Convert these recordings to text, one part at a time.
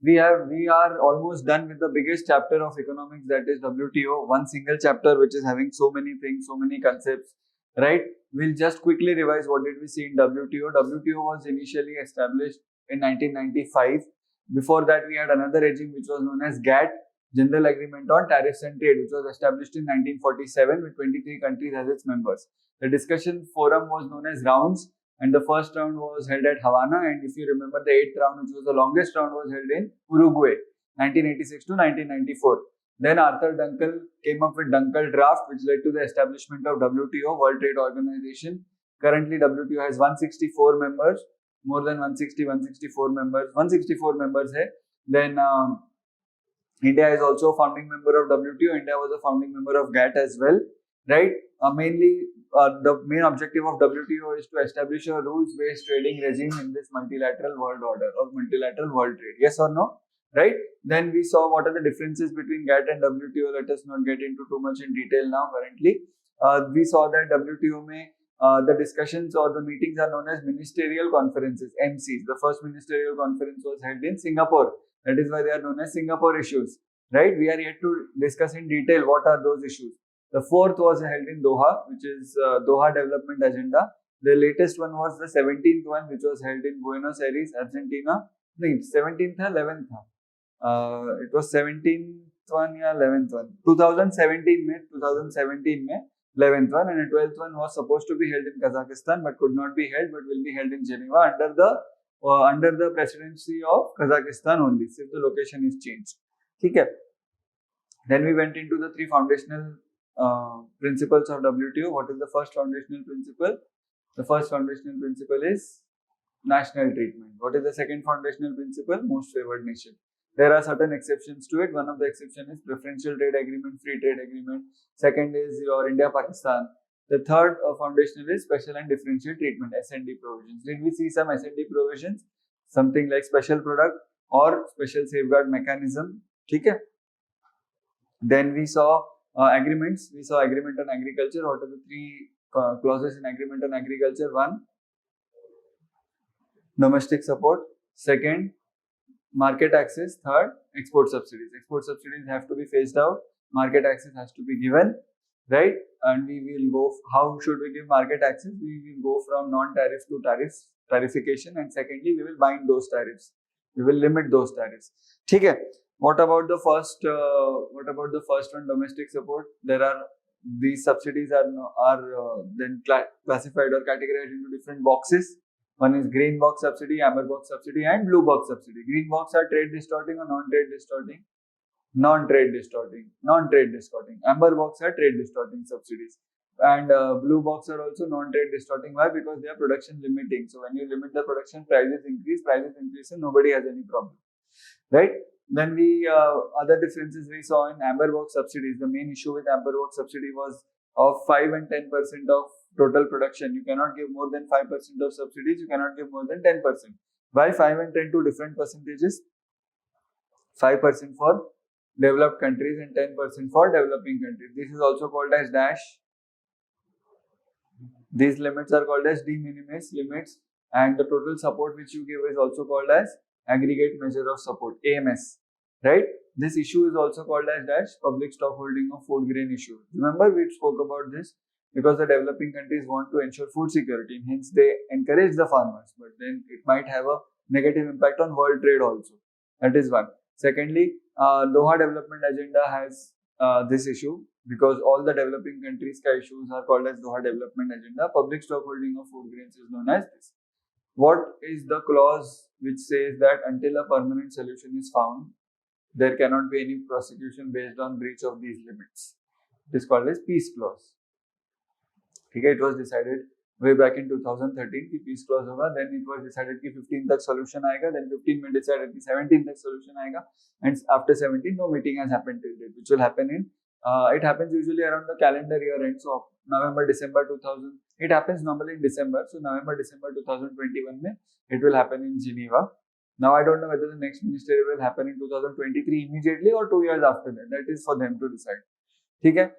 we are almost done with the biggest chapter of economics, that is WTO. One single chapter which is having so many things, so many concepts, right? We'll just quickly revise what did we see in WTO. WTO was initially established in 1995. Before that, we had another regime which was known as GATT, General Agreement on Tariffs and Trade, which was established in 1947 with 23 countries as its members. The discussion forum was known as rounds, and the first round was held at Havana, and if you remember, the 8th round, which was the longest round, was held in Uruguay, 1986 to 1994. Then Arthur Dunkel came up with Dunkel Draft, which led to the establishment of WTO, World Trade Organization. Currently, WTO has 164 members, more than 164 members. 164 members hai. Then India is also a founding member of WTO. India was a founding member of GATT as well, right? The main objective of WTO is to establish a rules-based trading regime in this multilateral world order or multilateral world trade. Yes or no? Right? Then we saw what are the differences between GATT and WTO. Let us not get into too much in detail now currently. We saw that WTO the discussions or the meetings are known as ministerial conferences, MCs. The first ministerial conference was held in Singapore. That is why they are known as Singapore issues, right? We are yet to discuss in detail what are those issues. The fourth was held in Doha, which is Doha Development Agenda. The latest one was the 17th one, which was held in Buenos Aires, Argentina. No, 17th or 11th. It was 17th one, yeah, 11th one. 2017 May, 11th one, and the 12th one was supposed to be held in Kazakhstan, but could not be held, but will be held in Geneva under the presidency of Kazakhstan only, if the location is changed. Okay. Then we went into the three foundational principles of WTO. What is the first foundational principle? The first foundational principle is national treatment. What is the second foundational principle? Most favored nation. There are certain exceptions to it. One of the exceptions is preferential trade agreement, free trade agreement. Second is your India-Pakistan. The third foundational is special and differential treatment, S&D provisions. Did we see some S&D provisions? Something like special product or special safeguard mechanism. Okay. Then we saw agreements. We saw agreement on agriculture. What are the three clauses in agreement on agriculture? One, domestic support. Second, market access. Third, export subsidies. Export subsidies have to be phased out. Market access has to be given, right? And we will go, how should we give market access? We will go from non-tariff to tarification, and secondly, we will bind those tariffs. We will limit those tariffs. Okay. What about the first one, domestic support? These subsidies are then classified or categorized into different boxes. One is green box subsidy, amber box subsidy, and blue box subsidy. Green box are trade distorting or non-trade distorting? Non-trade distorting. Amber box are trade distorting subsidies. And blue box are also non-trade distorting. Why? Because they are production limiting. So when you limit the production, prices increase, and nobody has any problem. Right? Then other differences we saw in amber box subsidies. The main issue with amber box subsidy was of 5 and 10% of total production. You cannot give more than 5% of subsidies. You cannot give more than 10%. Why 5 and 10 to different percentages? 5% for developed countries and 10% for developing countries. This is also called as dash. These limits are called as de minimis limits, and the total support which you give is also called as aggregate measure of support, AMS, right? This issue is also called as dash, public stockholding of food grain issue. Remember we spoke about this because the developing countries want to ensure food security, and hence they encourage the farmers, but then it might have a negative impact on world trade also. That is one. Secondly, Doha Development Agenda has this issue because all the developing countries' issues are called as Doha Development Agenda. Public stockholding of food grains is known as this. What is the clause which says that until a permanent solution is found, there cannot be any prosecution based on breach of these limits? It is called as peace clause. Okay, it was decided way back in 2013 कि peace clause होगा. Then it was decided कि 15 तक solution आएगा. Then 15 में decided कि 17 तक solution आएगा. And after 17, no meeting has happened till date, which will happen in. It happens usually around the calendar year end, so November, December 2000. It happens normally in December, so November, December 2021 में it will happen in Geneva. Now I don't know whether the next ministerial will happen in 2023 immediately or 2 years after that. That is for them to decide. Okay.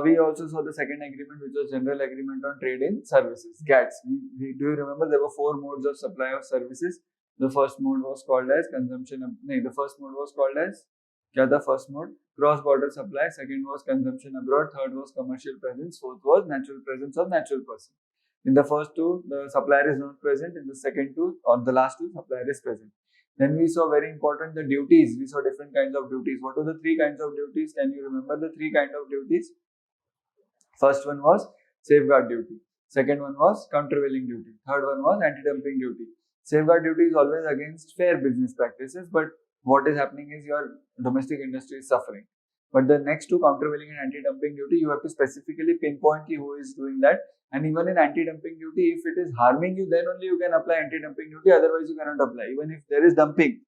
We also saw the second agreement, which was General Agreement on Trade in Services, GATS. Do you remember there were 4 modes of supply of services? The first mode was called as consumption. The first mode was called as क्या था first mode? Cross-border supply. Second was consumption abroad. Third was commercial presence. Fourth was natural presence of natural person. In the first two, the supplier is not present. In the second two, or the last two, supplier is present. Then we saw very important the duties. We saw different kinds of duties. What were the three kinds of duties? Can you remember the three kinds of duties? First one was safeguard duty. Second one was countervailing duty. Third one was anti-dumping duty. Safeguard duty is always against fair business practices, but what is happening is your domestic industry is suffering. But the next two, countervailing and anti-dumping duty, you have to specifically pinpoint who is doing that. And even in anti-dumping duty, if it is harming you, then only you can apply anti-dumping duty. Otherwise, you cannot apply. Even if there is dumping,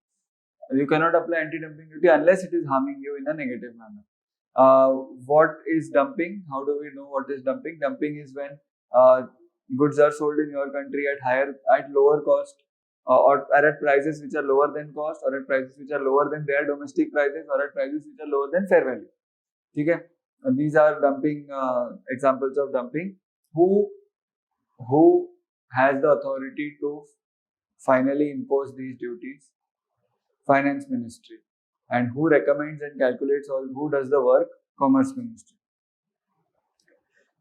you cannot apply anti-dumping duty unless it is harming you in a negative manner. What is dumping? How do we know what is dumping? Dumping is when goods are sold in your country at lower cost, or at prices which are lower than cost, or at prices which are lower than their domestic prices, or at prices which are lower than fair value. Okay? These are dumping examples of dumping. Who has the authority to finally impose these duties? Finance Ministry. And who recommends and calculates who does the work? Commerce Ministry.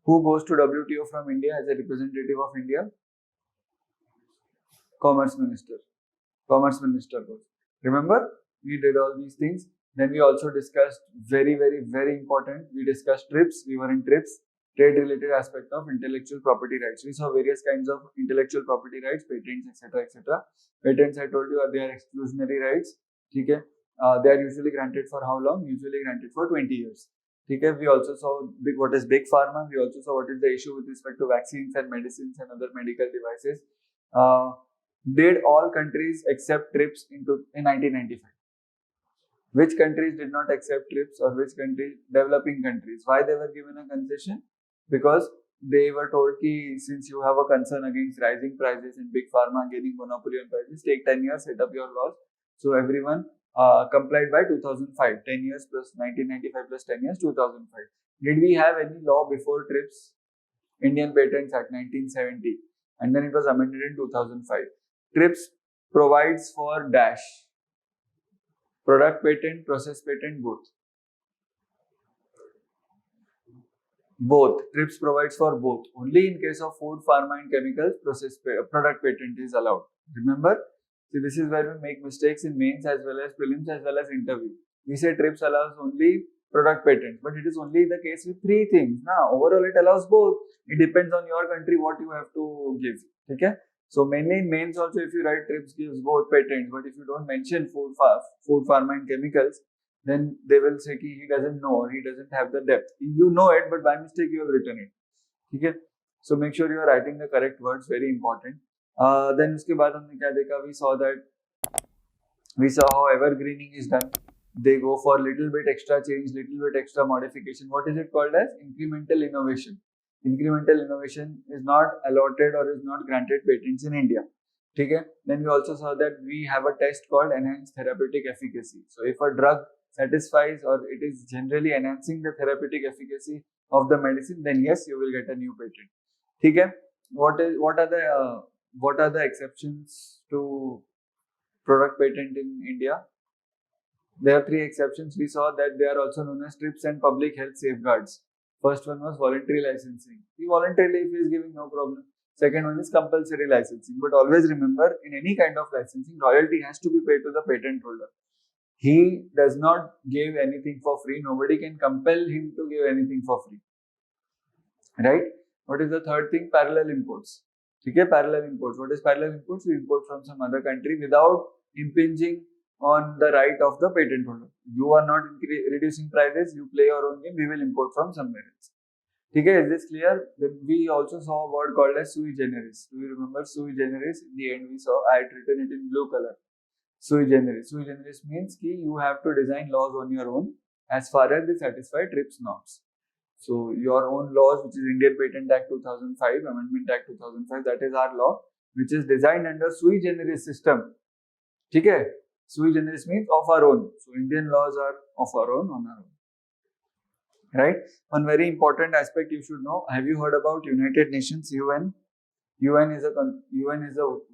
Who goes to WTO from India as a representative of India? Commerce Minister. Commerce Minister goes. Remember, we did all these things. Then we also discussed very important. We discussed TRIPS. We were in TRIPS, trade related aspect of intellectual property rights. We saw various kinds of intellectual property rights, patents, etc. Patents, I told you, they are exclusionary rights. Okay? They are usually granted for how long? Usually granted for 20 years. Okay? We also saw what is big pharma. We also saw what is the issue with respect to vaccines and medicines and other medical devices. Did all countries accept TRIPS in 1995? Which countries did not accept TRIPS, or which countries? Developing countries. Why they were given a concession? Because they were told that since you have a concern against rising prices and big pharma gaining monopoly on prices, take 10 years, set up your laws. So everyone complied by 2005. 10 years plus 1995 plus 10 years, 2005. Did we have any law before TRIPS? Indian Patents Act 1970. And then it was amended in 2005. TRIPS provides for dash. Product patent, process patent, both. Both. TRIPS provides for both. Only in case of food, pharma and chemicals, product patent is allowed. Remember? See, this is where we make mistakes in mains as well as prelims as well as interview. We say TRIPS allows only product patent, but it is only the case with three things. Now, overall it allows both. It depends on your country what you have to give. Okay? So mainly in mains also, if you write TRIPS gives both patents, but if you don't mention food, pharma and chemicals, then they will say he doesn't know or he doesn't have the depth. You know it, but by mistake you have written it. Okay? So make sure you are writing the correct words, very important. Then uske baad humne kya dekha? We saw how evergreening is done. They go for little bit extra change, little bit extra modification. What is it called as? Incremental innovation. Incremental innovation is not allotted or is not granted patents in India. Okay? Then we also saw that we have a test called enhanced therapeutic efficacy. So if a drug satisfies or it is generally enhancing the therapeutic efficacy of the medicine, then yes, you will get a new patent. Okay? What are the exceptions to product patent in India? There are three exceptions. We saw that they are also known as TRIPS and public health safeguards. First one was voluntary licensing. Voluntarily, if he is giving, no problem. Second one is compulsory licensing. But always remember, in any kind of licensing, royalty has to be paid to the patent holder. He does not give anything for free. Nobody can compel him to give anything for free. Right? What is the third thing? Parallel imports. Okay, parallel imports. What is parallel imports? We import from some other country without impinging on the right of the patent holder. You are not reducing prices, you play your own game, we will import from somewhere else. Okay, is this clear? Then we also saw a word called as sui generis. Do you remember sui generis? In the end we saw, I had written it in blue color. Sui generis. Sui generis means that you have to design laws on your own as far as they satisfy TRIPS norms. So your own laws, which is Indian Patent Act 2005, Amendment Act 2005, that is our law, which is designed under sui generis system. Okay? Sui generis means of our own. So Indian laws are of our own, on our own. Right? One very important aspect you should know. Have you heard about United Nations, UN? UN is a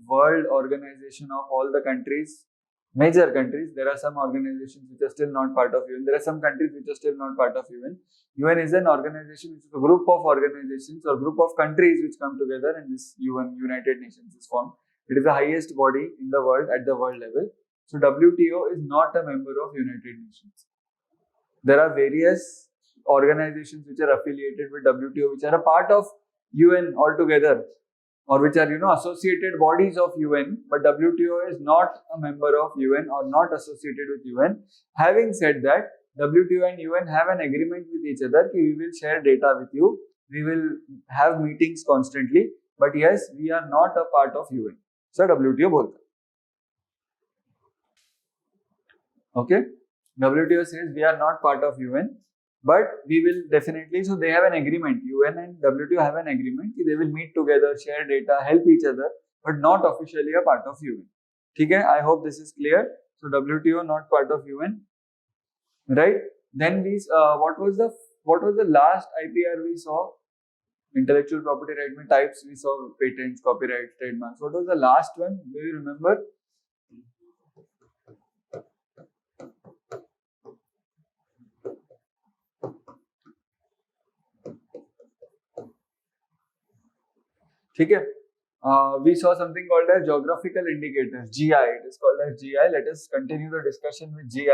world organization of all the countries, major countries. There are some organizations which are still not part of UN. There are some countries which are still not part of UN. UN is an organization, which is a group of organizations or group of countries which come together, and this UN, United Nations, is formed. It is the highest body in the world at the world level. So WTO is not a member of United Nations. There are various organizations which are affiliated with WTO, which are a part of UN altogether, or which are associated bodies of UN, but WTO is not a member of UN or not associated with UN. Having said that, WTO and UN have an agreement with each other that we will share data with you, we will have meetings constantly, but yes, we are not a part of UN. So WTO बोलता है. Okay, WTO says we are not part of UN, but we will definitely, so they have an agreement, UN and WTO have an agreement, they will meet together, share data, help each other, but not officially a part of UN. Okay, I hope this is clear. So WTO not part of UN, right? Then we, what was the last IPR we saw? Intellectual property right types we saw: patents, copyright, trademarks. What was the last one? Do you remember? ठीक है. We saw something called as geographical indicators, GI. It is called as GI. Let us continue the discussion with GI.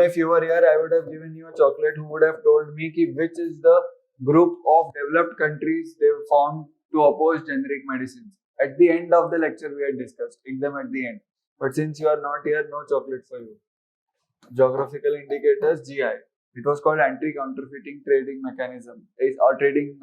If you were here, I would have given you a chocolate. Who would have told me which is the group of developed countries they found to oppose generic medicines? At the end of the lecture, we had discussed them at the end. But since you are not here, no chocolate for you. Geographical indicators, GI. It was called anti-counterfeiting trading mechanism, or trading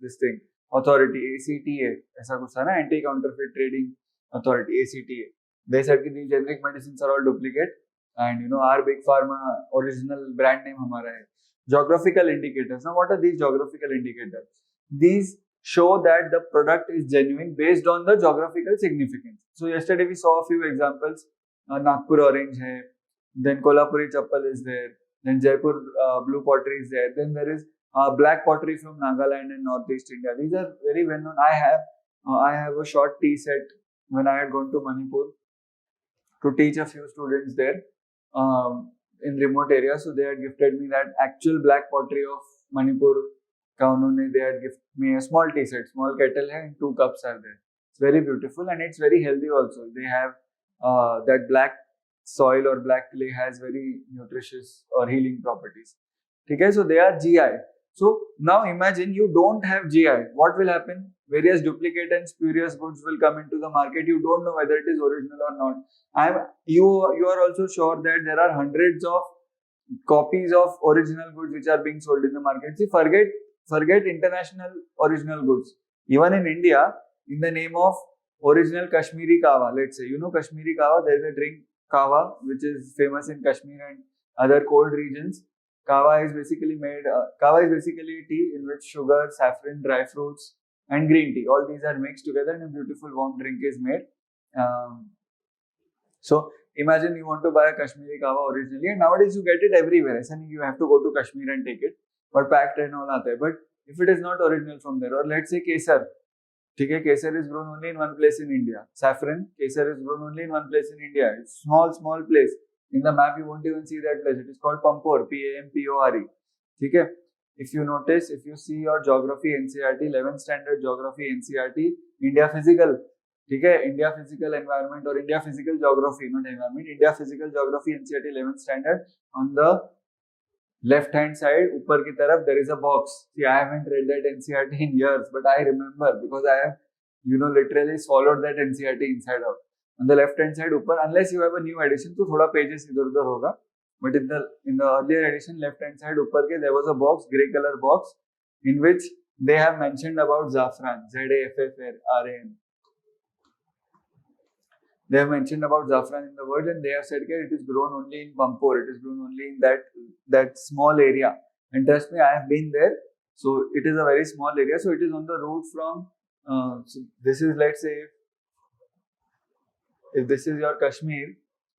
this thing authority, ACTA. ऐसा कुछ था ना, anti-counterfeit trading authority, ACTA. They said that these generic medicines are all duplicate, and our big pharma original brand name हमारा है. Geographical indicators. Now, what are these geographical indicators? These show that the product is genuine based on the geographical significance. So yesterday we saw a few examples. Nagpur orange hai, then Kolhapuri chappal is there, then Jaipur blue pottery is there, then there is black pottery from Nagaland and Northeast India. These are very well known. I have a short tea set when I had gone to Manipur to teach a few students there in remote areas. So they had gifted me that actual black pottery of Manipur. They had gifted me a small tea set, small kettle hai, and 2 cups are there. It's very beautiful and it's very healthy also. They have that black soil or black clay has very nutritious or healing properties. Okay, so they are GI. So now imagine you don't have GI. What will happen? Various duplicate and spurious goods will come into the market. You don't know whether it is original or not. You are also sure that there are hundreds of copies of original goods which are being sold in the market. See, forget international original goods. Even in India, in the name of original Kashmiri Kawa, let's say, Kashmiri Kawa, there is a drink Kawa which is famous in Kashmir and other cold regions. Kawa is basically a tea in which sugar, saffron, dry fruits and green tea, all these are mixed together and a beautiful warm drink is made. So imagine you want to buy a Kashmiri Kawa originally, and nowadays you get it everywhere. You have to go to Kashmir and take it, but packed and all aata hai. But if it is not original from there, or let's say Kesar. Kesar is grown only in one place in India. Saffron, Kesar is grown only in one place in India. It's small place. In the map, you won't even see that place. It is called Pampore, P-A-M-P-O-R-E. If you notice, if you see your geography NCERT, 11th standard geography NCERT, India physical, India physical environment or India physical geography, not environment, India physical geography NCERT 11th standard, on the left hand side, upar ki taraf, there is a box. See, I haven't read that NCERT in years, but I remember because I have, literally swallowed that NCERT inside out. On the left hand side, upar, unless you have a new edition, so thoda pages idhar-udhar hoga. But in the earlier edition, left hand side, upar ke, there was a box, grey color box, in which they have mentioned about Zafran, Z-A-F-F-R-A-N. They have mentioned about Zafran in the word, and they have said that it is grown only in Pampore, it is grown only in that small area. And trust me, I have been there. So it is a very small area. So it is on the route from, so this is, let's say, if this is your Kashmir,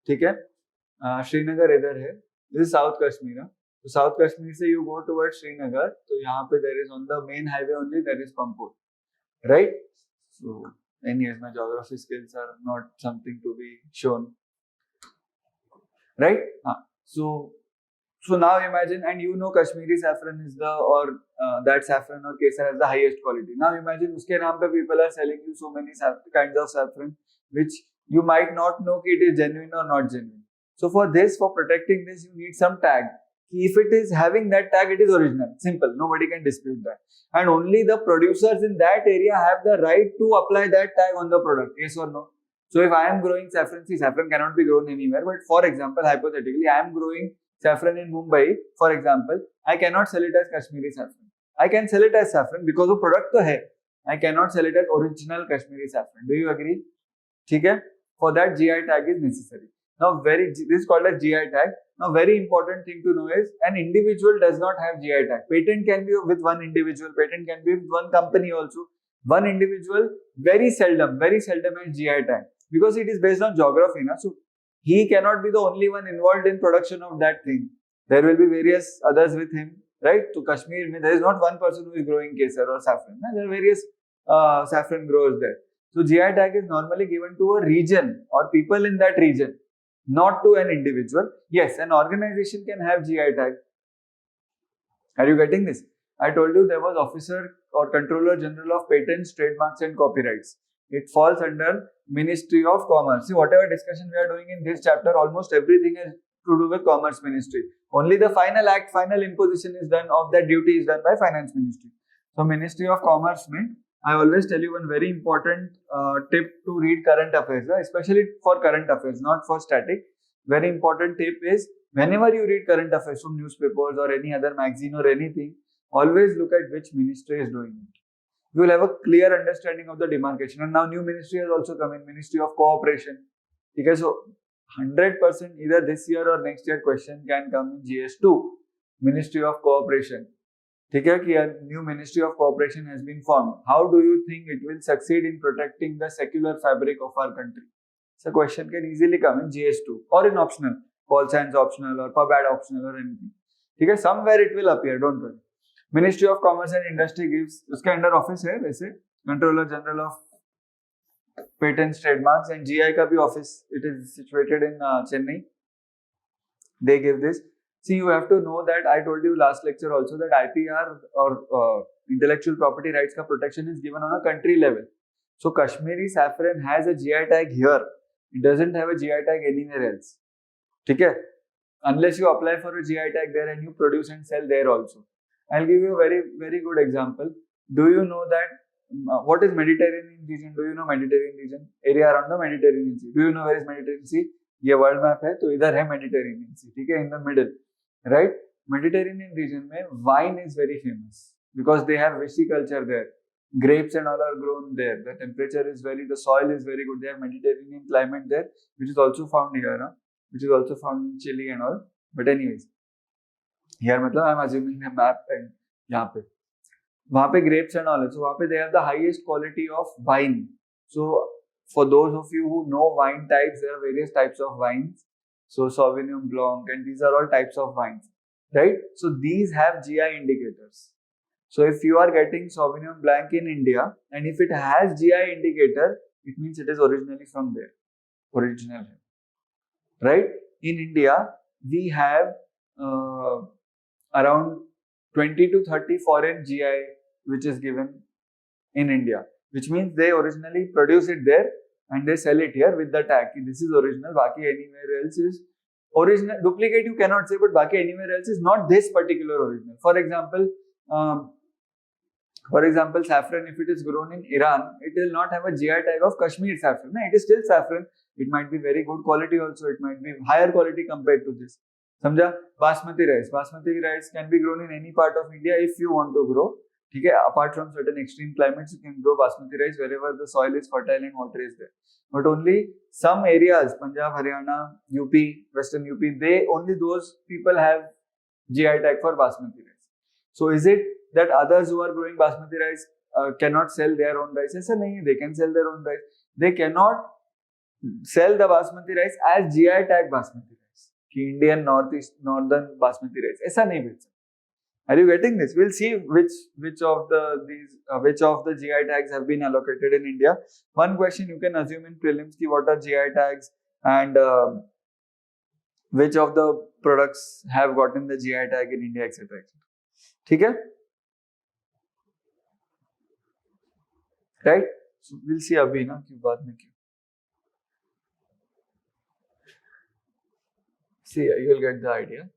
Srinagar idhar hai. This is South Kashmir. So South Kashmir se you go towards Srinagar. So yahan pe there is on the main highway only, there is Pampore. right? So, anyways, my geography skills are not something to be shown, right? So now imagine, and you know Kashmiri saffron is that saffron or kesar has the highest quality. Now imagine uske naam pe people are selling you so many kinds of saffron, which you might not know कि it is genuine or not genuine. So for protecting this, you need some tag. If it is having that tag, it is original. Simple. Nobody can dispute that. And only the producers in that area have the right to apply that tag on the product. Yes or no? So if I am growing saffron, see, saffron cannot be grown anywhere. But for example, hypothetically, I am growing saffron in Mumbai, for example, I cannot sell it as Kashmiri saffron. I can sell it as saffron because of product to hai. I cannot sell it as original Kashmiri saffron. Do you agree? Okay? For that, GI tag is necessary. Now, this is called as GI tag. Now, very important thing to know is an individual does not have GI tag. Patent can be with one individual. Patent can be with one company also. One individual very seldom has GI tag because it is based on geography. So, he cannot be the only one involved in production of that thing. There will be various others with him, right? To Kashmir, there is not one person who is growing kesar or saffron. There are various saffron growers there. So GI tag is normally given to a region or people in that region, not to an individual. Yes, an organization can have GI tag. Are you getting this? I told you there was Officer or Controller General of Patents, Trademarks and Copyrights. It falls under Ministry of Commerce. See, whatever discussion we are doing in this chapter, almost everything is to do with Commerce Ministry. Only the final imposition is done of that duty is done by Finance Ministry. So, Ministry of Commerce means, I always tell you one very important tip to read current affairs, especially for current affairs, not for static. Very important tip is, whenever you read current affairs from newspapers or any other magazine or anything, always look at which ministry is doing it. You will have a clear understanding of the demarcation. And now new ministry has also come in, Ministry of Cooperation. Okay, so 100% either this year or next year question can come in GS2, Ministry of Cooperation. Okay, a new Ministry of Cooperation has been formed. How do you think it will succeed in protecting the secular fabric of our country? So question can easily come in GS2 or in optional, Pol Science optional or Pub Ad optional or anything. Okay, somewhere it will appear, don't worry. Ministry of Commerce and Industry gives, उसके under office है वैसे, Controller General of Patents, Trademarks and GI का भी office, it is situated in Chennai. They give this. See, you have to know that I told you last lecture also that IPR or intellectual property rights का protection is given on a country level. So Kashmiri saffron has a GI tag here. It doesn't have a GI tag anywhere else. Okay? Unless you apply for a GI tag there and you produce and sell there also. I'll give you a very, very good example. Do you know that what is Mediterranean region? Do you know Mediterranean region? Area around the Mediterranean Sea. Do you know where is Mediterranean Sea? ये world map है तो इधर है Mediterranean sea, ठीक है, in the middle, right. Mediterranean region में wine is very famous because they have viticulture there, grapes and all are grown there, the temperature is the soil is very good, they have Mediterranean climate there, which is also found here, which is also found in Chile and all. But anyways, here मतलब I am assuming the map and यहाँ पे वहाँ पे grapes and all, so वहाँ पे they have the highest quality of wine. So for those of you who know wine types, there are various types of wines. So Sauvignon Blanc and these are all types of wines, right? So these have GI indicators. So if you are getting Sauvignon Blanc in India and if it has GI indicator, it means it is originally from there, original, right? In India, we have around 20 to 30 foreign GI which is given in India, which means they originally produce it there and they sell it here with the tag. This is original, baki anywhere else is original. Duplicate you cannot say, but baki anywhere else is not this particular original. For example, saffron, if it is grown in Iran, it will not have a GI tag of Kashmir saffron. No, it is still saffron. It might be very good quality also. It might be higher quality compared to this. Samjha? Basmati rice. Basmati rice can be grown in any part of India if you want to grow. Okay? Apart from certain extreme climates, you can grow basmati rice wherever the soil is fertile and water is there. But only some areas, Punjab, Haryana, UP, Western UP, only those people have GI tag for basmati rice. So is it that others who are growing basmati rice cannot sell their own rice? Aisa nahi, they can sell their own rice. They cannot sell the basmati rice as GI tag basmati rice. कि Indian northern basmati rice. ऐसा नहीं बेच सकते. Are you getting this? We'll see which of the GI tags have been allocated in India. One question you can assume in prelims ki what are GI tags and which of the products have gotten the GI tag in India, etc. ठीक है? Right? So we'll see अभी ना क्यों बाद में क्यों. See, you'll get the idea.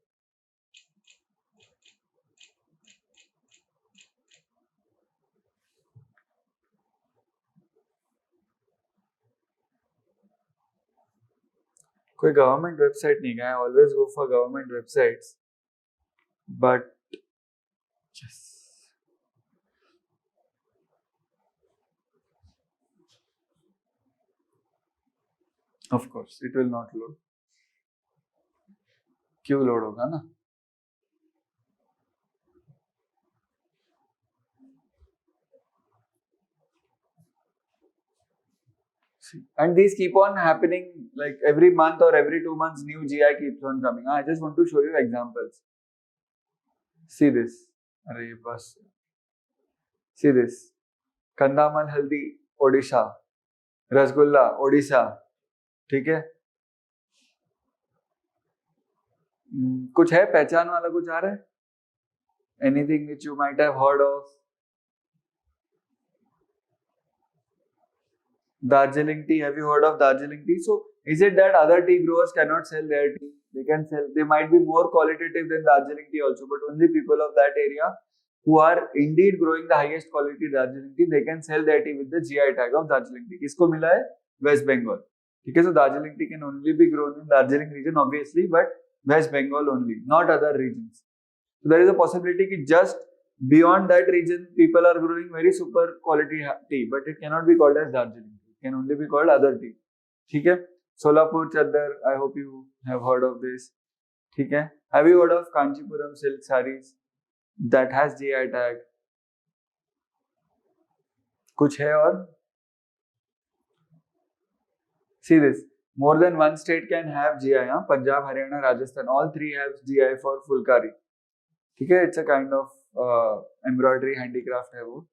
कोई government website नहीं गया. I always go for government websites, but yes. Of course, it will not load. क्यों लोड होगा ना? And these keep on happening like every month or every 2 months. New GI keeps on coming. I just want to show you examples. See this. अरे बस. See this. कंदामल हल्दी ओडिशा, रसगुल्ला ओडिशा. ठीक है? कुछ है पहचान वाला, कुछ आ रहा है? Anything which you might have heard of? Darjeeling tea. Have you heard of Darjeeling tea? So is it that other tea growers cannot sell their tea? They can sell. They might be more qualitative than Darjeeling tea also, but only people of that area who are indeed growing the highest quality Darjeeling tea, they can sell their tea with the GI tag of Darjeeling tea. किसको मिला है? West Bengal. ठीक है? So Darjeeling tea can only be grown in Darjeeling region obviously, but West Bengal only, not other regions. So there is a possibility that just beyond that region, people are growing very super quality tea, but it cannot be called as Darjeeling tea. It can only be called other tea. ठीक है? Solapur Chadar, I hope you have heard of this. ठीक है? Have you heard of Kanchipuram silk sarees that has GI tag? कुछ है और? See this. More than one state can have GI. हाँ? Punjab, Haryana, Rajasthan, all three have GI for Fulkari. ठीक है? It's a kind of embroidery handicraft है वो.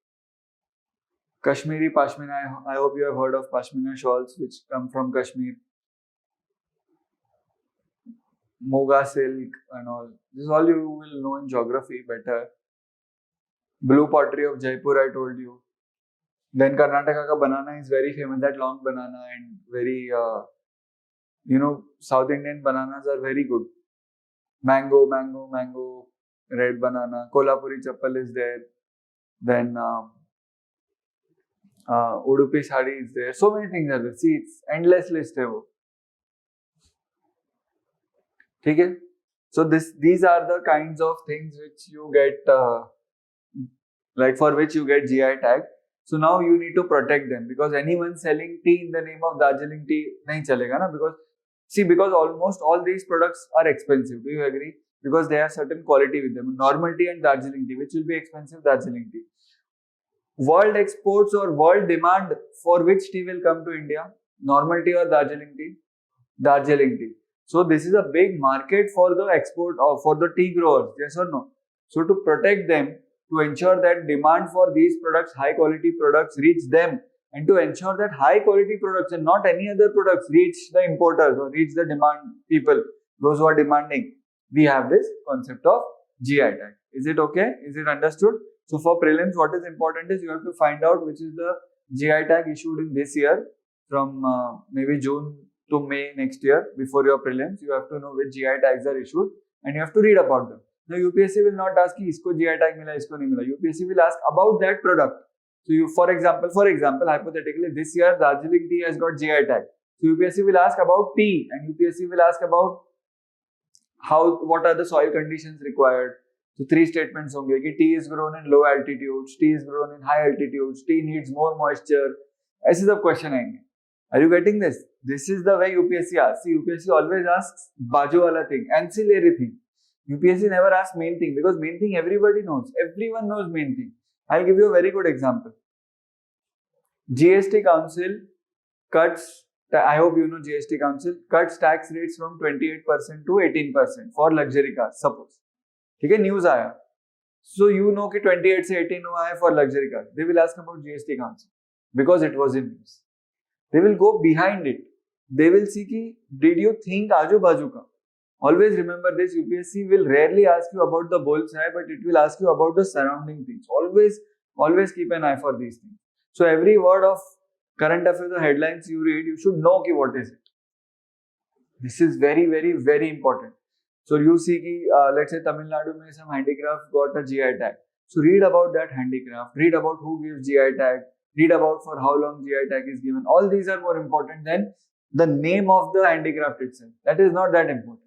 Kashmiri Pashmina, I hope you have heard of Pashmina shawls which come from Kashmir. Moga silk and all. This is all you will know in geography better. Blue pottery of Jaipur, I told you. Then Karnataka ka banana is very famous, that long banana, and very, South Indian bananas are very good. Mango, red banana. Kolhapuri chappal is there. Then Udupi sari is there. So many things are there. See, it's endless list hai wo. ठीक है? So these are the kinds of things which you get, like for which you get GI tag. So now you need to protect them, because anyone selling tea in the name of Darjeeling tea nahi chalega na, because almost all these products are expensive. Do you agree? Because they have certain quality with them. Normal tea and Darjeeling tea, which will be expensive? Darjeeling tea. World exports or world demand for which tea will come to India? Normal tea or Darjeeling tea? Darjeeling tea. So this is a big market for the export or for the tea growers. Yes or no? So to protect them, to ensure that demand for these products, high quality products, reach them, and to ensure that high quality products and not any other products reach the importers or reach the demand people, those who are demanding, we have this concept of GI tag. Is it okay? Is it understood? So for prelims, what is important is you have to find out which is the GI tag issued in this year from maybe June to May next year. Before your prelims, you have to know which GI tags are issued and you have to read about them. Now UPSC will not ask कि इसको GI tag मिला, इसको नहीं मिला. UPSC will ask about that product. So you, for example, hypothetically, this year Darjeeling tea has got GI tag. So UPSC will ask about tea, and UPSC will ask about what are the soil conditions required. So 3 statements होंगे कि tea is grown in low altitudes, tea is grown in high altitudes, tea needs more moisture. ऐसे सब question आएंगे. Are you getting this? This is the way UPSC asks. See, UPSC always asks बाजू वाला thing, ancillary thing. UPSC never asks main thing, because main thing everybody knows. Everyone knows main thing. I'll give you a very good example. GST Council cuts, I hope you know GST Council, cuts tax rates from 28% to 18% for luxury cars, suppose. ठीक है, news आया. So you know कि 28 से 18 हुआ है for luxury car. They will ask about GST council because it was in news. They will go behind it. They will see कि did you think आजू बाजू का. Always remember this, UPSC will rarely ask you about the bullseye, but it will ask you about the surrounding things. Always keep an eye for these things. So every word of current affairs or headlines you read, you should know ki what is it. This is very, very, very important. So you see ki, let's say Tamil Nadu mein some handicraft got a GI tag. So read about that handicraft, read about who gives GI tag, read about for how long GI tag is given. All these are more important than the name of the handicraft itself. That is not that important.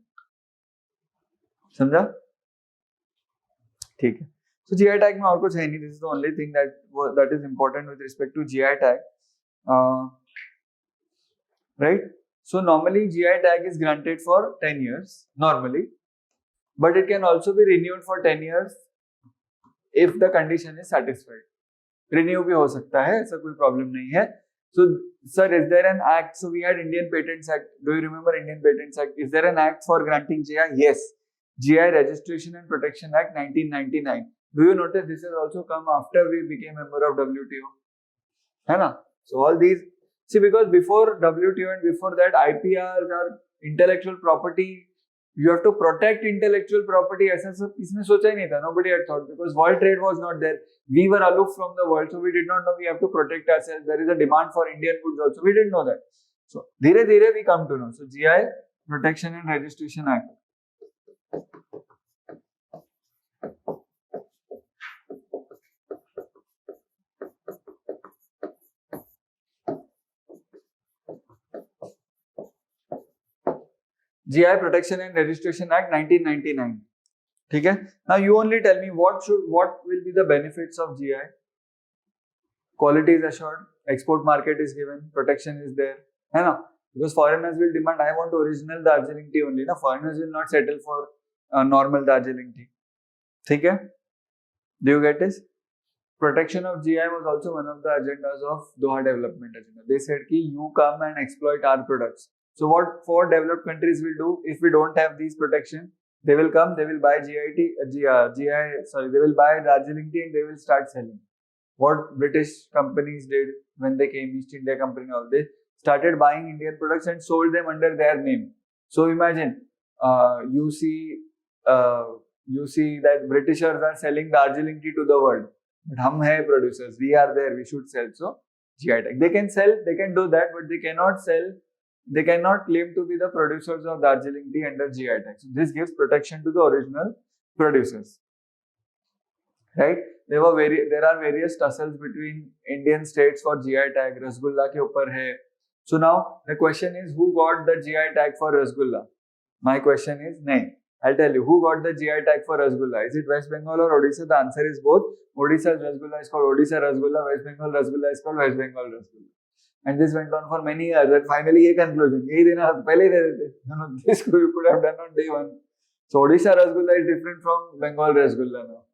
समझा? ठीक है. So GI tag में और कुछ है नहीं. This is the only thing that is important with respect to GI tag. Right? So normally GI tag is granted for 10 years normally, but it can also be renewed for 10 years if the condition is satisfied. Renew भी हो सकता है, ऐसा कोई problem नहीं है. So sir, is there an act? So we had Indian Patents Act. Do you remember Indian Patents Act? Is there an act for granting GI? Yes. GI Registration and Protection Act 1999. Do you notice this has also come after we became member of WTO? है ना? So all these, see, because before WTO and before that, IPRs are intellectual property. You have to protect intellectual property. ऐसा सब किसने सोचा ही नहीं था. Nobody had thought, because world trade was not there. We were aloof from the world, so we did not know we have to protect ourselves. There is a demand for Indian goods also. We didn't know that. So धीरे धीरे we come to know. So GI Protection and Registration Act. GI Protection and Registration Act 1999. ठीक है. Now you only tell me what will be the benefits of GI. Quality is assured, export market is given, protection is there, है ना? Because foreigners will demand, I want original Darjeeling tea only. ना, foreigners will not settle for normal Darjeeling tea. ठीक है? Do you get this? Protection of GI was also one of the agendas of Doha Development Agenda. They said कि you come and exploit our products. So what 4 developed countries will do if we don't have these protection? They will come, they will buy they will buy Darjeeling tea and they will start selling. What British companies did when they came, East India Company, all this, started buying Indian products and sold them under their name. So imagine, you see that Britishers are selling Darjeeling tea to the world. But hum hai producers, we are there, we should sell. So GI tag. They can sell, they can do that, but they cannot sell. They cannot claim to be the producers of Darjeeling tea under GI tag. So this gives protection to the original producers. Right? There are various tussles between Indian states for GI tag. Rasgulla ke upar hai. So now the question is, who got the GI tag for Rasgulla? My question is, nahin. I'll tell you, who got the GI tag for Rasgulla? Is it West Bengal or Odisha? The answer is both. Odisha's Rasgulla is called Odisha Rasgulla. West Bengal Rasgulla is called West Bengal Rasgulla. And this went on for many years. And finally, a conclusion. This you could have done on day 1. So Odisha Rasgulla is different from Bengal Rasgulla now.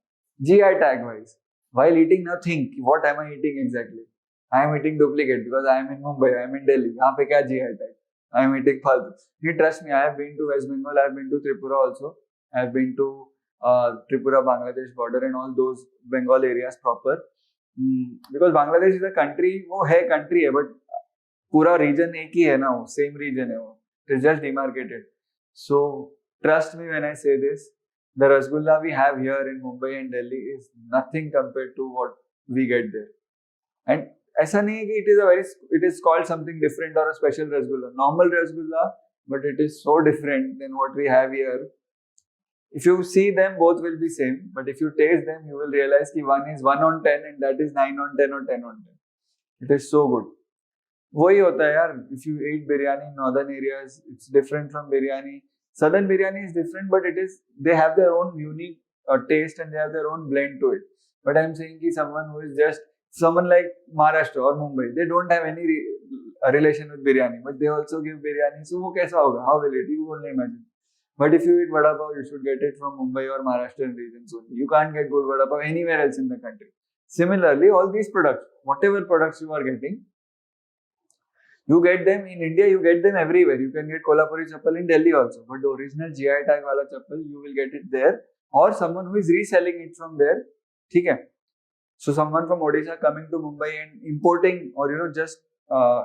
GI tag wise. While eating, now think, what am I eating exactly? I am eating duplicate because I am in Mumbai, I am in Delhi. Yahan pe kya GI tag? I am eating faltu. You trust me, I have been to West Bengal, I have been to Tripura also. I have been to Tripura, Bangladesh border and all those Bengal areas proper. Because Bangladesh is a country, वो है country है, but पूरा region एक ही है ना, वो same region है वो. It is just demarcated. So trust me when I say this, the Rasgulla we have here in Mumbai and Delhi is nothing compared to what we get there. And ऐसा नहीं है कि it is called something different or a special Rasgulla. Normal Rasgulla, but it is so different than what we have here. If you see them, both will be same. But if you taste them, you will realize that one is 1 on 10 and that is 9 on 10 or 10 on 10. It is so good. वही होता है यार. If you eat biryani in northern areas, it's different from biryani. Southern biryani is different, but they have their own unique taste and they have their own blend to it. But I'm saying that someone like Maharashtra or Mumbai, they don't have any relation with biryani, but they also give biryani. So वो कैसा होगा? How will it? You only imagine. But if you eat vada pav, you should get it from Mumbai or Maharashtrian regions only. You can't get good vada pav anywhere else in the country. Similarly, all these products, whatever products you are getting, you get them in India, you get them everywhere. You can get Kolhapuri chappal in Delhi also. But the original GI tag wala chappal, you will get it there or someone who is reselling it from there. ठीक है? So someone from Odisha coming to Mumbai and importing, or just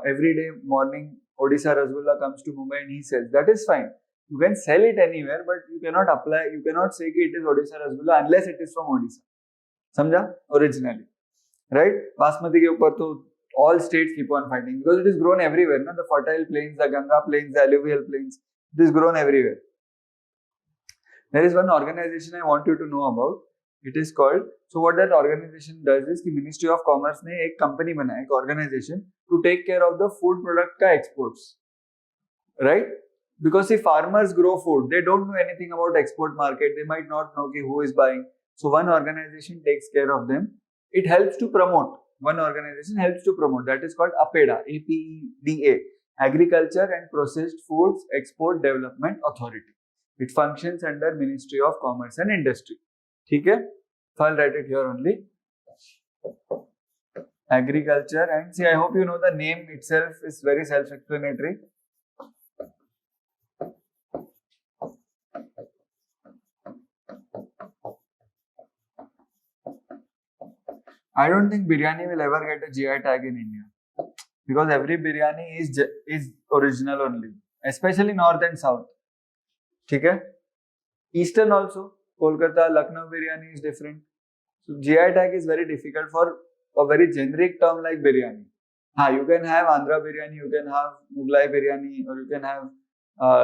every day morning Odisha Rasgulla comes to Mumbai and he sells. That is fine. You can sell it anywhere, but you cannot apply. You cannot say that it is Odisha Rasgulla unless it is from Odisha. समझा? Originally, right? Basmati के ऊपर तो all states keep on fighting because it is grown everywhere. Na? The fertile plains, the Ganga plains, the alluvial plains. It is grown everywhere. There is one organization I want you to know about. It is called, so what that organization does is कि Ministry of Commerce ने एक company बनाया, एक organization to take care of the food product का exports, right? Because if farmers grow food, they don't know anything about export market. They might not know who is buying. So one organization takes care of them. It helps to promote. One organization helps to promote. That is called APEDA, APEDA, Agriculture and Processed Foods Export Development Authority. It functions under Ministry of Commerce and Industry. ठीक है? So I'll write it here only. Agriculture, and see, I hope you know the name itself is very self-explanatory. I don't think biryani will ever get a GI tag in India because every biryani is original only, especially north and south. ठीक है? Eastern also, Kolkata, Lucknow biryani is different. So GI tag is very difficult for a very generic term like biryani. You can have Andhra biryani, you can have Mughlai biryani, or you can have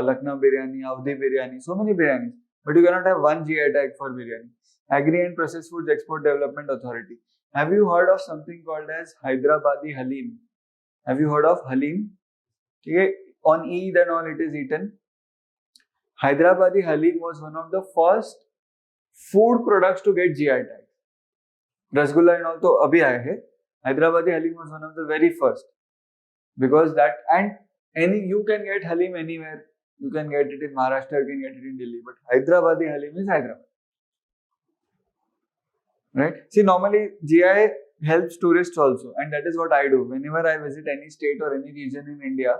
Lucknow biryani, Avdi biryani, so many biryanis. But you cannot have one GI tag for biryani. Agri and Processed Foods Export Development Authority. Have you heard of something called as Hyderabadi Halim? Have you heard of Halim? Okay. On Eid and all it is eaten. Hyderabadi Halim was one of the first food products to get GI tag. Rasgulla and all to abhi aaye hai. Hyderabadi Halim was one of the very first. Because that, and you can get Halim anywhere. You can get it in Maharashtra, you can get it in Delhi. But Hyderabadi Halim is Hyderabad. Right? See, normally GI helps tourists also, and that is what I do. Whenever I visit any state or any region in India,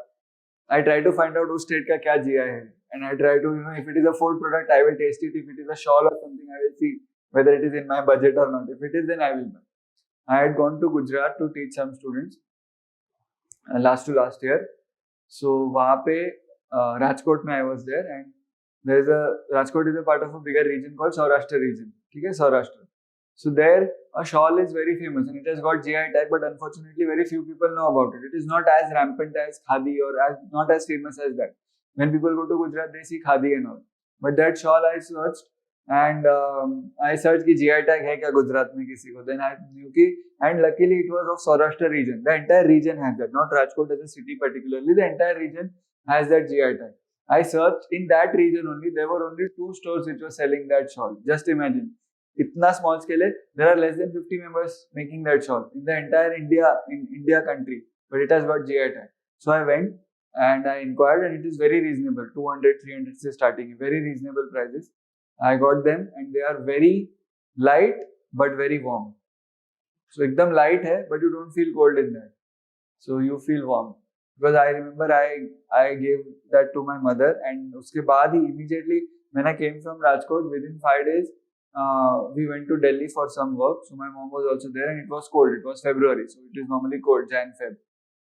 I try to find out whose state ka kya GI hai. And I try to, if it is a food product, I will taste it. If it is a shawl or something, I will see whether it is in my budget or not. If it is, then I will buy. I had gone to Gujarat to teach some students last year. So, वहाँ पे Rajkot में I was there, and there is Rajkot is a part of a bigger region called Saurashtra region. ठीक है, Saurashtra. So there, a shawl is very famous and it has got GI tag, but unfortunately very few people know about it. It is not as rampant as Khadi or not as famous as that. When people go to Gujarat, they see Khadi and all. But that shawl I searched, and I searched ki GI tag hai kya Gujarat mein kisi ko. Then I knew ki, and luckily it was of Saurashtra region. The entire region has that, not Rajkot as a city particularly. The entire region has that GI tag. I searched in that region only. There were only 2 stores which were selling that shawl. Just imagine. Itna small scale, there are less than 50 members making that shawl in the entire India country, but it has got GI tag. So I went and I inquired, and it is very reasonable, 200, 300 is starting, very reasonable prices. I got them, and they are very light but very warm. So ekdam light hai, but you don't feel cold in that. So you feel warm. Because I remember I gave that to my mother, and uske baad hi immediately when I came from Rajkot, within 5 days, we went to Delhi for some work. So my mom was also there, and it was cold. It was February, so it is normally cold, Jan, Feb.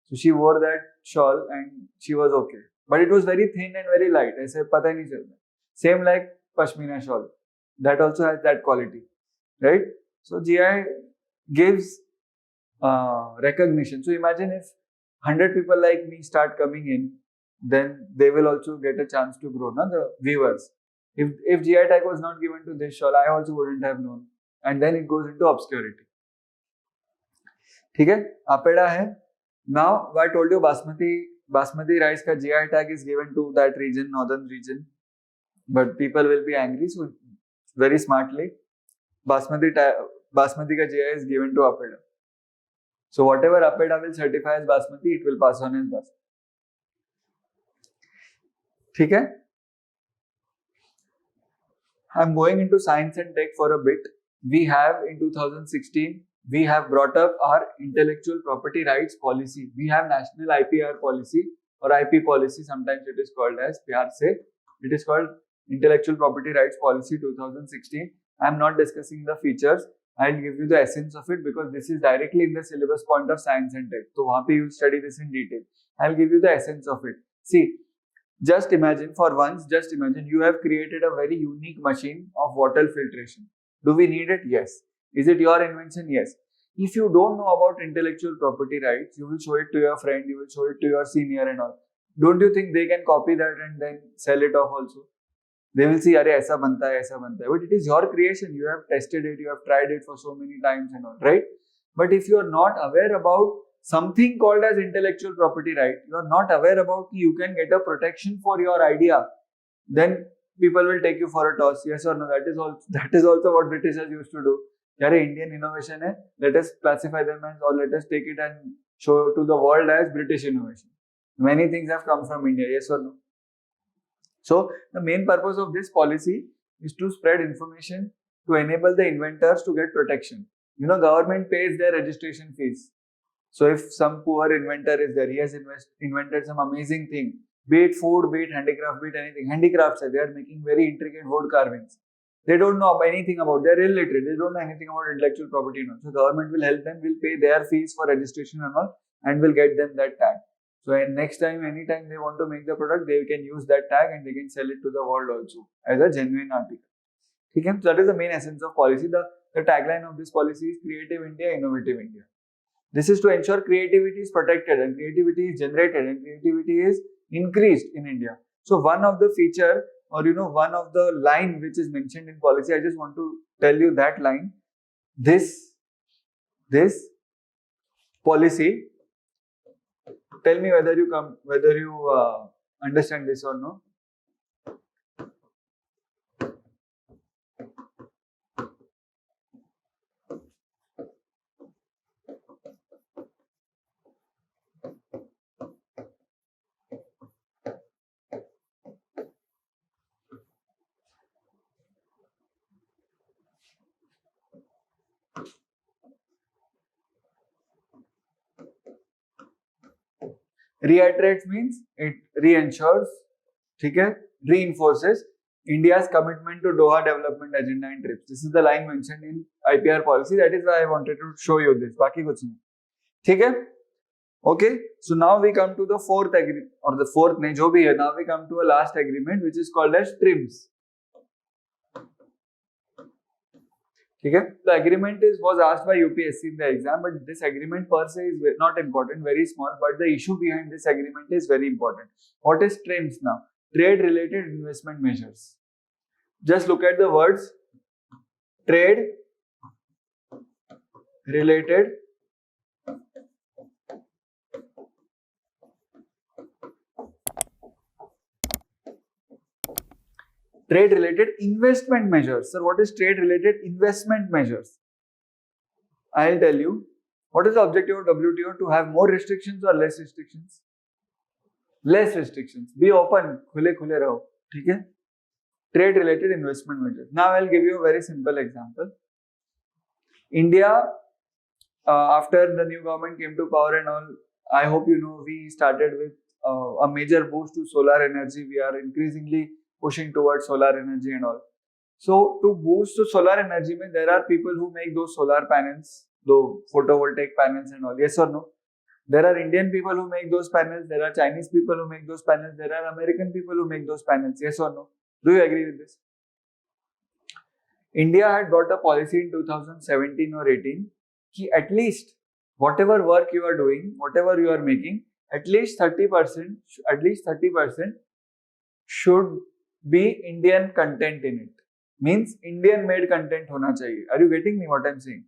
So she wore that shawl and she was okay. But it was very thin and very light. I said, pata nahi chalta. Same like Pashmina shawl. That also has that quality, right? So GI gives recognition. So imagine if 100 people like me start coming in, then they will also get a chance to grow, na, the viewers. If GI tag was not given to this shawl, I also wouldn't have known. And then it goes into obscurity. ठीक है? APEDA है. Now, I told you basmati rice ka GI tag is given to that region, northern region. But people will be angry, so very smartly, basmati ka GI is given to APEDA. So whatever APEDA will certify as basmati, it will pass on as basmati. ठीक है? I'm going into science and tech for a bit. We have in 2016, we have brought up our intellectual property rights policy. We have national IPR policy or IP policy. Sometimes it is called as pyar se. It is called Intellectual Property Rights Policy 2016. I am not discussing the features. I'll give you the essence of it because this is directly in the syllabus point of science and tech. So, वहाँ पे you will study this in detail. I'll give you the essence of it. See, just imagine for once, just imagine you have created a very unique machine of water filtration. Do we need it? Yes. Is it your invention? Yes. If you don't know about intellectual property rights, you will show it to your friend, you will show it to your senior and all. Don't you think they can copy that and then sell it off also? They will see, अरे ऐसा बनता है, ऐसा बनता है. But it is your creation. You have tested it, you have tried it for so many times and all, right? But if you are not aware about something called as intellectual property right, you are not aware about you can get a protection for your idea, then people will take you for a toss. Yes or no? That is also what Britishers used to do. यार Indian innovation है, let us classify them as, or let us take it and show to the world as British innovation. Many things have come from India. Yes or no? So the main purpose of this policy is to spread information to enable the inventors to get protection. You know, government pays their registration fees. So if some poor inventor is there, he has invented some amazing thing, be it food, be it handicraft, be it anything. Handicrafts, they are making very intricate wood carvings. They don't know anything about, they are illiterate, they don't know anything about intellectual property and all. So government will help them, will pay their fees for registration and all, and will get them that tag. So next time, anytime they want to make the product, they can use that tag and they can sell it to the world also as a genuine article. Okay? So that is the main essence of policy. The tagline of this policy is Creative India, Innovative India. This is to ensure creativity is protected and creativity is generated and creativity is increased in India. So one of the feature, or one of the line which is mentioned in policy, I just want to tell you that line. This policy, tell me whether you understand this or no. Reiterates means it reinsures, reinforces India's commitment to Doha Development Agenda and TRIPS. This is the line mentioned in IPR policy. That is why I wanted to show you this. बाकी कुछ नहीं. Okay. So now we come to the fourth agreement, or the fourth नहीं जो भी है. Now we come to a last agreement which is called as TRIPS. The agreement was asked by UPSC in the exam, but this agreement per se is not important, very small, but the issue behind this agreement is very important. What is TRIPS now? Trade related investment measures. Just look at the words. Trade related investment measures. Sir, what is trade related investment measures? I'll tell you. What is the objective of WTO? To have more restrictions or less restrictions? Less restrictions. Be open. खुले खुले रहो. ठीक है? Trade related investment measures. Now I'll give you a very simple example. India, after the new government came to power and all, I hope you know, we started with a major boost to solar energy. We are increasingly pushing towards solar energy and all. So to boost to solar energy, there are people who make those solar panels, those photovoltaic panels and all. Yes or no? There are Indian people who make those panels. There are Chinese people who make those panels. There are American people who make those panels. Yes or no? Do you agree with this? India had got a policy in 2017 or 18 कि at least whatever work you are doing, whatever you are making, at least 30% should be Indian content in it. Means Indian made content hona chahiye. Are you getting me what I'm saying?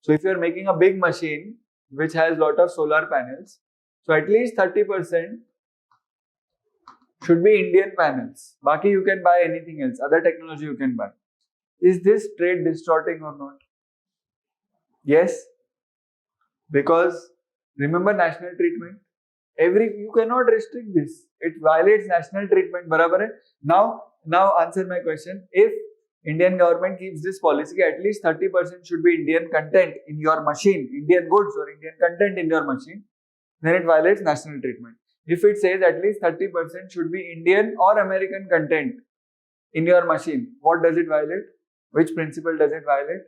So if you are making a big machine which has lot of solar panels, so at least 30% should be Indian panels. Baki you can buy anything else, other technology you can buy. Is this trade distorting or not? Yes. Because remember national treatment? You cannot restrict this. It violates national treatment. Barabar hai? Now answer my question. If Indian government keeps this policy, at least 30% should be Indian content in your machine, Indian goods or Indian content in your machine, then it violates national treatment. If it says at least 30% should be Indian or American content in your machine. What does it violate? Which principle does it violate?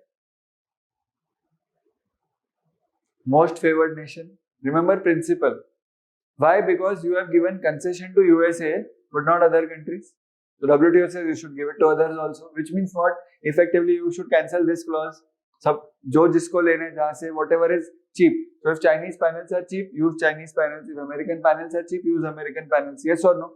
Most favored nation. Remember principle. Why? Because you have given concession to USA but not other countries. So WTO says you should give it to others also, which means what? Effectively you should cancel this clause. सब जो जिसको लेने जहाँ से whatever is cheap. So if Chinese panels are cheap, use Chinese panels. If American panels are cheap, use American panels. Yes or no?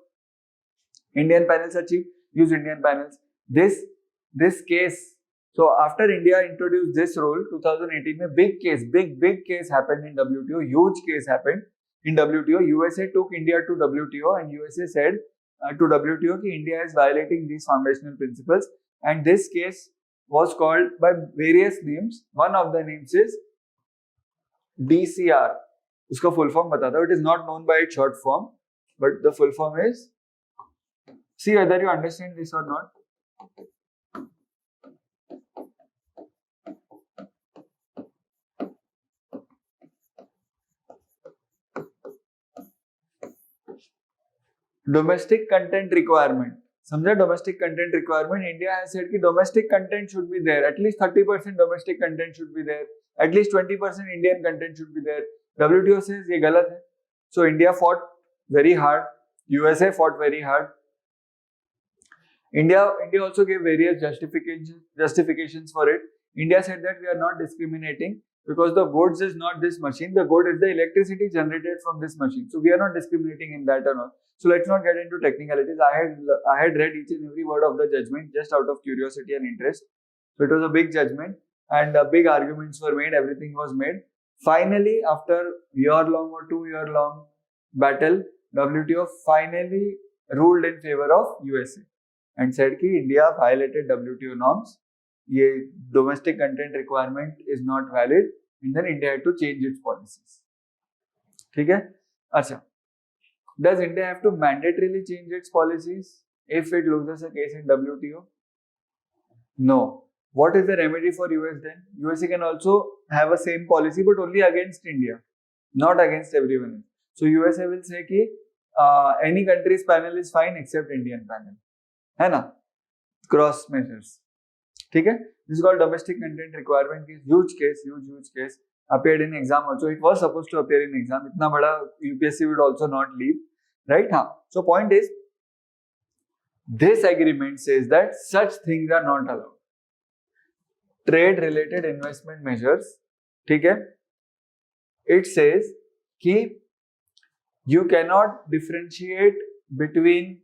Indian panels are cheap, use Indian panels. This case. So after India introduced this rule, 2018 में big case happened in WTO. Huge case happened in WTO. USA took India to WTO and USA said to WTO that India is violating these foundational principles. And this case was called by various names. One of the names is DCR. उसका full form बता दो. It is not known by its short form, but the full form is. See whether you understand this or not. Domestic content requirement. समझा domestic content requirement? India has said कि domestic content should be there. At least 30% domestic content should be there. At least 20% Indian content should be there. WTO says ये गलत है. So India fought very hard. USA fought very hard. India also gave various justifications for it. India said that we are not discriminating because the goods is not this machine. The good is the electricity generated from this machine. So we are not discriminating in that or not. So let's not get into technicalities. I had read each and every word of the judgment just out of curiosity and interest. So it was a big judgment and big arguments were made. Everything was made. Finally, after year-long or 2-year-long battle, WTO finally ruled in favor of USA and said that India violated WTO norms. ये domestic content requirement is not valid, and then India had to change its policies. ठीक है? अच्छा. Does India have to mandatorily change its policies if it loses a case in WTO? No. What is the remedy for US then? USA can also have a same policy but only against India, not against everyone else. So USA will say that any country's panel is fine except Indian panel. है ना? Cross measures. ठीक है? This is called domestic content requirement case. Huge case. Appeared in exam also. It was supposed to appear in exam. इतना बड़ा UPSC would also not leave. Right? हाँ. So point is, this agreement says that such things are not allowed. Trade related investment measures. ठीक है? It says कि you cannot differentiate between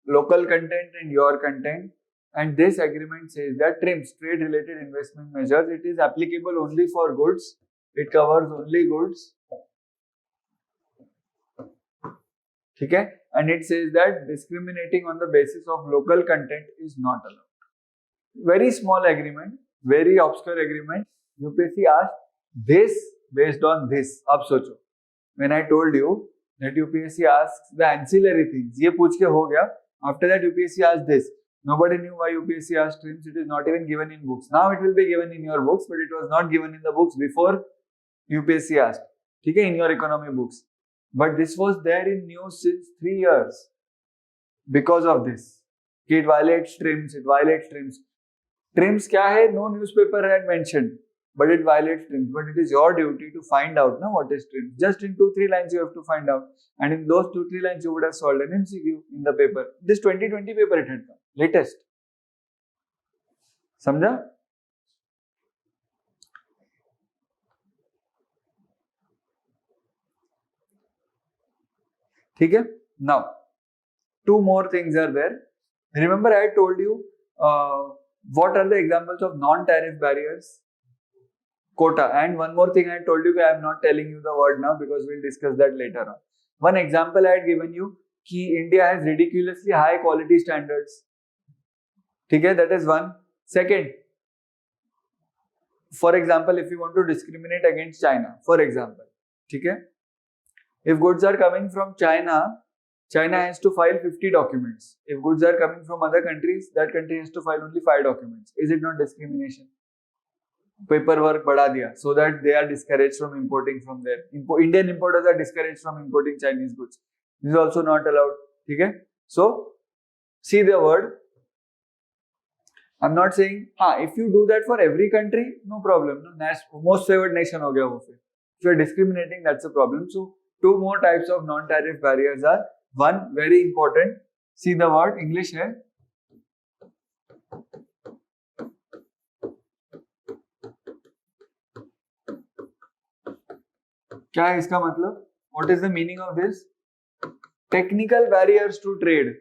local content and your content. And this agreement says that TRIMS, trade related investment measures, it is applicable only for goods. It covers only goods. Okay? And it says that discriminating on the basis of local content is not allowed. Very small agreement, very obscure agreement. UPSC asked this based on this. Ab socho. When I told you that UPSC asks the ancillary things, ये पूछ के हो गया. After that UPSC asked this. Nobody knew why UPSC asked TRIMS. It is not even given in books. Now it will be given in your books, but it was not given in the books before UPSC asked. Okay, in your economy books. But this was there in news since 3 years. Because of this. It violates TRIMS. TRIMS क्या है? No newspaper had mentioned. But it violates TRIMS. But it is your duty to find out now what is TRIMS. Just in 2-3 lines you have to find out. And in those 2-3 lines you would have solved an MCQ in the paper. This 2020 paper it had come. Latest. समझा? ठीक है? Now, 2 more things are there. Remember I told you what are the examples of non-tariff barriers? Quota. And one more thing I told you, I am not telling you the word now because we'll discuss that later on. One example I had given you, कि India has ridiculously high quality standards. ठीक है? That is one. Second, for example, if you want to discriminate against China, for example, ठीक है? If goods are coming from China, China has to file 50 documents. If goods are coming from other countries, that country has to file only 5 documents. Is it not discrimination? Paperwork बढ़ा दिया so that they are discouraged from importing from there. Indian importers are discouraged from importing Chinese goods. This is also not allowed. ठीक है? So, see the word I'm not saying, if you do that for every country, no problem. No? Most favored nation हो गया वो फिर. If you're discriminating, that's a problem. So, two more types of non-tariff barriers are, one, very important, see the word, English है. क्या है इसका मतलब? What is the meaning of this? Technical barriers to trade.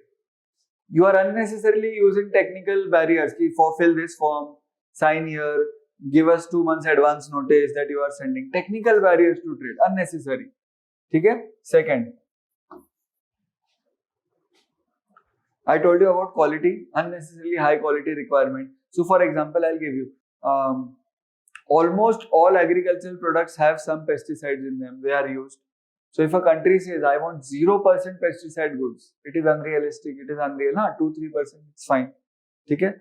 You are unnecessarily using technical barriers. Ki fulfill this form, sign here, give us 2 months advance notice that you are sending. Technical barriers to trade, unnecessary. ठीक है? Second, I told you about quality, unnecessarily high quality requirement. So for example, I'll give you, almost all agricultural products have some pesticides in them. They are used. So if a country says, I want 0% pesticide goods, it is unrealistic, it is unreal. 2-3%, it's fine. Okay?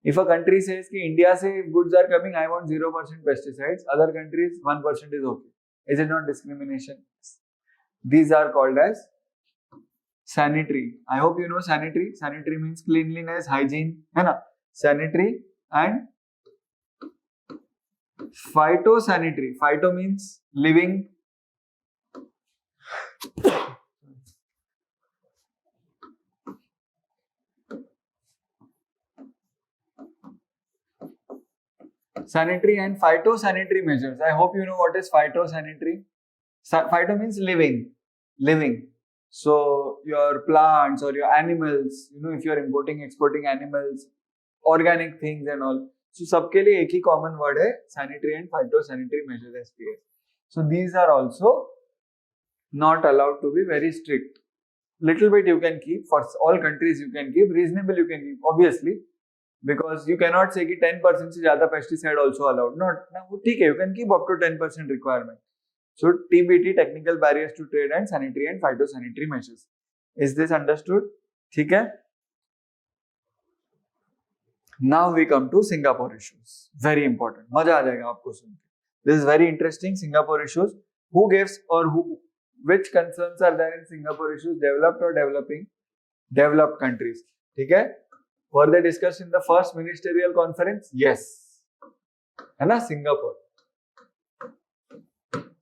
If a country says कि India से goods are coming, I want 0% pesticides, other countries 1% is okay. Is it not discrimination? These are called as sanitary. I hope you know sanitary. Sanitary means cleanliness, hygiene, है ना? Sanitary and phytosanitary. Phyto means living. Sanitary and phytosanitary measures. I hope you know what is phytosanitary. Phyto means living. Living. So your plants or your animals, if you are importing, exporting animals, organic things and all. So सबके लिए एक ही common word है sanitary and phytosanitary measures SPS. So these are also not allowed to be very strict. Little bit you can keep, for all countries you can keep, reasonable you can keep, obviously, because you cannot say कि 10% से ज़्यादा pesticide also allowed. Not, ठीक है, you can keep up to 10% requirement. So TBT, technical barriers to trade and sanitary and phytosanitary measures. Is this understood? ठीक है? Now we come to Singapore issues. Very important. मजा आ जाएगा आपको सुन के. This is very interesting. Singapore issues. Who gives or which concerns are there in Singapore issues? Developed or developing? Developed countries. ठीक है? Were they discussed in the first ministerial conference? Yes. है ना?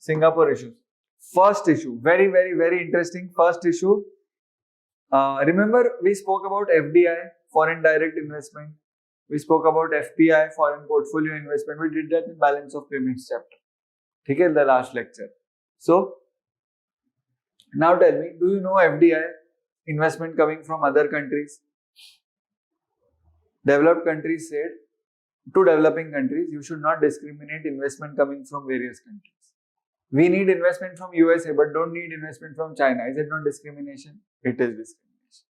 Singapore issues. First issue. Very, very, very interesting. First issue. Remember we spoke about FDI, foreign direct investment. We spoke about FPI, foreign portfolio investment. We did that in balance of payments chapter. Okay, in the last lecture. So, now tell me, do you know FDI, investment coming from other countries? Developed countries said to developing countries, you should not discriminate investment coming from various countries. We need investment from USA, but don't need investment from China. Is it not discrimination? It is discrimination.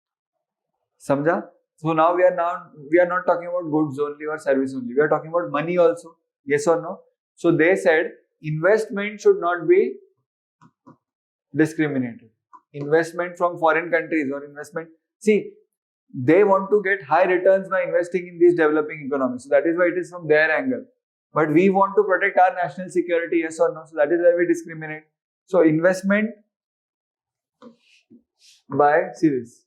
Samjha? So now we are not talking about goods only or service only. We are talking about money also. Yes or no? So they said investment should not be discriminated. Investment from foreign countries or investment. See, they want to get high returns by investing in these developing economies. So that is why it is from their angle. But we want to protect our national security. Yes or no? So that is why we discriminate. So investment by, see this,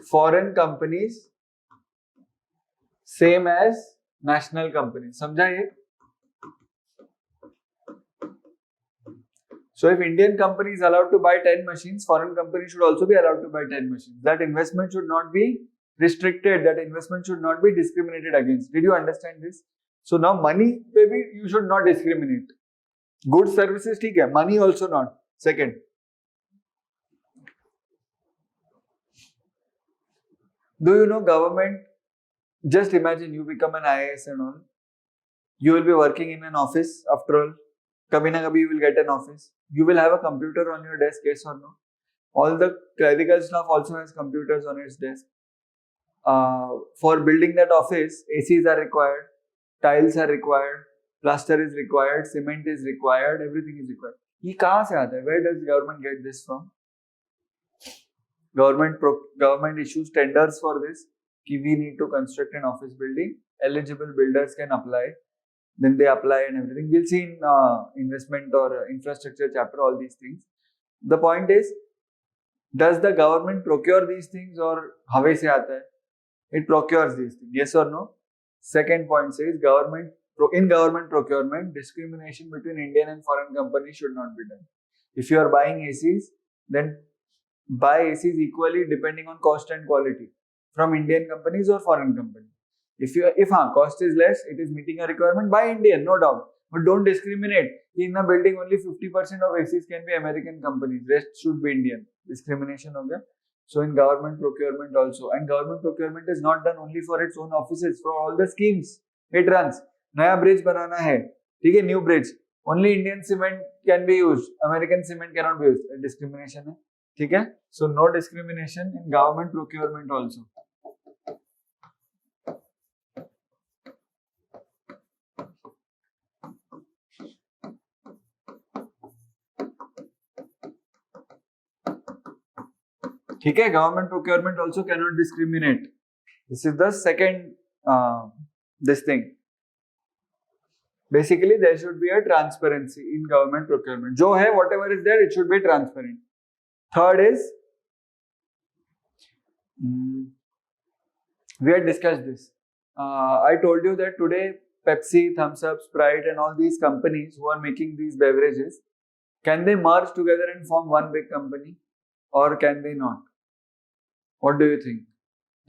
foreign companies same as national companies. समझा ये? So if Indian company is allowed to buy 10 machines, foreign company should also be allowed to buy 10 machines. That investment should not be restricted. That investment should not be discriminated against. Did you understand this? So now money, maybe you should not discriminate. Goods, services, ठीक है. Money also not. Second, do you know government? Just imagine you become an IAS and all. You will be working in an office. After all, kabhi na kabhi you will get an office. You will have a computer on your desk. Yes or no? All the clerical staff also has computers on its desk. For building that office, ACs are required, tiles are required, plaster is required, cement is required, everything is required. ये कहाँ से आता है? Where does government get this from? Government issues tenders for this. कि we need to construct an office building. Eligible builders can apply. Then they apply and everything. We'll see in investment or infrastructure chapter all these things. The point is, does the government procure these things or हवे से आता है? It procures these things. Yes or no? Second point says in government procurement, discrimination between Indian and foreign companies should not be done. If you are buying ACs, then buy ACs equally depending on cost and quality from Indian companies or foreign companies. If cost is less, it is meeting a requirement, buy Indian, no doubt. But don't discriminate. In a building, only 50% of ACs can be American companies. Rest should be Indian. Discrimination हो गया. So in government procurement also, and government procurement is not done only for its own offices, for all the schemes it runs. नया bridge बनाना है, ठीक है, new bridge. Only Indian cement can be used. American cement cannot be used. Discrimination है, ठीक है. So no discrimination in government procurement also. ठीक है, government procurement also cannot discriminate. This is the second this thing. Basically, there should be a transparency in government procurement. जो है, whatever is there, it should be transparent. Third is, we had discussed this. I told you that today Pepsi, Thums Up, Sprite and all these companies who are making these beverages, can they merge together and form one big company, or can they not? What do you think?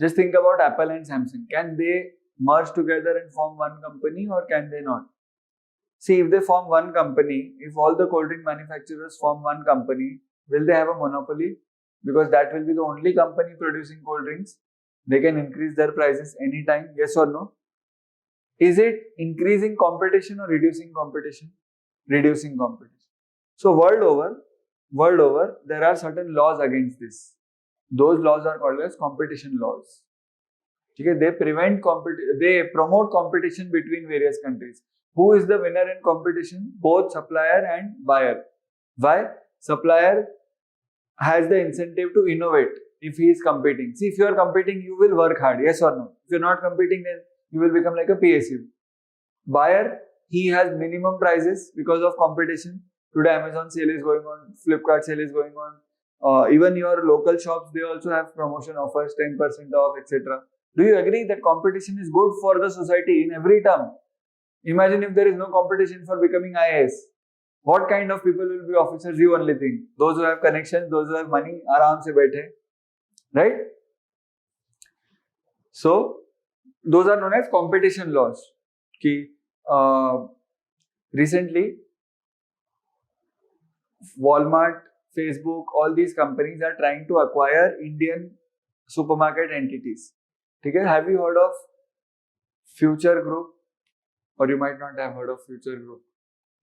Just think about Apple and Samsung. Can they merge together and form one company, or can they not? See, if they form one company, if all the cold drink manufacturers form one company, will they have a monopoly? Because that will be the only company producing cold drinks. They can increase their prices anytime, yes or no? Is it increasing competition or reducing competition? Reducing competition. So world over, there are certain laws against this. Those laws are called as competition laws. Okay, they promote competition between various countries. Who is the winner in competition? Both supplier and buyer. Why? Supplier has the incentive to innovate if he is competing. See, if you are competing, you will work hard, yes or no? If you are not competing, then you will become like a PSU. Buyer, he has minimum prices because of competition. Today Amazon sale is going on, Flipkart sale is going on. Even your local shops, they also have promotion offers, 10% off, etc. Do you agree that competition is good for the society in every term? Imagine if there is no competition for becoming IAS. What kind of people will be officers? You only think. Those who have connections, those who have money, आराम से बैठे, right? So those are known as competition laws. Recently, Walmart, Facebook, all these companies are trying to acquire Indian supermarket entities. Okay? Have you heard of Future Group? Or you might not have heard of Future Group.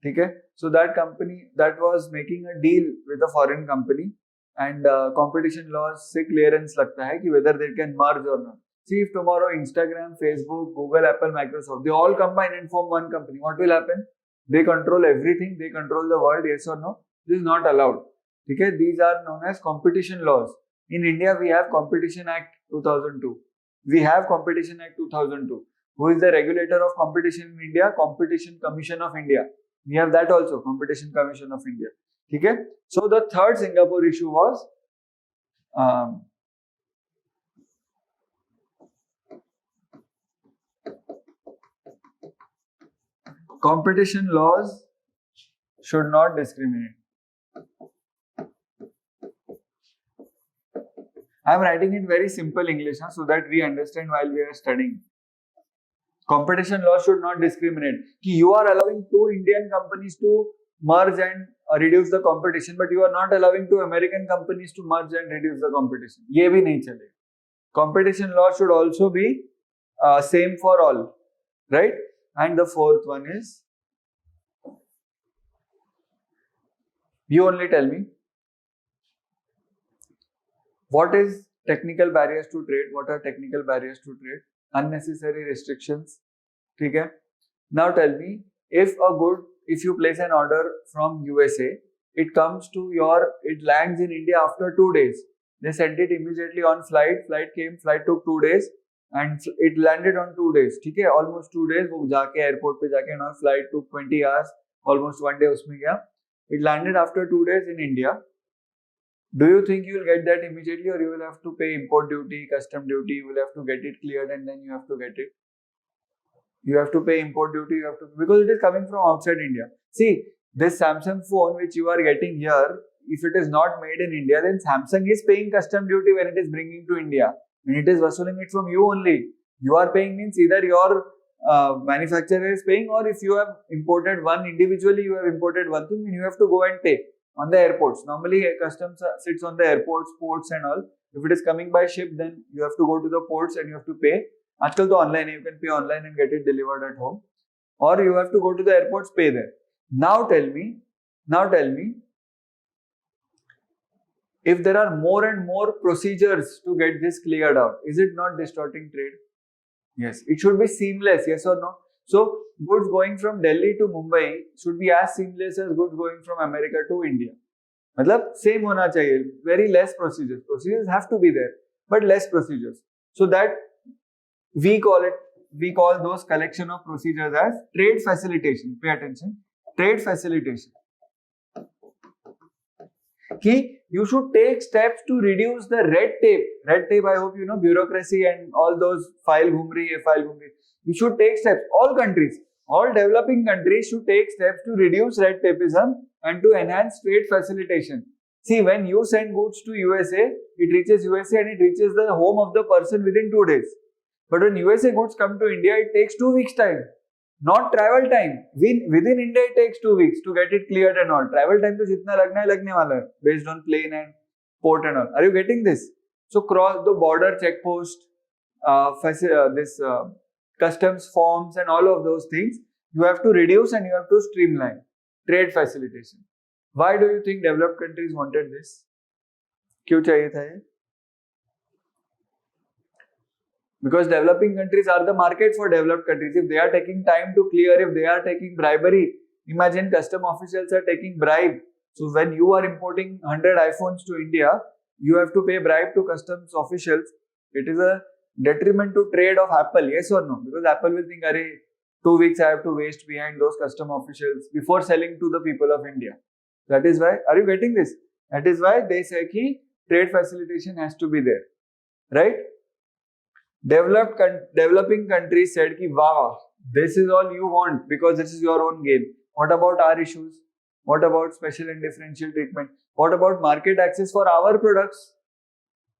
Okay? So that company that was making a deal with a foreign company, and competition laws से clearance लगता है कि whether they can merge or not. See, if tomorrow Instagram, Facebook, Google, Apple, Microsoft, they all combine and form one company, what will happen? They control everything, they control the world, yes or no? This is not allowed. Okay? These are known as competition laws. In India, we have Competition Act 2002. We have Competition Act 2002. Who is the regulator of competition in India? Competition Commission of India. We have that also, Competition Commission of India. Okay? So the third Singapore issue was competition laws should not discriminate. I am writing it very simple English so that we understand while we are studying. Competition law should not discriminate. You are allowing two Indian companies to merge and reduce the competition, but you are not allowing two American companies to merge and reduce the competition. ये भी नहीं चलेगा. Competition law should also be same for all, right? And the fourth one is, you only tell me, what is technical barriers to trade? What are technical barriers to trade? Unnecessary restrictions. Okay? Now tell me, if you place an order from USA, it lands in India after 2 days. They sent it immediately on flight came, flight took 2 days and it landed on 2 days. Okay? Almost 2 days, वो जाके airport पे जाके and flight took 20 hours, almost 1 day उसमें गया. It landed after 2 days in India. Do you think you will get that immediately, or you will have to pay import duty, custom duty, you will have to get it cleared and then you have to get it? You have to pay import duty, you have to, because it is coming from outside India. See, this Samsung phone which you are getting here, if it is not made in India, then Samsung is paying custom duty when it is bringing to India. And it is vasooling it from you only. You are paying means either your manufacturer is paying, or if you have imported one individually, you have imported one thing, and you have to go and pay on the airports. Normally, customs sits on the airports, ports and all. If it is coming by ship, then you have to go to the ports and you have to pay. आजकल तो online है, you can pay online and get it delivered at home, or you have to go to the airports, pay there. Now tell me, if there are more and more procedures to get this cleared out, is it not distorting trade? Yes, it should be seamless, yes or no? So goods going from Delhi to Mumbai should be as seamless as goods going from America to India. मतलब same होना चाहिए, very less procedures. Procedures have to be there, but less procedures. So that we call those collection of procedures as trade facilitation. Pay attention, trade facilitation. Ki you should take steps to reduce the red tape. Red tape, I hope you know, bureaucracy and all those file ghum rahi hai, file ghum rahi hai. You should take steps. All countries, all developing countries should take steps to reduce red tapeism and to enhance trade facilitation. See, when you send goods to USA, it reaches USA and it reaches the home of the person within 2 days. But when USA goods come to India, it takes 2 weeks time. Not travel time. Within India, it takes 2 weeks to get it cleared and all. Travel time to jitna lagna hai, lagne wala hai, based on plane and port and all. Are you getting this? So cross the border checkpost, customs forms and all of those things, you have to reduce and you have to streamline. Trade facilitation. Why do you think developed countries wanted this? क्यों चाहिए था ये? Because developing countries are the market for developed countries. If they are taking time to clear, if they are taking bribery, imagine custom officials are taking bribe. So when you are importing 100 iPhones to India, you have to pay bribe to customs officials. It is a detriment to trade of Apple, yes or no? Because Apple will think, "Arey, 2 weeks I have to waste behind those custom officials before selling to the people of India." That is why, are you getting this? That is why they say ki trade facilitation has to be there, right? Developing countries said ki wow, this is all you want because this is your own game. What about our issues? What about special and differential treatment? What about market access for our products?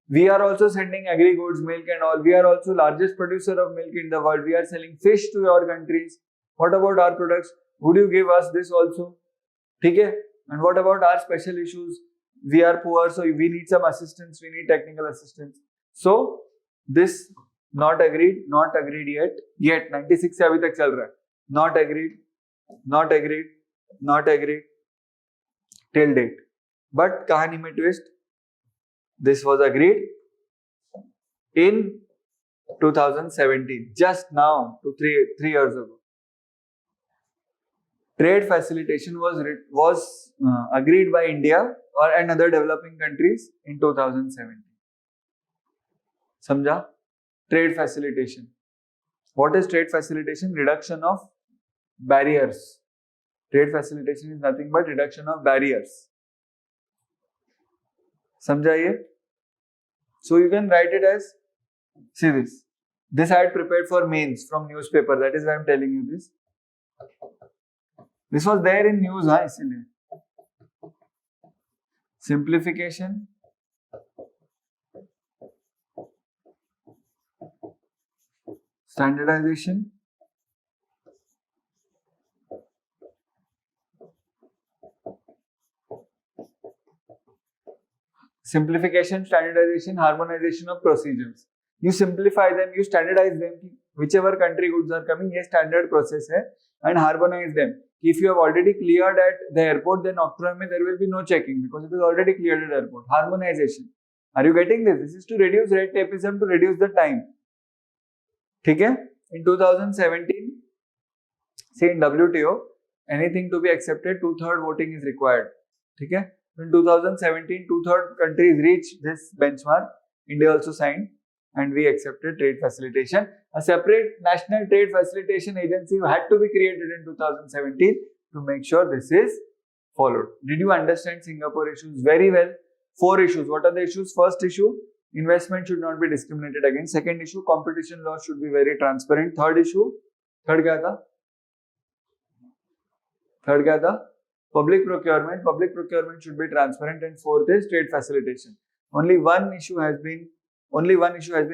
We are also sending agri goods, milk and all. We are also largest producer of milk in the world. We are selling fish to your countries. What about our products? Would you give us this also? Okay? And what about our special issues? We are poor, so we need some assistance. We need technical assistance. So this not agreed yet. 96 से अभी तक चल रहा है. Not agreed till date. But कहानी में twist. This was agreed in 2017, just now, 3 years ago. Trade facilitation was agreed by India and other developing countries in 2017. Samjha? Trade facilitation. What is trade facilitation? Reduction of barriers. Trade facilitation is nothing but reduction of barriers. Samjha ye? So you can write it as, see this. This I had prepared for mains from newspaper. That is why I am telling you this. This was there in news, isliye. Simplification. Standardization. Simplification, standardization, harmonization of procedures. You simplify them, you standardize them. Whichever country goods are coming, ये standard process है, and harmonize them. If you have already cleared at the airport, then October में there will be no checking because it is already cleared at airport. Harmonization. Are you getting this? This is to reduce red tapeism, to reduce the time. ठीक है? In 2017, say in WTO, anything to be accepted, 2/3 voting is required. ठीक है? In 2017, 2/3 countries reached this benchmark. India also signed, and we accepted trade facilitation. A separate national trade facilitation agency had to be created in 2017 to make sure this is followed. Did you understand Singapore issues very well? 4 issues. What are the issues? First issue, investment should not be discriminated against. Second issue, competition law should be very transparent. Third issue, third क्या था? Third क्या था? Public procurement. Public procurement should be transparent. And fourth is trade facilitation. Only one issue has been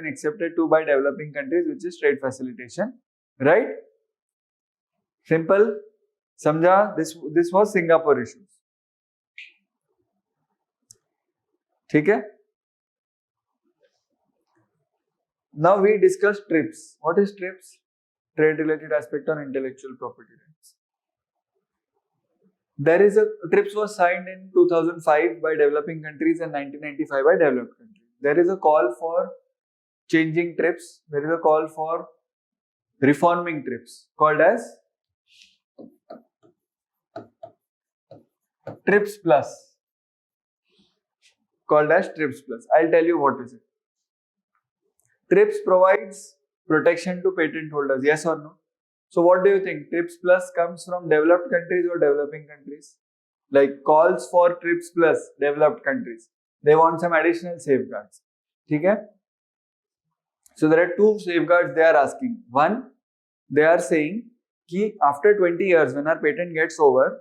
accepted to by developing countries, which is trade facilitation. Right? Simple. Samjha? This was Singapore issues. ठीक है? Now we discuss TRIPS. What is TRIPS? Trade related aspect on intellectual property rights. TRIPS was signed in 2005 by developing countries and 1995 by developed countries. There is a call for changing TRIPS. There is a call for reforming TRIPS called as TRIPS Plus. Called as TRIPS Plus. I'll tell you what is it. TRIPS provides protection to patent holders, yes or no? So what do you think? TRIPS Plus comes from developed countries or developing countries? Like calls for TRIPS Plus, developed countries. They want some additional safeguards. Okay? So there are two safeguards they are asking. One, they are saying that after 20 years, when our patent gets over,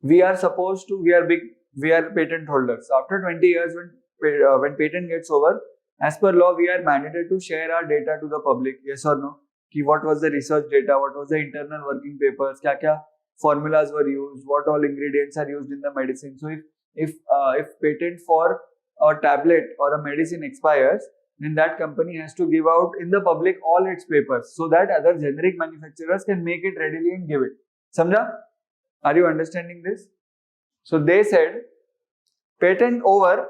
we are patent holders. After 20 years, when patent gets over, as per law, we are mandated to share our data to the public. Yes or no? What was the research data? What was the internal working papers? Kya formulas were used? What all ingredients are used in the medicine? So if patent for a tablet or a medicine expires, then that company has to give out in the public all its papers so that other generic manufacturers can make it readily and give it. Samjha? Are you understanding this? So they said, patent over,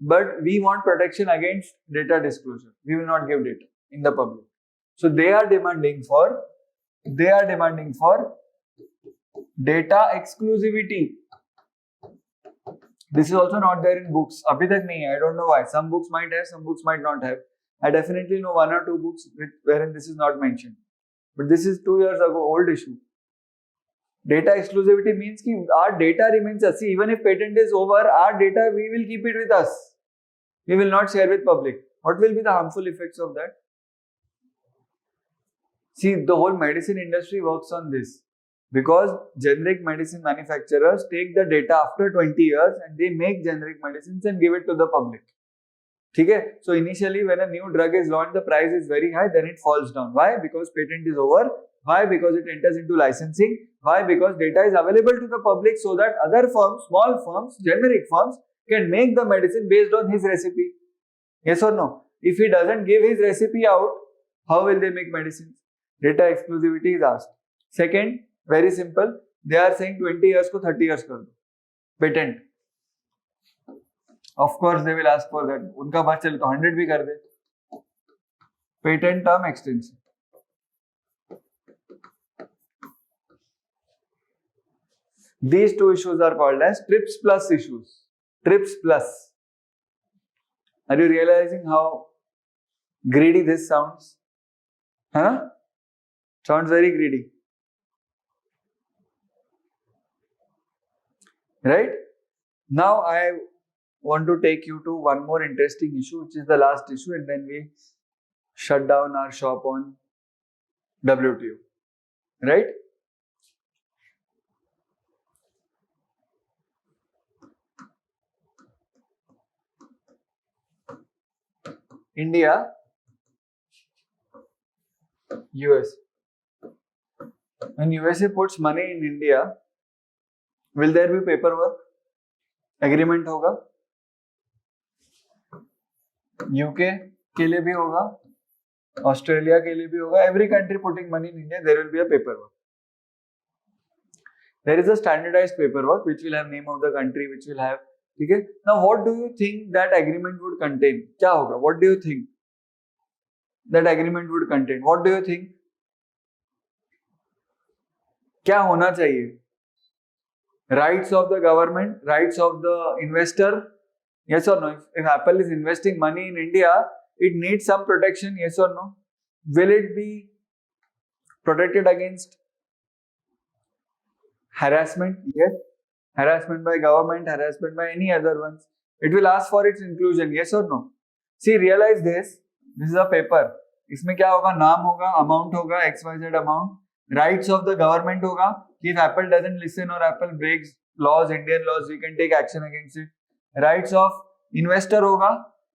but we want protection against data disclosure. We will not give data in the public. So they are demanding for data exclusivity. This is also not there in books. Abhi tak nahi hai. I don't know why. Some books might have, some books might not have. I definitely know 1 or 2 books wherein this is not mentioned. But this is 2 years ago, old issue. Data exclusivity means that our data remains us. See, even if patent is over, our data, we will keep it with us. We will not share with public. What will be the harmful effects of that? See, the whole medicine industry works on this. Because generic medicine manufacturers take the data after 20 years and they make generic medicines and give it to the public. Okay? So initially when a new drug is launched, the price is very high, then it falls down. Why? Because patent is over. Why? Because it enters into licensing. Why? Because data is available to the public so that other firms, small firms, generic firms can make the medicine based on his recipe. Yes or no? If he doesn't give his recipe out, how will they make medicines? Data exclusivity is asked. Second, very simple, they are saying 20 years ko 30 years kar do. Patent. Of course they will ask for that. Unka baat chale to 100 bhi kar de. Patent term extension. These two issues are called as TRIPS Plus issues. TRIPS Plus. Are you realizing how greedy this sounds? Huh? Sounds very greedy. Right? Now I want to take you to one more interesting issue, which is the last issue, and then we shut down our shop on WTO. Right? India, US. When USA puts money in India, will there be paperwork? Agreement होगा? UK के लिए भी होगा, Australia के लिए भी होगा. Every country putting money in India, there will be a paperwork. There is a standardized paperwork which will have name of the country, which will have. Okay? Now, what do you think that agreement would contain? क्या होगा? What do you think that agreement would contain? What do you think? क्या होना चाहिए? Rights of the government, rights of the investor. Yes or no? If Apple is investing money in India, it needs some protection. Yes or no? Will it be protected against harassment? Yes. Harassment by government, harassment by any other ones. It will ask for its inclusion, yes or no? See, realize this. This is a paper. इसमें क्या होगा? नाम होगा, amount होगा, XYZ amount, rights of the government होगा कि if Apple doesn't listen or Apple breaks laws, Indian laws, we can take action against it. Rights of investor होगा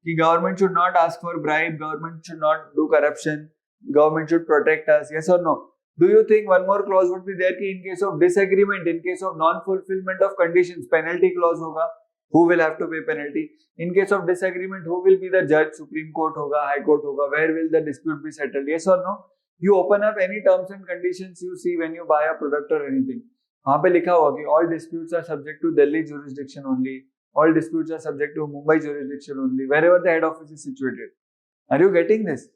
कि government should not ask for bribe, government should not do corruption, government should protect us, yes or no? Do you think one more clause would be there कि in case of disagreement, in case of non-fulfillment of conditions, penalty clause होगा? Who will have to pay penalty? In case of disagreement, who will be the judge? Supreme Court hoga, High Court hoga. Where will the dispute be settled? Yes or no? You open up any terms and conditions you see when you buy a product or anything. वहाँ पे लिखा होगा कि all disputes are subject to Delhi jurisdiction only. All disputes are subject to Mumbai jurisdiction only. Wherever the head office is situated. Are you getting this?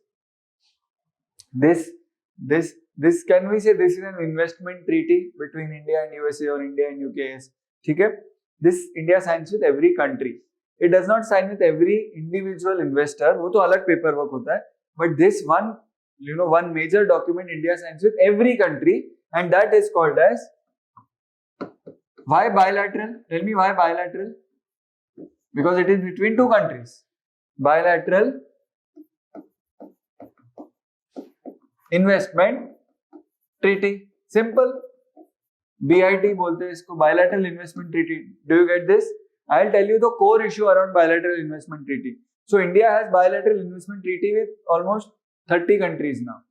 This can we say this is an investment treaty between India and USA or India and UKS? ठीक है? This India signs with every country. It does not sign with every individual investor. वो तो अलग paperwork होता है. But this one, one major document India signs with every country, and that is called as why bilateral? Tell me why bilateral? Because it is between two countries. Bilateral investment treaty. Simple. BIT बोलते हैं इसको, bilateral investment treaty. Do you get this? I'll tell you the core issue around bilateral investment treaty. So India has bilateral investment treaty with almost 30 countries now.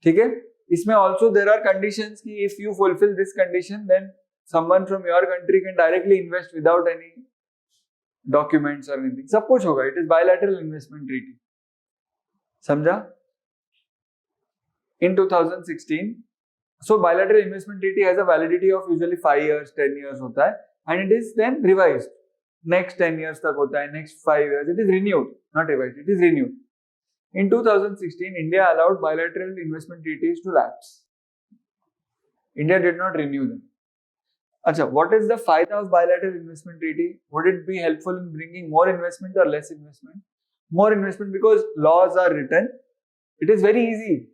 ठीक है? इसमें also there are conditions कि if you fulfill this condition, then someone from your country can directly invest without any documents or anything. सब कुछ होगा. It is bilateral investment treaty. समझा? In 2016. So bilateral investment treaty has a validity of usually 5 years, 10 years होता है, and it is then revised. Next 10 years तक होता है, next 5 years it is renewed, not revised, it is renewed. In 2016, India allowed bilateral investment treaties to lapse. India did not renew them. अच्छा, what is the फायदा of bilateral investment treaty? Would it be helpful in bringing more investment or less investment? More investment because laws are written. It is very easy.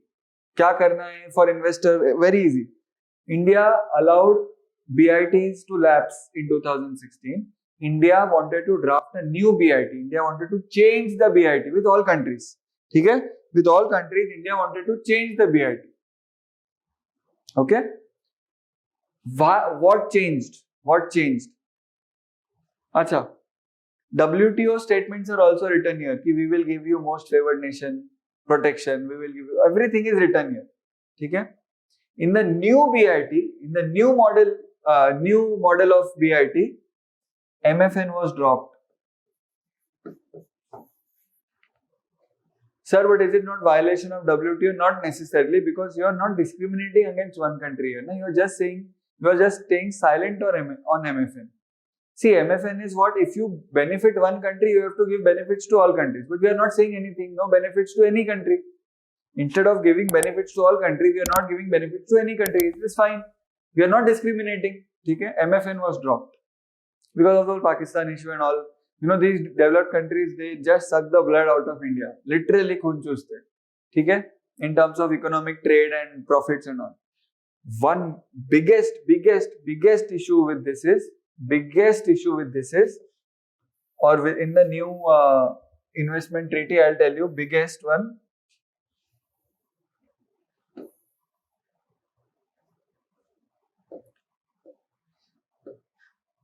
क्या करना है for investor? Very easy. India allowed BITs to lapse in 2016. India wanted to draft a new BIT. India wanted to change the BIT with all countries. ठीक है? With all countries, India wanted to change the BIT. Okay? What changed? What changed? अच्छा, WTO statements are also written here. कि we will give you most favored nation protection, we will give you, everything is written here. ठीक है? In the new BIT, in the new model of BIT, MFN was dropped. Sir, but is it not violation of WTO? Not necessarily, because you are not discriminating against one country here. You are just staying silent on MFN. See, MFN is what? If you benefit one country, you have to give benefits to all countries. But we are not saying anything, no benefits to any country. Instead of giving benefits to all countries, we are not giving benefits to any country. It is fine. We are not discriminating. Okay? MFN was dropped. Because of the whole Pakistan issue and all. These developed countries, they just suck the blood out of India. Literally खून चूसते हैं. ठीक है? In terms of economic trade and profits and all. One biggest issue with this is, or in the new investment treaty, I'll tell you, biggest one.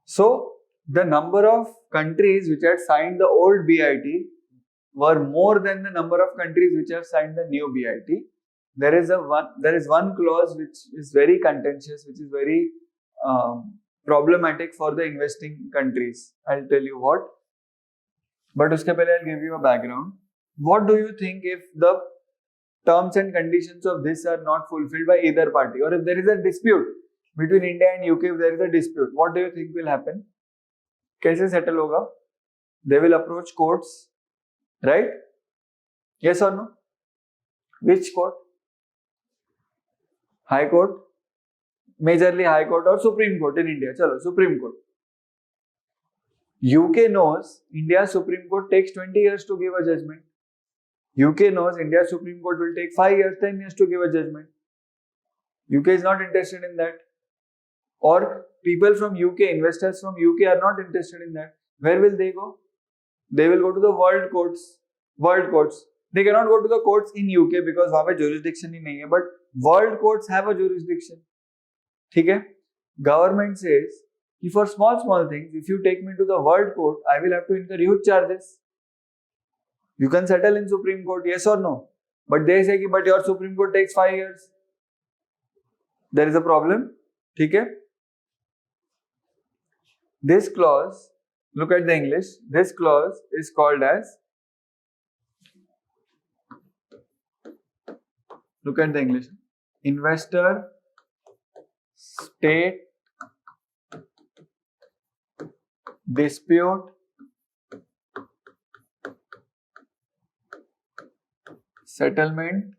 So, the number of countries which had signed the old BIT were more than the number of countries which have signed the new BIT. There is one clause which is very contentious, which is very problematic for the investing countries. I'll tell you what. But uske pehle I'll give you a background. What do you think if the terms and conditions of this are not fulfilled by either party, or if there is a dispute between India and UK, if there is a dispute, what do you think will happen? कैसे settle होगा? They will approach courts, right? Yes or no? Which court? High Court, majorly High Court or Supreme Court in India. Chalo, Supreme Court. UK knows India's Supreme Court takes 20 years to give a judgment. UK knows India's Supreme Court will take 5 years, 10 years to give a judgment. UK is not interested in that. Or people from UK, investors from UK are not interested in that. where will they go? They will go to the world courts. World courts. They cannot go to the courts in UK because वहाँ पे jurisdiction ही नहीं है. But world courts have a jurisdiction. ठीक है? Government says कि for small things, if you take me to the world court, I will have to incur huge charges. You can settle in Supreme Court, yes or no? But they say कि but your Supreme Court takes 5 years. There is a problem. ठीक है? This clause, look at the English. This clause is called as, look at the English, investor state dispute settlement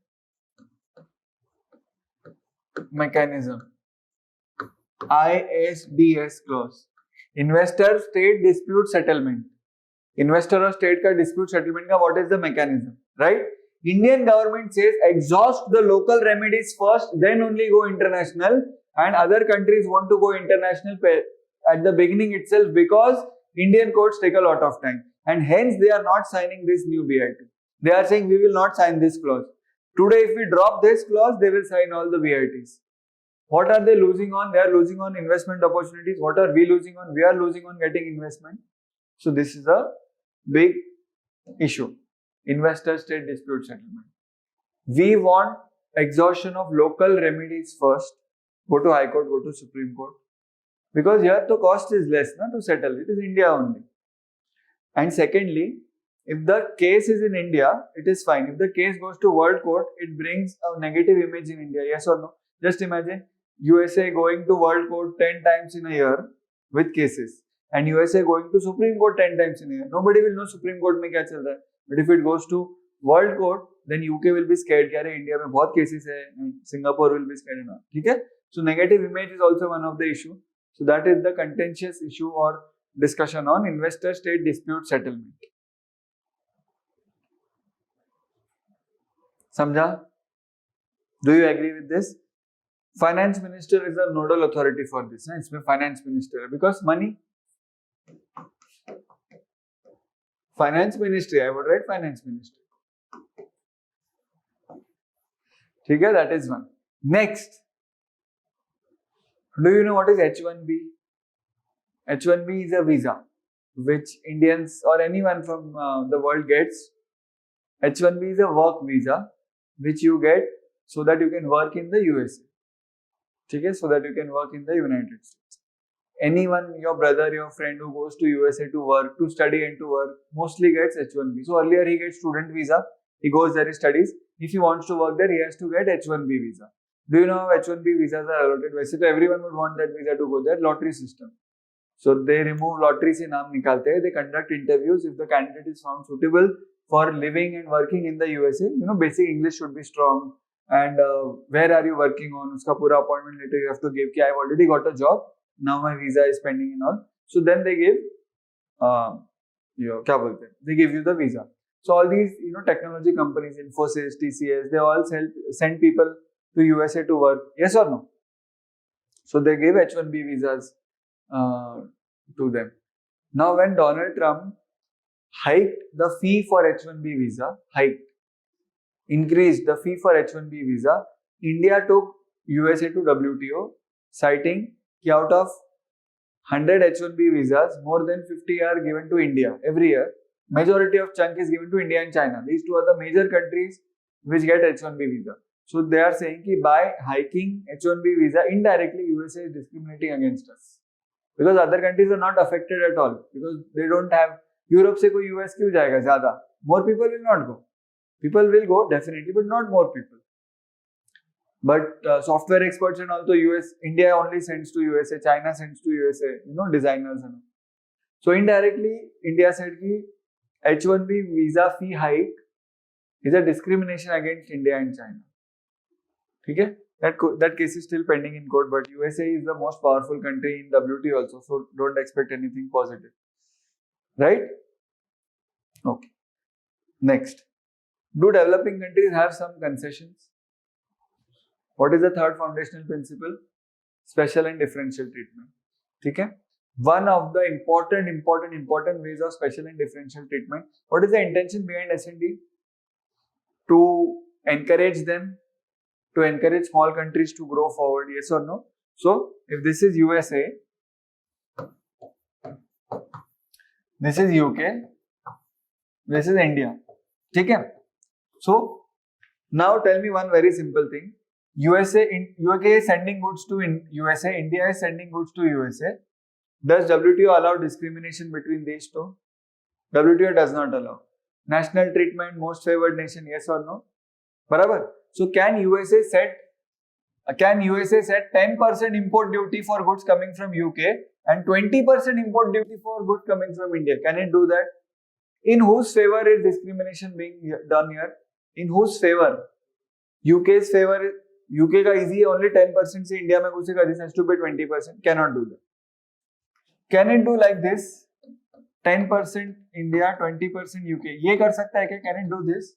mechanism. ISDS clause. Investor state dispute settlement. Investor और state का dispute settlement का what is the mechanism, right? Indian government says exhaust the local remedies first, then only go international, and other countries want to go international at the beginning itself because Indian courts take a lot of time, and hence they are not signing this new BIT. They are saying we will not sign this clause. Today if we drop this clause, they will sign all the BITs. What are they losing on? They are losing on investment opportunities. What are we losing on? We are losing on getting investment. So this is a big issue. Investor-state dispute settlement. We want exhaustion of local remedies first. Go to High Court, go to Supreme Court. Because here the cost is less to settle. It is India only. And secondly, if the case is in India, it is fine. If the case goes to World Court, it brings a negative image in India. Yes or no? Just imagine USA going to World Court 10 times in a year with cases, and USA going to Supreme Court 10 times in a year. Nobody will know Supreme Court में क्या चल रहा है. But if it goes to World Court, then UK will be scared कि अरे India में बहुत cases है, Singapore will be scared enough. ठीक है? So negative image is also one of the issue. So that is the contentious issue or discussion on investor-state dispute settlement. समझा? Do you agree with this? Finance minister is the nodal authority for this. इसमें finance minister है because money. Finance ministry, I would write finance ministry. ठीक है? That is one. Next, do you know what is H1B? H1B is a visa which Indians or anyone from the world gets. H1B is a work visa which you get so that you can work in the USA. Okay, so that you can work in the United States. Anyone, your brother, your friend who goes to USA to work, to study and to work, mostly gets H1B. So earlier he gets student visa, he goes there, he studies. If he wants to work there, he has to get H1B visa. Do you know how H1B visas are allotted? वैसे तो everyone would want that visa to go there, lottery system. So they remove lottery से नाम निकालते हैं. They conduct interviews. If the candidate is found suitable for living and working in the USA, basic English should be strong. And where are you working on? उसका पूरा appointment letter you have to give कि I've already got a job, now my visa is pending and all. So then they give क्या बोलते हैं? They give you the visa. So all these technology companies, Infosys, TCS, they all send people to USA to work. Yes or no? So they give H1B visas to them. Now when Donald Trump hiked the fee for H1B visa, increased the fee for H1B visa, India took USA to WTO, citing that out of 100 H1B visas, more than 50 are given to India every year. Majority of chunk is given to India and China. These two are the major countries which get H1B visa. So they are saying that by hiking H1B visa, indirectly USA is discriminating against us. Because other countries are not affected at all. Because they don't have, Europe से कोई US क्यों जाएगा ज़्यादा? More people will not go. People will go definitely, but not more people. But software experts and also India only sends to USA, China sends to USA, designers and all. So indirectly, India said that H1B visa fee hike is a discrimination against India and China. Okay? That case is still pending in court, but USA is the most powerful country in WTO also, so don't expect anything positive. Right? Okay. Next. Do developing countries have some concessions? What is the third foundational principle? Special and differential treatment. Okay? one of the important ways of special and differential treatment. What is the intention behind S&D? To encourage them, to encourage small countries to grow forward, yes or no? So, if this is USA, this is UK, this is India. Okay? So, now tell me one very simple thing. UK is sending goods to USA, India is sending goods to USA. Does WTO allow discrimination between these two? WTO does not allow. National treatment, most favored nation, yes or no? Barabar. So can USA set 10% import duty for goods coming from UK and 20% import duty for goods coming from India? Can it do that? In whose favor is discrimination being done here? In whose favor? UK's favor. UK का easy only 10% से India में घुसेगा. This has to be 20%. Cannot do that. Can it do like this? 10% India, 20% UK. ये कर सकता है क्या? Can it do this?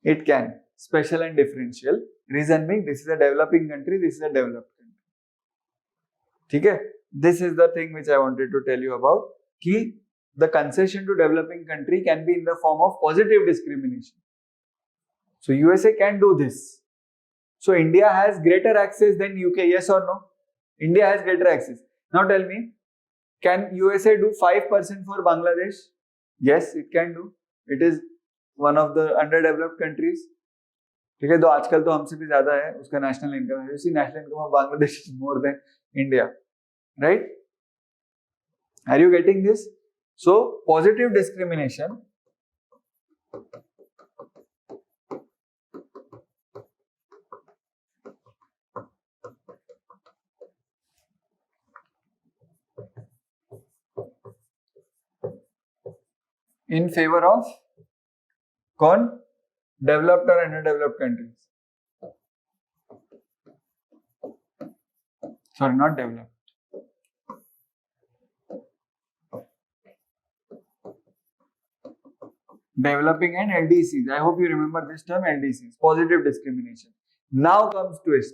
It can. Special and differential. Reason being, this is a developing country, this is a developed country. ठीक है? This is the thing which I wanted to tell you about. कि the concession to developing country can be in the form of positive discrimination. So USA can do this. So India has greater access than UK, yes or no? India has greater access. Now tell me, can USA do 5% for Bangladesh? Yes, it can do. It is one of the underdeveloped countries. ठीक है, तो आजकल तो हमसे भी ज्यादा है उसका नेशनल इनकम है. You see, national income of Bangladesh is more than India, right? Are you getting this? So positive discrimination in favor of कौन? Developed or underdeveloped countries. Sorry, not developed. Developing and LDCs. I hope you remember this term, LDCs. Positive discrimination. Now comes twist.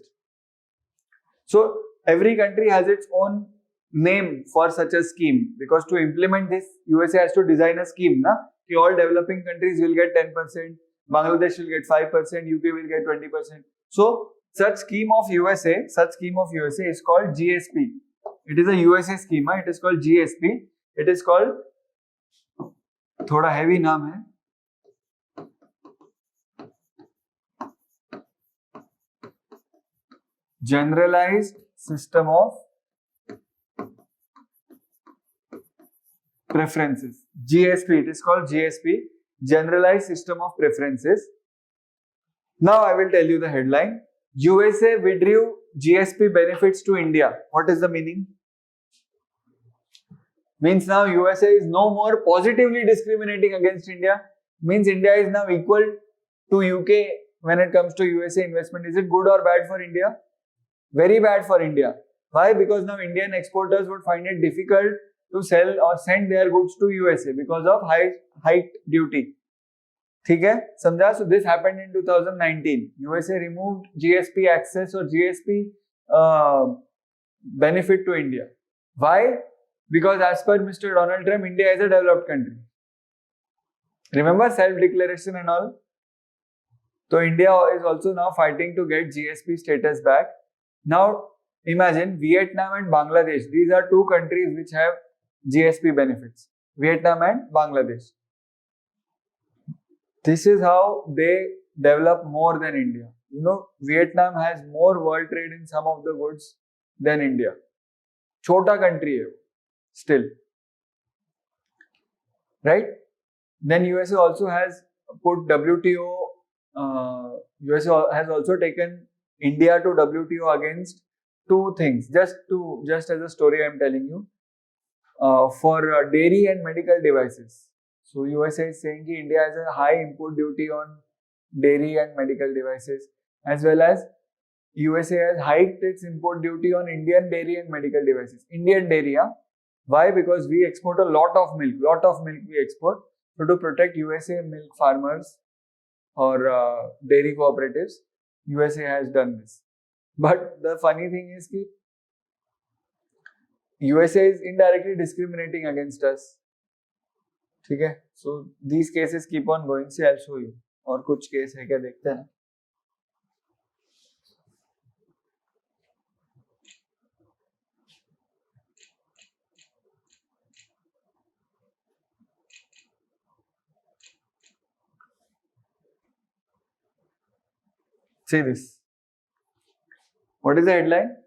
So every country has its own name for such a scheme, because to implement this, USA has to design a scheme, na? Ki all developing countries will get 10%, Bangladesh will get 5%, UK will get 20%. So such scheme of USA is called GSP. It is a USA scheme, it is called GSP. It is called, थोड़ा heavy नाम है, Generalized System of Preferences. GSP, it is called GSP, Generalized System of Preferences. Now I will tell you the headline. USA withdrew GSP benefits to India. What is the meaning? Means now USA is no more positively discriminating against India. Means India is now equal to UK when it comes to USA investment. Is it good or bad for India? Very bad for India. Why? Because now Indian exporters would find it difficult to sell or send their goods to USA because of high duty. ठीक है, समझा? So this happened in 2019. USA removed GSP access or GSP benefit to India. Why? Because as per Mr. Donald Trump, India is a developed country. Remember self-declaration and all? So India is also now fighting to get GSP status back. Now imagine Vietnam and Bangladesh. These are two countries which have GSP benefits. Vietnam and Bangladesh. This is how they develop more than India. You know, Vietnam has more world trade in some of the goods than India. Chota country hai still. Right? Then USA also has put WTO, USA has also taken India to WTO against two things. Just as a story I am telling you. For dairy and medical devices. So USA is saying that India has a high import duty on dairy and medical devices, as well as USA has hiked its import duty on Indian dairy and medical devices. Indian dairy, why? Because we export a lot of milk we export. So to protect USA milk farmers or dairy cooperatives, USA has done this. But the funny thing is that USA is indirectly discriminating against us. ठीक है, so these cases keep on going. See, I'll show you. और कुछ case है क्या, देखते हैं ना. See this. What is the headline?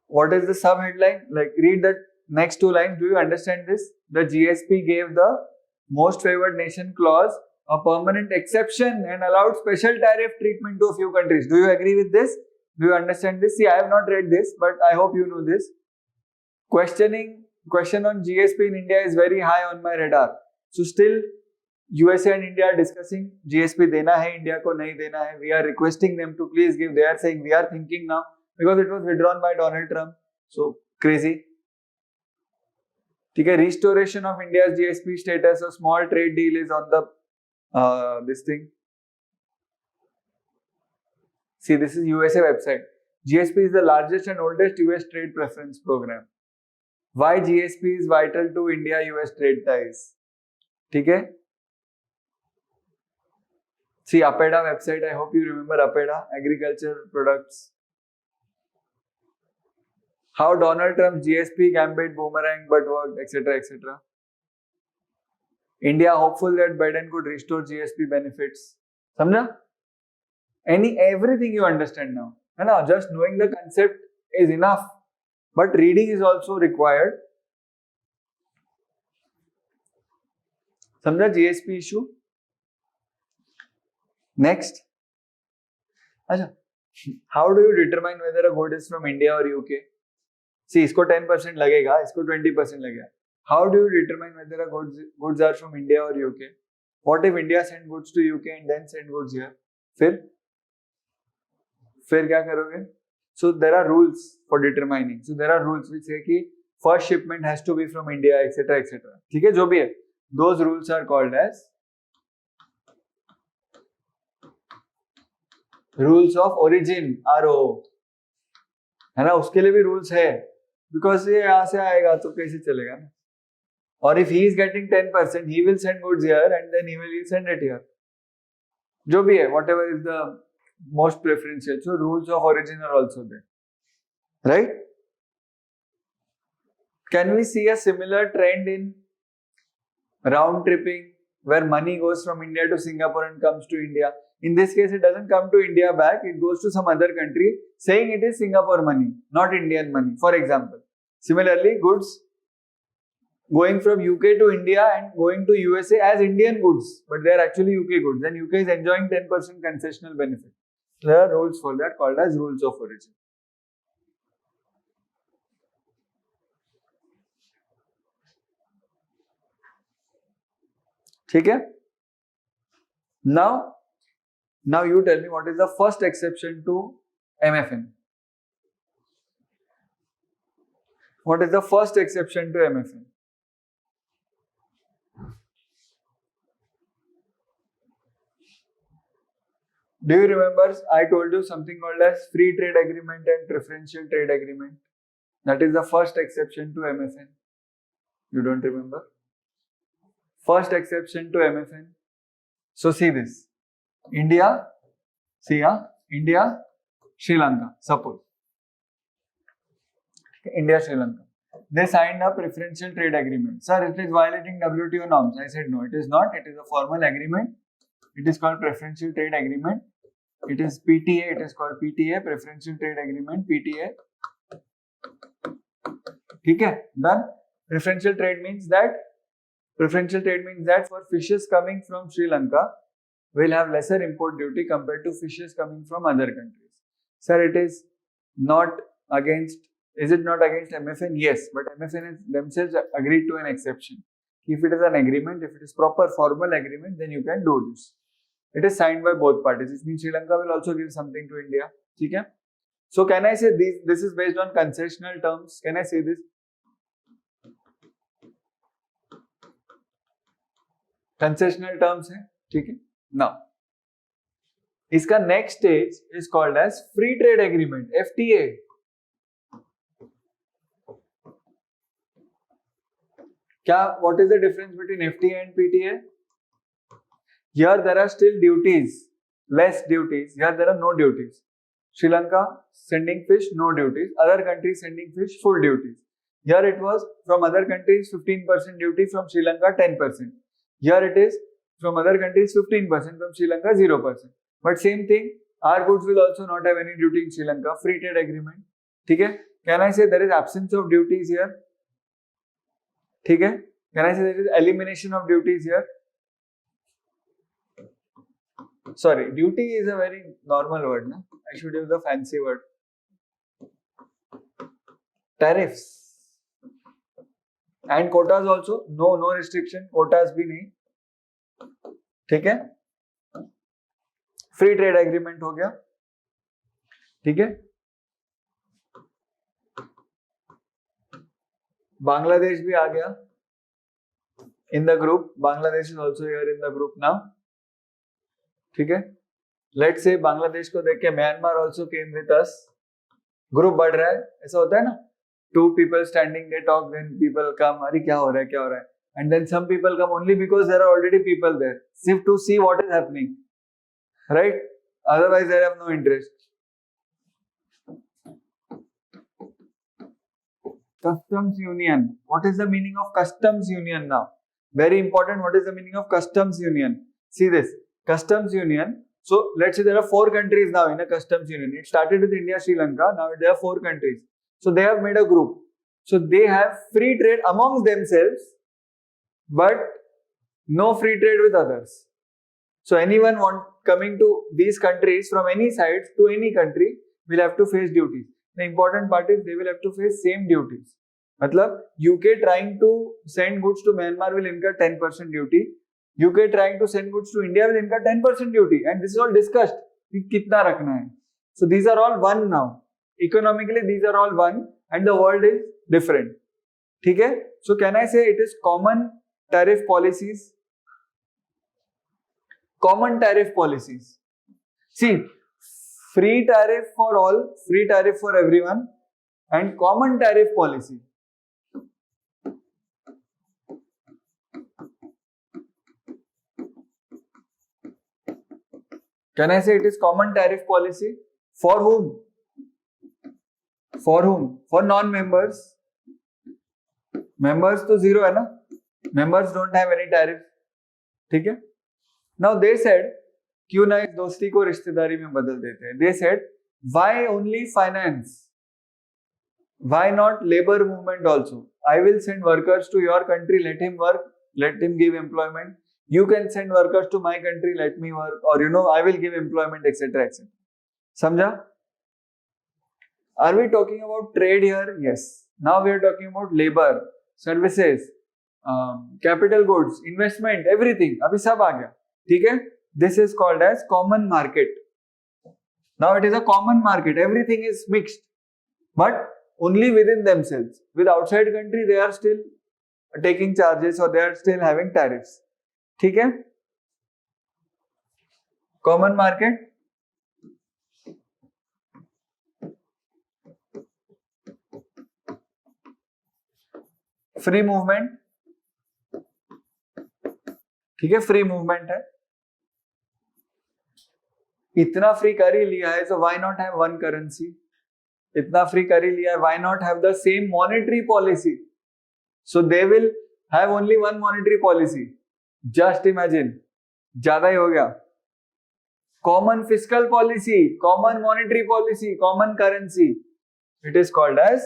What is the sub headline? Like, read the next two lines. Do you understand this? The GSP gave the most favored nation clause a permanent exception and allowed special tariff treatment to a few countries. Do you agree with this? Do you understand this? See, I have not read this, but I hope you know this. Question on GSP in India is very high on my radar. So still USA and India are discussing GSP देना है India को, नहीं देना है. We are requesting them to please give. They are saying we are thinking now because it was withdrawn by Donald Trump. So crazy. ठीक है, restoration of India's GSP status, a small trade deal is on the this thing. See, this is USA website. GSP is the largest and oldest US trade preference program. Why GSP is vital to India-US trade ties? ठीक है. See, APEDA website, I hope you remember APEDA, agriculture products. How Donald Trump's GSP gambit boomerang but worked, etc., etc. India hopeful that Biden could restore GSP benefits. समझा? Everything you understand now. है ना? Just knowing the concept is enough. But reading is also required. समझा GSP issue? Next. अच्छा. How do you determine whether a good is from India or UK? See, इसको 10% लगेगा, इसको 20% लगेगा. How do you determine whether a goods are from India or UK? What if India send goods to UK and then send goods here? फिर क्या करोगे? So there are rules for determining. So there are rules which say कि first shipment has to be from India, etc., etc. ठीक है, जो भी है. Those rules are called as rules of origin, RO. है ना, उसके लिए भी rules है. Because ये यहाँ से आएगा तो कैसे चलेगा ना? Or if he is getting 10%, he will send goods here and then he will send it here. जो भी है, whatever is the most preferential. So rules of origin are also there. Right? Can we see a similar trend in round tripping where money goes from India to Singapore and comes to India? In this case, it doesn't come to India back, it goes to some other country saying it is Singapore money, not Indian money. For example, similarly, goods going from UK to India and going to USA as Indian goods, but they are actually UK goods, and UK is enjoying 10% concessional benefit. There are rules for that called as rules of origin. ठीक है? Now you tell me what is the first exception to MFN? What is the first exception to MFN? Do you remember I told you something called as free trade agreement and preferential trade agreement? That is the first exception to MFN. You don't remember? First exception to MFN. So see this. India, India, Sri Lanka, suppose. India, Sri Lanka. They signed a preferential trade agreement. Sir, it is violating WTO norms. I said no, it is not. It is a formal agreement. It is called preferential trade agreement. It is PTA. It is called PTA, preferential trade agreement, PTA. ठीक है? Done. Preferential trade means that for fishes coming from Sri Lanka will have lesser import duty compared to fishes coming from other countries. Sir, it is not against. Is it not against MFN? Yes, but MFN themselves agreed to an exception. If it is an agreement, if it is proper formal agreement, then you can do this. It is signed by both parties. This means Sri Lanka will also give something to India. Okay? So can I say this is based on concessional terms? Can I say this? Concessional terms है, ठीक है? Now, इसका next stage is called as free trade agreement, FTA. क्या? What is the difference between FTA and PTA? Here there are still duties, less duties. Here there are no duties. Sri Lanka sending fish, no duties. Other countries sending fish, full duties. Here it was from other countries 15% duty, from Sri Lanka 10%. Here it is from other countries 15%, from Sri Lanka 0%. But same thing, our goods will also not have any duty in Sri Lanka. Free trade agreement. ठीक है? Can I say there is absence of duties here? ठीक है? Can I say there is elimination of duties here? Sorry, duty is a very normal word, no? I should use the fancy word. Tariffs and quotas also. No restriction. Quotas भी नहीं. ठीक है? Free trade agreement हो गया. ठीक है? बांग्लादेश भी आ गया in the group. Bangladesh is also here in the group now. ठीक है? Let's say बांग्लादेश को देख के Myanmar also came with us. Group बढ़ रहा है, ऐसा होता है ना? Two people standing, they talk, then people come. अरे क्या हो रहा है? And then some people come only because there are already people there, simply to see what is happening, right? Otherwise, they have no interest. Customs union. What is the meaning of customs union now? Very important. What is the meaning of customs union? See this. Customs union. So let's say there are 4 countries now in a customs union. It started with India, Sri Lanka. Now there are 4 countries. So they have made a group. So they have free trade amongst themselves, but no free trade with others. So anyone coming to these countries from any sides to any country will have to face duties. The important part is they will have to face same duties. मतलब UK trying to send goods to Myanmar will incur 10% duty. UK trying to send goods to India will incur 10% duty, and this is all discussed. कि कितना रखना है. So these are all one now. Economically, these are all one, and the world is different. ठीक है? So can I say it is common tariff policies? Common tariff policies. See, free tariff for all, free tariff for everyone, and common tariff policy. Can I say it is common tariff policy? For whom? For whom? For non-members. Members तो zero है ना? Members don't have any tariff. ठीक है? Now they said, क्यों ना इस दोस्ती को रिश्तेदारी में बदल देते हैं? They said, why only finance? Why not labor movement also? I will send workers to your country, let him work, let him give employment. You can send workers to my country, let me work, or I will give employment, etc., etc. समझा? Are we talking about trade here? Yes. Now we are talking about labor, services, capital goods, investment, everything. अभी सब आ गया. ठीक है? This is called as common market. Now it is a common market. Everything is mixed, but only within themselves. With outside country, they are still taking charges or they are still having tariffs. ठीक है? Common market. Free movement. ठीक है? Free movement है. इतना free कर ही लिया है, so why not have one currency? इतना फ्री कर ही लिया है, why not have the same monetary policy? So they will have only one monetary policy. Just imagine, ज्यादा ही हो गया. Common fiscal policy, common monetary policy, common currency. It is called as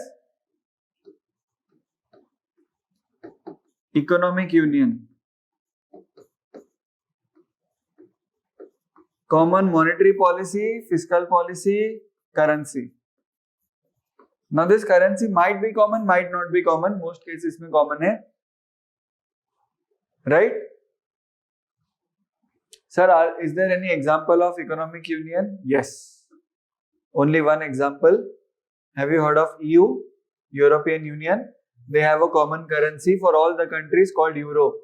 economic union. Common monetary policy, fiscal policy, currency. Now this currency might be common, might not be common. Most cases में common है, right? Sir, is there any example of economic union? Yes. Only one example. Have you heard of EU, European Union? They have a common currency for all the countries called euro.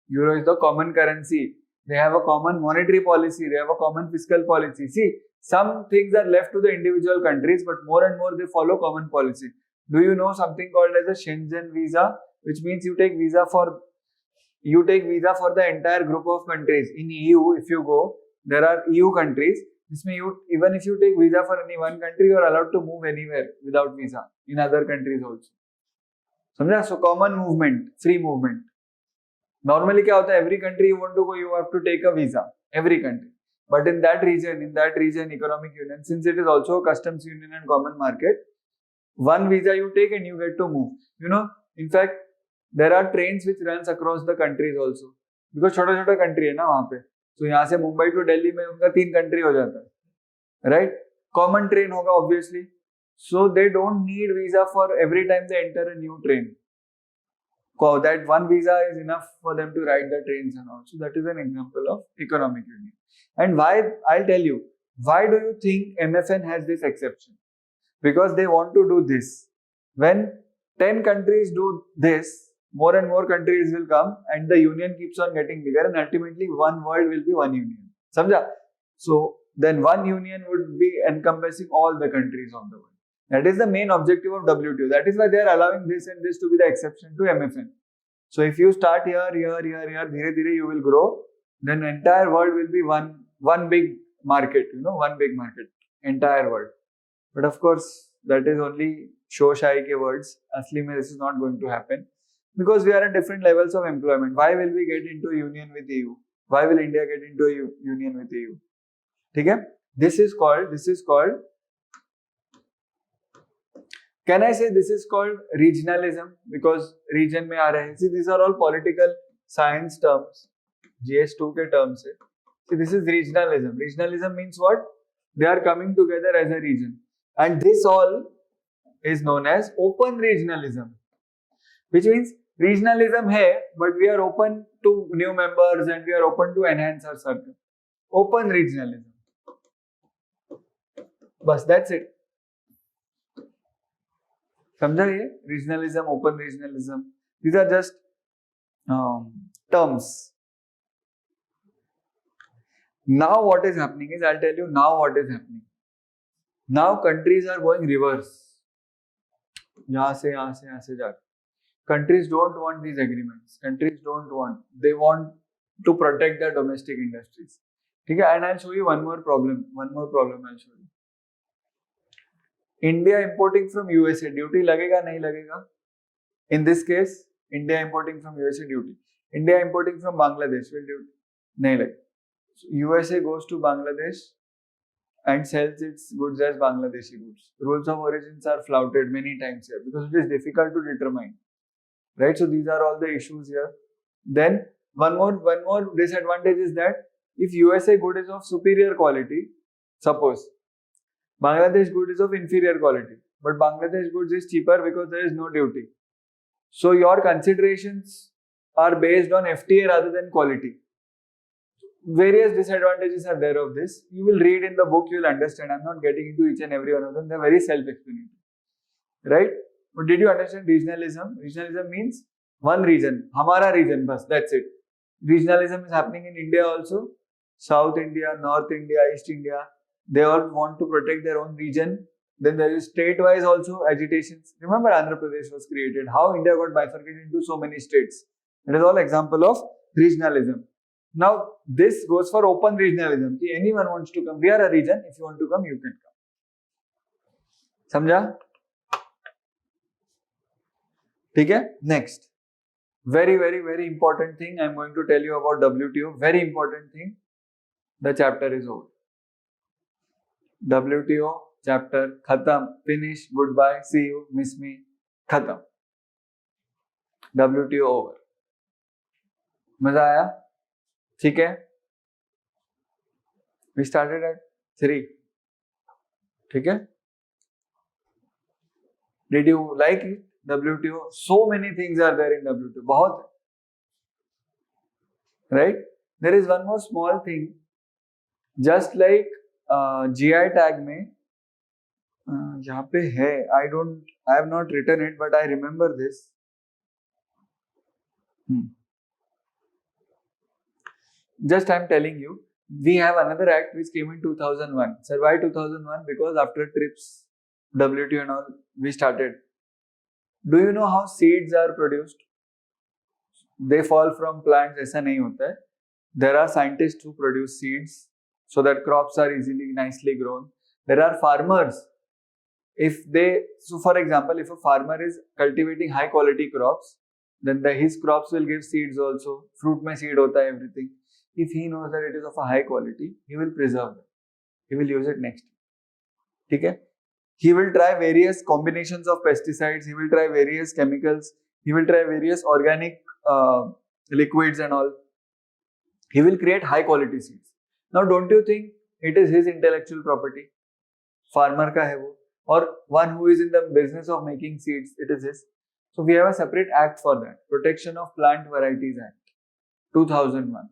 Euro is the common currency. they have a common monetary policy, they have a common fiscal policy. See, some things are left to the individual countries, but more and more they follow common policy. Do you know something called as a Schengen visa, which means you take visa for the entire group of countries. In EU, if you go, there are EU countries. This means even if you take visa for any one country, you are allowed to move anywhere without visa in other countries also. समझा? So common movement, free movement. Normally क्या होता है? Every country you want to go, you have to take a visa. Every country. But in that region, economic union, since it is also a customs union and common market, one visa you take and you get to move. You know, in fact, there are trains which runs across the countries also. Because छोटा-छोटा country है ना वहाँ पे. So यहाँ से Mumbai to Delhi में उनका 3 country हो जाता है. Right? Common train होगा obviously. So they don't need visa for every time they enter a new train. That one visa is enough for them to ride the trains and all. So that is an example of economic union. And why, I'll tell you, why do you think MFN has this exception? Because they want to do this. When 10 countries do this, more and more countries will come and the union keeps on getting bigger and ultimately one world will be one union. Samjha? So then one union would be encompassing all the countries of the world. That is the main objective of WTO. That is why they are allowing this and this to be the exception to MFN. So if you start here, dhire you will grow. Then entire world will be one big market. You know, one big market, entire world. But of course, that is only show shy ke words. Asli mein this is not going to happen because we are at different levels of employment. Why will we get into a union with EU? Why will India get into a union with EU? Okay? This is called. Can I say this is called regionalism? Because region mein aa rahe hain. See, these are all political science terms. GS2 ke terms hai. See, this is regionalism. Regionalism means what? They are coming together as a region. And this all is known as open regionalism. Which means regionalism hai, but we are open to new members and we are open to enhance our circle. Open regionalism. Bas, that's it. समझा ये? Regionalism, open regionalism. These are just terms. Now what is happening is, I'll tell you now what is happening. Now countries are going reverse. यहाँ से जा. Countries don't want these agreements. Countries don't want. They want to protect their domestic industries. ठीक है? And I'll show you one more problem. I'll show you. India importing from USA, duty लगेगा नहीं लगेगा? In this case, India importing from USA, duty. India importing from Bangladesh, will duty नहीं लगेगा. So USA goes to Bangladesh and sells its goods as Bangladeshi goods. Rules of origins are flouted many times here because it is difficult to determine. Right? So these are all the issues here. Then one more disadvantage is that if USA good is of superior quality, suppose Bangladesh good is of inferior quality, but Bangladesh goods is cheaper because there is no duty. So your considerations are based on FTA rather than quality. Various disadvantages are there of this. You will read in the book, you will understand. I'm not getting into each and every one of them. They're very self-explanatory. Right? But did you understand regionalism? Regionalism means one region. Hamara region, bas, that's it. Regionalism is happening in India also. South India, North India, East India. They all want to protect their own region. Then there is state-wise also agitations. Remember Andhra Pradesh was created. How India got bifurcated into so many states. It is all example of regionalism. Now this goes for open regionalism. If anyone wants to come, we are a region. If you want to come, you can come. Samjha? Okay? Next. Very, very, very important thing I am going to tell you about WTO. Very important thing. The chapter is over. WTO chapter khatam, finish, goodbye, see you, miss me, khatam. WTO over. मजा आया? ठीक है? We started at 3. ठीक है? Did you like it? WTO? So many things are there in WTO. बहुत. Right? There is one more small thing. Just like GI tag में यहाँ पे है, I have not written it, but I remember this. Just I'm telling you, we have another act which came in 2001. Sir, why 2001? Because after TRIPS, WTO and all, we started. Do you know how seeds are produced? They fall from plants. ऐसा नहीं होता है. There are scientists who produce seeds so that crops are easily, nicely grown. There are farmers. So for example, if a farmer is cultivating high quality crops, then his crops will give seeds also. Fruit mein seed hota hai, everything. If he knows that it is of a high quality, he will preserve it. He will use it next year. ठीक है? He will try various combinations of pesticides. He will try various chemicals. He will try various organic liquids and all. He will create high quality seeds. Now, don't you think it is his intellectual property? Farmer का है वो. Or one who is in the business of making seeds, it is his. So we have a separate act for that. Protection of Plant Varieties Act, 2001.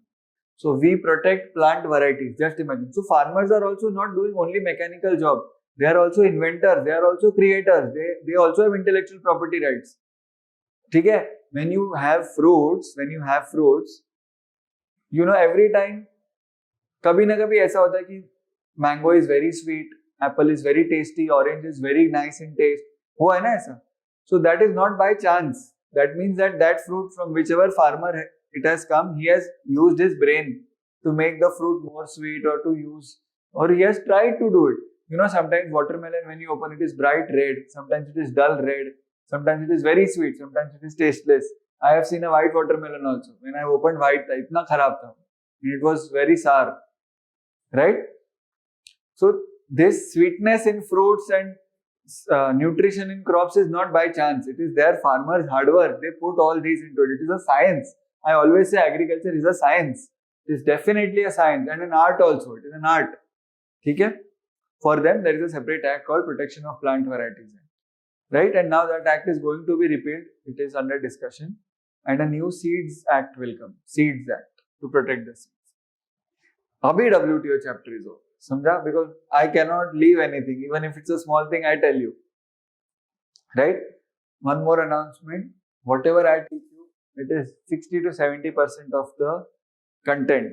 So we protect plant varieties. Just imagine. So farmers are also not doing only mechanical job. They are also inventors. They are also creators. They also have intellectual property rights. ठीक है? When you have fruits, you know, every time कभी ना कभी ऐसा होता है कि mango is very sweet, apple is very tasty, orange is very nice in taste. हुआ है ना ऐसा? So that is not by chance. That means that fruit from whichever farmer it has come, he has used his brain to make the fruit more sweet, or he has tried to do it. You know, sometimes watermelon, when you open it, is bright red, sometimes it is dull red, sometimes it is very sweet, sometimes it is tasteless. I have seen a white watermelon also. When I opened white, itna kharab tha. And it was very sour. Right? So this sweetness in fruits and nutrition in crops is not by chance. It is their farmers' hard work. They put all these into it. It is a science. I always say agriculture is a science. It is definitely a science and an art also. It is an art. Okay? For them, there is a separate act called Protection of Plant Varieties Act. Right? And now that act is going to be repealed. It is under discussion. And a new Seeds Act will come. Seeds Act to protect the seeds. Abhi WTO chapter is over. Samjha? Because I cannot leave anything. Even if it's a small thing, I tell you. Right? One more announcement. Whatever I teach you, it is 60 to 70% of the content.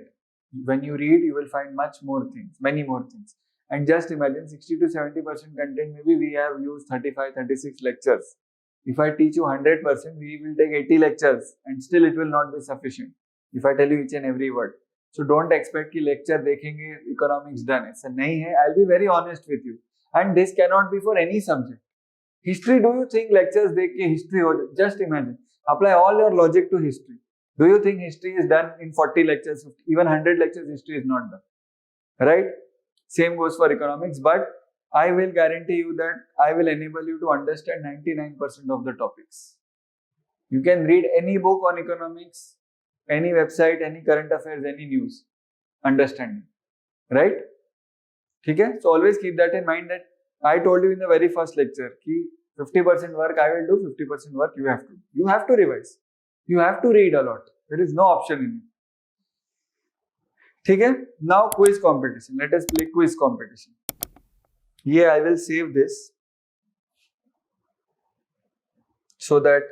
When you read, you will find much more things, many more things. And just imagine 60 to 70% content, maybe we have used 35, 36 lectures. If I teach you 100%, we will take 80 lectures and still it will not be sufficient. If I tell you each and every word. So don't expect कि lecture देखेंगे, economics done. ऐसा नहीं है. I'll be very honest with you. And this cannot be for any subject. History, do you think lectures देख के history हो? Just imagine. Apply all your logic to history. Do you think history is done in 40 lectures? Even 100 lectures, history is not done. Right? Same goes for economics, but I will guarantee you that I will enable you to understand 99% of the topics. You can read any book on economics, any website, any current affairs, any news. Understanding. Right? Okay? So always keep that in mind that I told you in the very first lecture कि 50% work I will do, 50% work you have to do. You have to revise. You have to read a lot. There is no option in it. Okay? Now quiz competition. Let us play quiz competition. Yeah, I will save this so that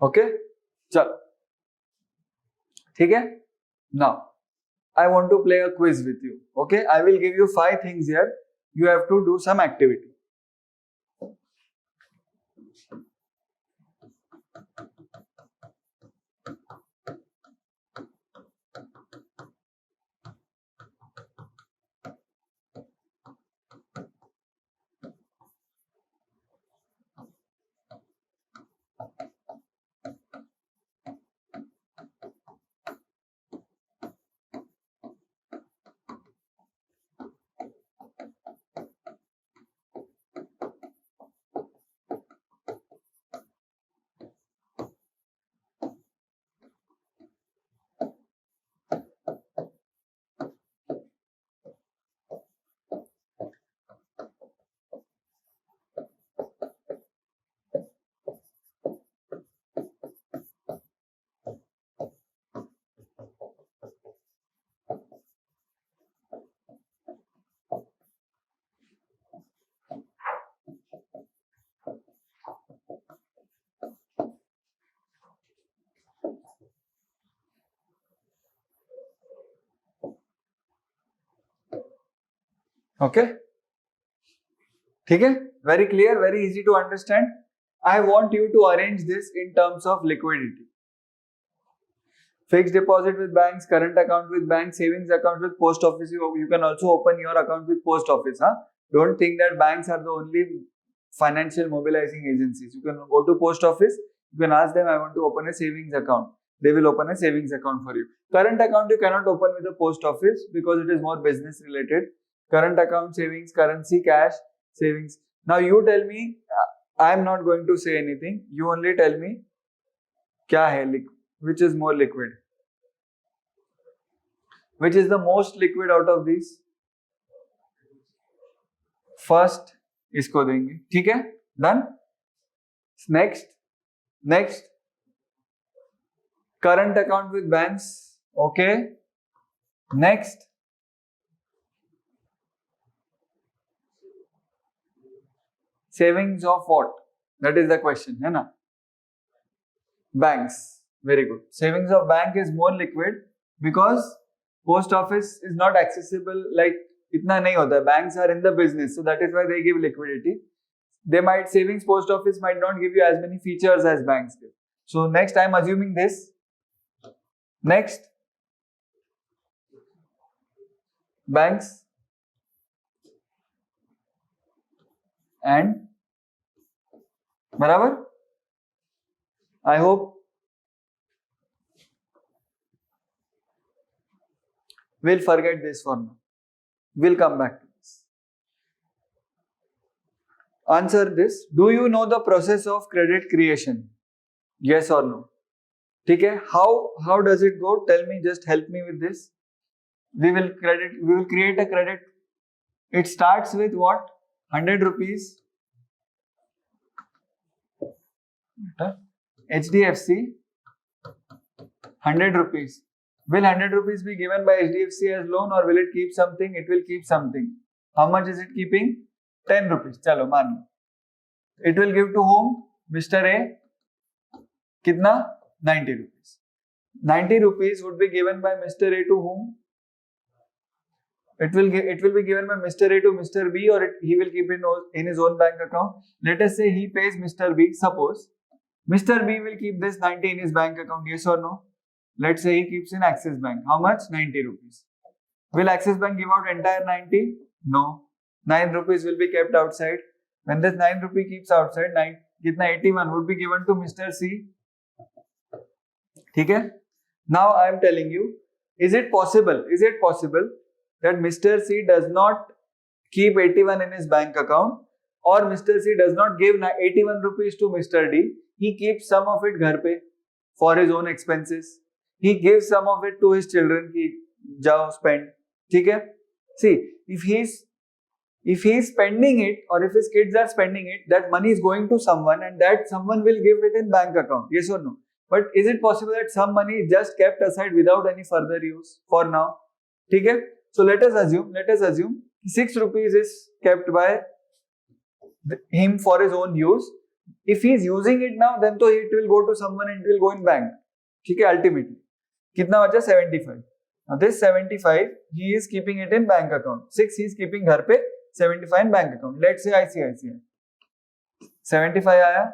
okay? Chalo. Okay? Now, I want to play a quiz with you. Okay? I will give you 5 things here. You have to do some activity. Okay, ठीक है, very clear, very easy to understand. I want you to arrange this in terms of liquidity. Fixed deposit with banks, current account with banks, savings account with post office. You can also open your account with post office. Huh? Don't think that banks are the only financial mobilizing agencies. You can go to post office. You can ask them, I want to open a savings account. They will open a savings account for you. Current account you cannot open with the post office because it is more business related. Current account, savings, currency, cash, savings. Now you tell me, I am not going to say anything. You only tell me, क्या है which is more liquid? Which is the most liquid out of these? First इसको देंगे, ठीक है? Done. Next. Current account with banks. Okay. Next. Savings of what? That is the question, है ना? Banks. Very good. Savings of bank is more liquid because post office is not accessible, like itna nahi hota hai. Banks are in the business, so that is why they give liquidity. Savings post office might not give you as many features as banks give. So next, I am assuming this. Next, banks and बराबर. I hope we'll forget this for now. We'll come back to this. Answer this. Do you know the process of credit creation? Yes or no? ठीक है? How does it go? Tell me. Just help me with this. We will create a credit. It starts with what? 100 rupees. HDFC. 100 rupees. Will 100 rupees be given by HDFC as loan or will it keep something? It will keep something. How much is it keeping? 10 rupees. Chalo, मान लो. It will give to whom? Mr. A. कितना? 90 rupees. 90 rupees would be given by Mr. A to whom? It will be given by Mr. A to Mr. B, or he will keep it in his own bank account. Let us say he pays Mr. B. Suppose Mr. B will keep this 90 in his bank account. Yes or no? Let's say he keeps in Axis Bank. How much? 90 rupees. Will Axis Bank give out entire 90? No. 9 rupees will be kept outside. When this 9 rupee keeps outside, 81 would be given to Mr. C. ठीक है? Now I am telling you, is it possible that Mr. C does not keep 81 in his bank account, or Mr. C does not give 81 rupees to Mr. D? He keeps some of it घर पे for his own expenses. He gives some of it to his children कि जाओ spend. ठीक है? See, if he is spending it, or if his kids are spending it, that money is going to someone, and that someone will give it in bank account. Yes or no? But is it possible that some money is just kept aside without any further use for now? ठीक है? So let us assume 6 rupees is kept by him for his own use. If he is using it now, then तो it will go to someone and it will go in bank. ठीक है? Ultimately, कितना बचा? 75. Now this 75 he is keeping it in bank account. 6 he is keeping घर पे, 75 in bank account. Let's say ICICI 75 आया.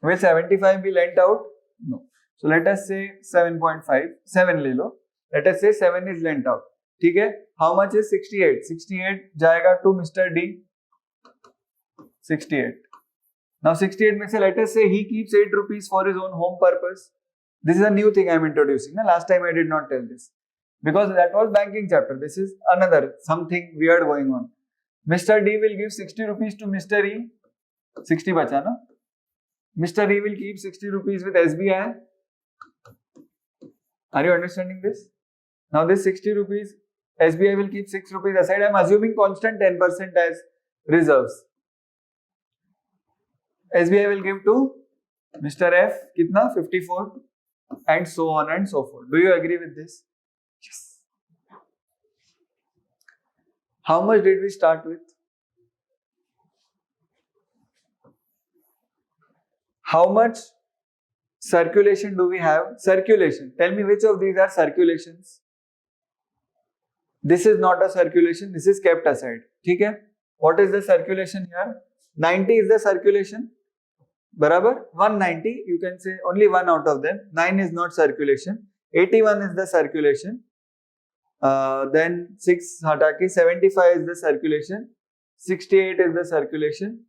Will 75 be lent out? No. So let us say 7.5. 7 ले लो. Let us say 7 is lent out. ठीक है? How much is 68? 68 जाएगा to Mr. D. 68. Now 68 में से let us say he keeps 8 rupees for his own home purpose. This is a new thing I am introducing. Last time I did not tell this because that was banking chapter. This is another something weird going on. Mr. D will give 60 rupees to Mr. E. 60 बचा ना? Mr. E will keep 60 rupees with SBI. Are you understanding this? Now this 60 rupees, SBI will keep 6 rupees aside. I am assuming constant 10% as reserves. SBI will give to Mr. F, kitna? 54, and so on and so forth. Do you agree with this? Yes. How much did we start with? How much circulation do we have? Circulation. Tell me which of these are circulations? This is not a circulation, this is kept aside. ठीक है? What is the circulation here? 90 is the circulation. Barabar? 190, you can say only one out of them. 9 is not circulation. 81 is the circulation. Then 6 hata ke 75 is the circulation. 68 is the circulation.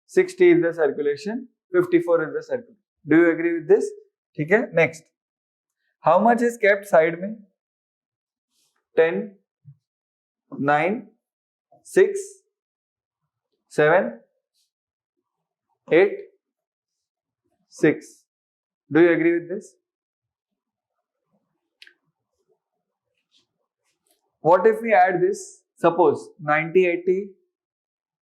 60 is the circulation. 54 is the circulation. Do you agree with this? ठीक है? Next. How much is kept side में? 10, 9, 6, 7, 8, 6. Do you agree with this? What if we add this? Suppose 90, 80,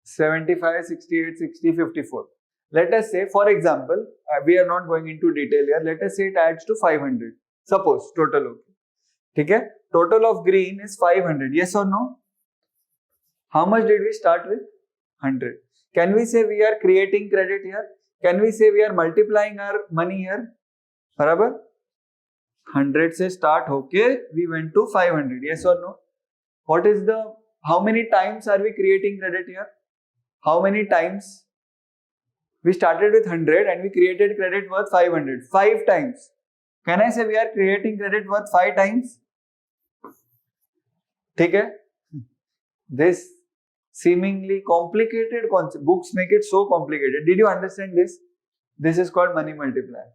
75, 68, 60, 54. Let us say, for example, we are not going into detail here. Let us say it adds to 500. Suppose total. Okay. ठीक है? Total of green is 500. Yes or no? How much did we start with? 100. Can we say we are creating credit here? Can we say we are multiplying our money here? बराबर? 100 से start होके we went to 500. Yes or no? What is the, how many times are we creating credit here? How many times? We started with 100 and we created credit worth 500. 5 times. Can I say we are creating credit worth 5 times? ठीक है? This seemingly complicated concept, books make it so complicated. Did you understand this? This is called money multiplier.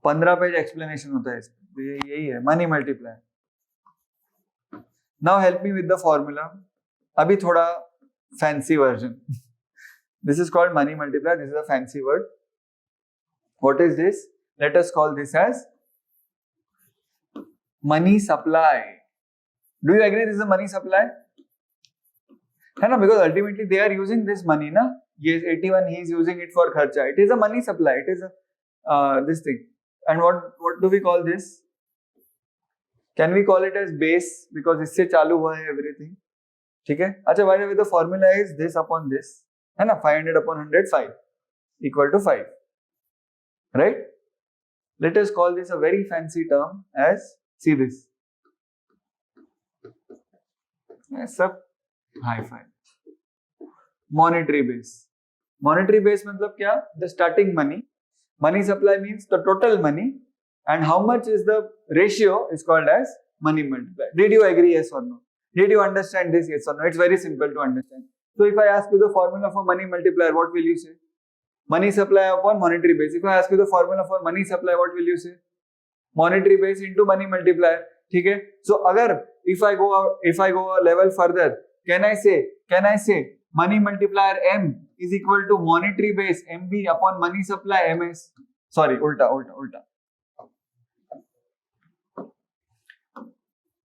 15 page explanation होता है इसमें. यही है money multiplier. Now help me with the formula. अभी थोड़ा fancy version. This is called money multiplier. This is a fancy word. What is this? Let us call this as money supply. Do you agree this is a money supply? है ना? Because ultimately they are using this money, na? Yes, 81 he is using it for kharcha. It is a money supply. It is a this thing. And what do we call this? Can we call it as base? Because इससे चालू हुआ है everything. ठीक है? अच्छा, by the way, the formula is this upon this. है ना? 500 upon 100, 5 equal to 5. Right? Let us call this a very fancy term as, see this. सब high five. Monetary base. Monetary base मतलब क्या? The starting money. Money supply means the total money, and how much is the ratio is called as money multiplier. Did you agree? Yes or no? Did you understand this? Yes or no? It's very simple to understand. So if I ask you the formula for money multiplier, what will you say? Money supply upon monetary base. If I ask you the formula for money supply, what will you say? Monetary base into money multiplier. ठीक है? So अगर if I go a level further, can I say money multiplier M is equal to monetary base MB upon money supply MS. Sorry, ulta.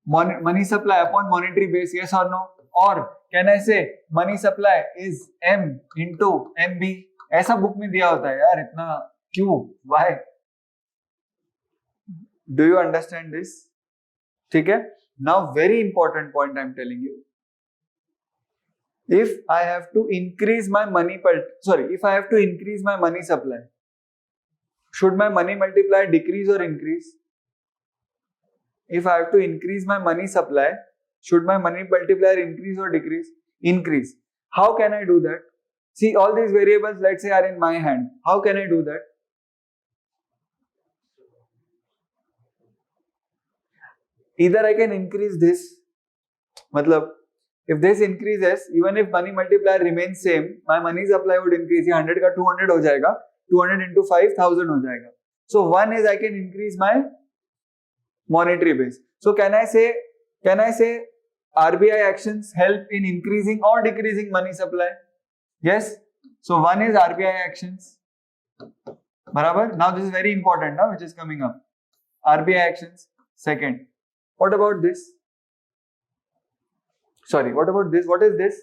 Money supply upon monetary base, yes or no? Or can I say money supply is M into MB? ऐसा book में दिया होता है यार, इतना क्यों? Why? Do you understand this? ठीक है? Now very important point I am telling you. If I have to increase my if I have to increase my money supply, should my money multiplier decrease or increase? If I have to increase my money supply, should my money multiplier increase or decrease? Increase. How can I do that? See, all these variables, let's say, are in my hand. How can I do that? Either I can increase this, matlab, if this increases, even if money multiplier remains same, my money supply would increase. 100 का 200 हो जाएगा, 200 into 5,000 हो जाएगा. So one is I can increase my monetary base. So can I say RBI actions help in increasing or decreasing money supply? Yes. So one is RBI actions. बराबर? Now this is very important now, which is coming up. RBI actions. Second. What about this? Sorry, what about this? What is this?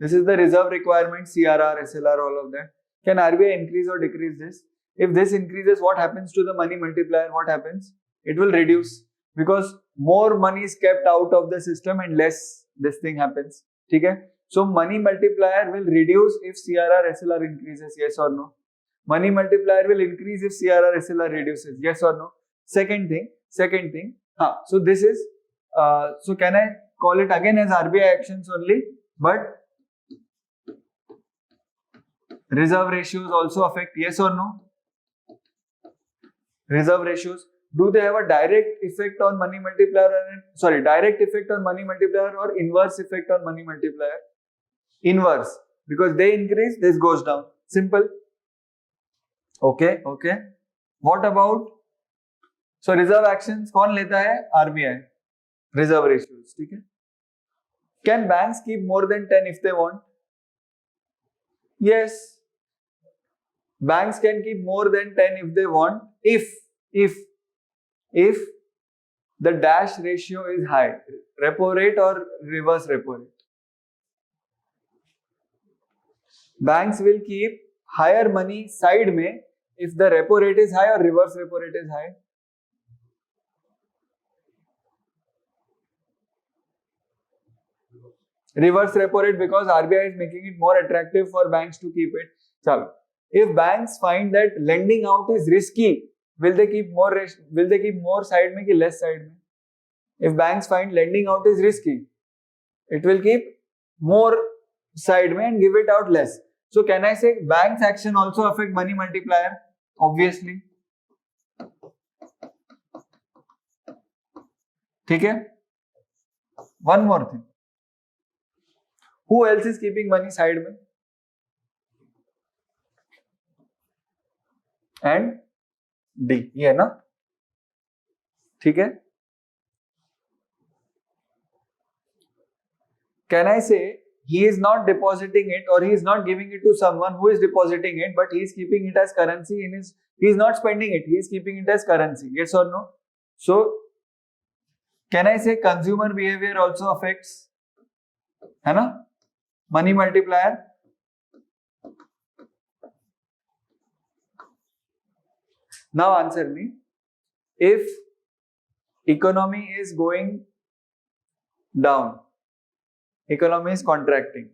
This is the reserve requirement, CRR, SLR, all of that. Can RBI increase or decrease this? If this increases, what happens to the money multiplier? What happens? It will reduce, because more money is kept out of the system and less this thing happens. Okay? So money multiplier will reduce if CRR, SLR increases, yes or no? Money multiplier will increase if CRR, SLR reduces, yes or no? Second thing. So this is So can I call it again as RBI actions only? But reserve ratios also affect, yes or no? Reserve ratios, do they have a direct effect on money multiplier? Direct effect on money multiplier or inverse effect on money multiplier? Inverse, because they increase, this goes down. Simple. Okay. What about, so reserve actions कौन लेता है? RBI. Reserve ratios, ठीक है? Can banks keep more than 10 if they want? Yes. Banks can keep more than 10 if they want, if the dash ratio is high, repo rate or reverse repo rate. Banks will keep higher money side में if the repo rate is high or reverse repo rate is high. Reverse repo rate, because RBI is making it more attractive for banks to keep it. Chalo. If banks find that lending out is risky, will they keep more side में कि less side में? If banks find lending out is risky, it will keep more side में and give it out less. So can I say banks action also affect money multiplier? Obviously. ठीक है? One more thing. Who else is keeping money side में? And D, ये है ना? ठीक है? Can I say he is not depositing it or he is not giving it to someone who is depositing it, but he is keeping it as currency in his, he is not spending it, he is keeping it as currency, yes or no? So can I say consumer behavior also affects, है ना, money multiplier? Now answer me. If economy is going down, economy is contracting,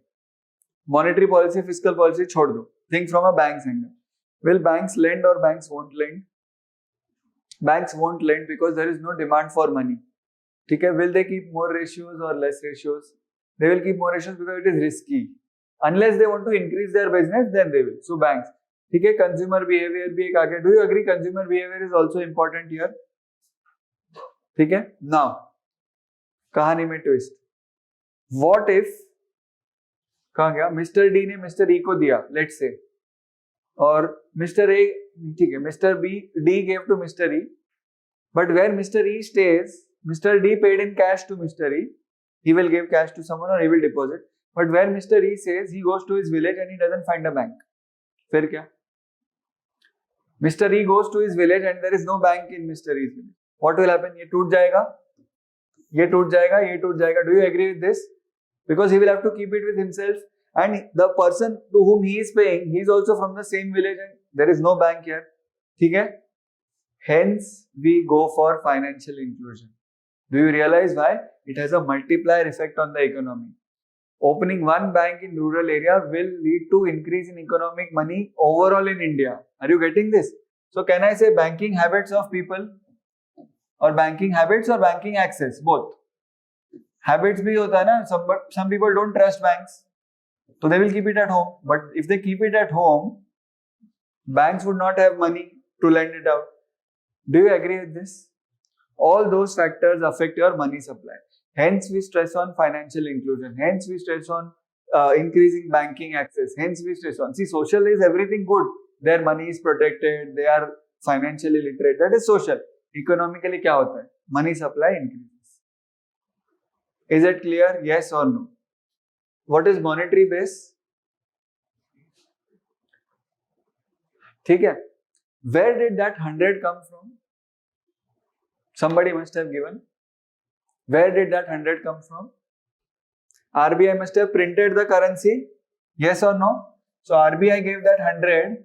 monetary policy, fiscal policy छोड़ दो, think from a bank's angle. Will banks lend or banks won't lend? Banks won't lend because there is no demand for money. ठीक है? Will they keep more ratios or less ratios? They will keep more ratios because it is risky. Unless they want to increase their business, then they will. So banks. ठीक है? Consumer behavior भी एक आ गया. Do you agree consumer behavior is also important here? ठीक है? Now, कहानी में twist. What if, कहाँ गया? Mr. D ने Mr. E को दिया, let's say, और Mr. A, ठीक है, Mr. D gave to Mr. E, but where Mr. E stays, Mr. D paid in cash to Mr. E. He will give cash to someone or he will deposit. But where Mr. E says, he goes to his village and he doesn't find a bank. फिर क्या? Mr. E goes to his village and there is no bank in Mr. E's village. What will happen? ये टूट जाएगा, ये टूट जाएगा, ये टूट जाएगा. Do you agree with this? Because he will have to keep it with himself, and the person to whom he is paying, he is also from the same village and there is no bank here. ठीक है? Hence, we go for financial inclusion. Do you realize why? It has a multiplier effect on the economy. Opening one bank in rural area will lead to increase in economic money overall in India. Are you getting this? So can I say banking habits of people, or banking habits or banking access? Both. Habits भी होता है ना, some people don't trust banks, so they will keep it at home. But if they keep it at home, banks would not have money to lend it out. Do you agree with this? All those factors affect your money supply. Hence, we stress on financial inclusion. Hence, we stress on increasing banking access. Hence, we stress on, see, social is everything good. Their money is protected. They are financially literate. That is social. Economically, क्या होता है? Money supply increases. Is it clear? Yes or no? What is monetary base? ठीक है? Where did that 100 come from? Somebody must have given. Where did that 100 come from? RBI must have printed the currency. Yes or no? So RBI gave that 100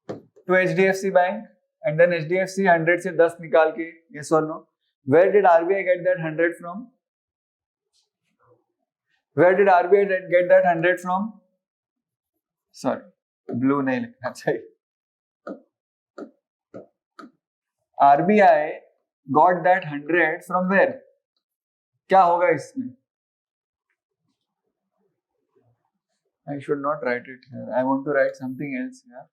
to HDFC Bank, and then HDFC 100 से 10 निकाल के. Yes or no? Where did RBI get that 100 from? Where did RBI get that 100 from? Sorry, blue नहीं लिखना चाहिए. RBI got that 100 from where? क्या होगा इसमें? I should not write it here. I want to write something else here.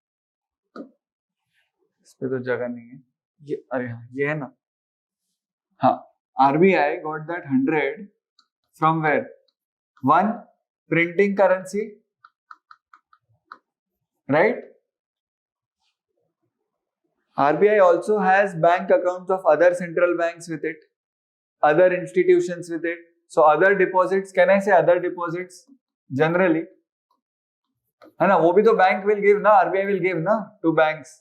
इस पे तो जगह नहीं है. ये अरे हाँ ये है ना. हाँ, RBI got that 100 from where? One, printing currency, right? RBI also has bank accounts of other central banks with it, other institutions with it. So other deposits, can I say other deposits? Generally, है ना, वो भी तो bank will give ना, RBI will give ना to banks.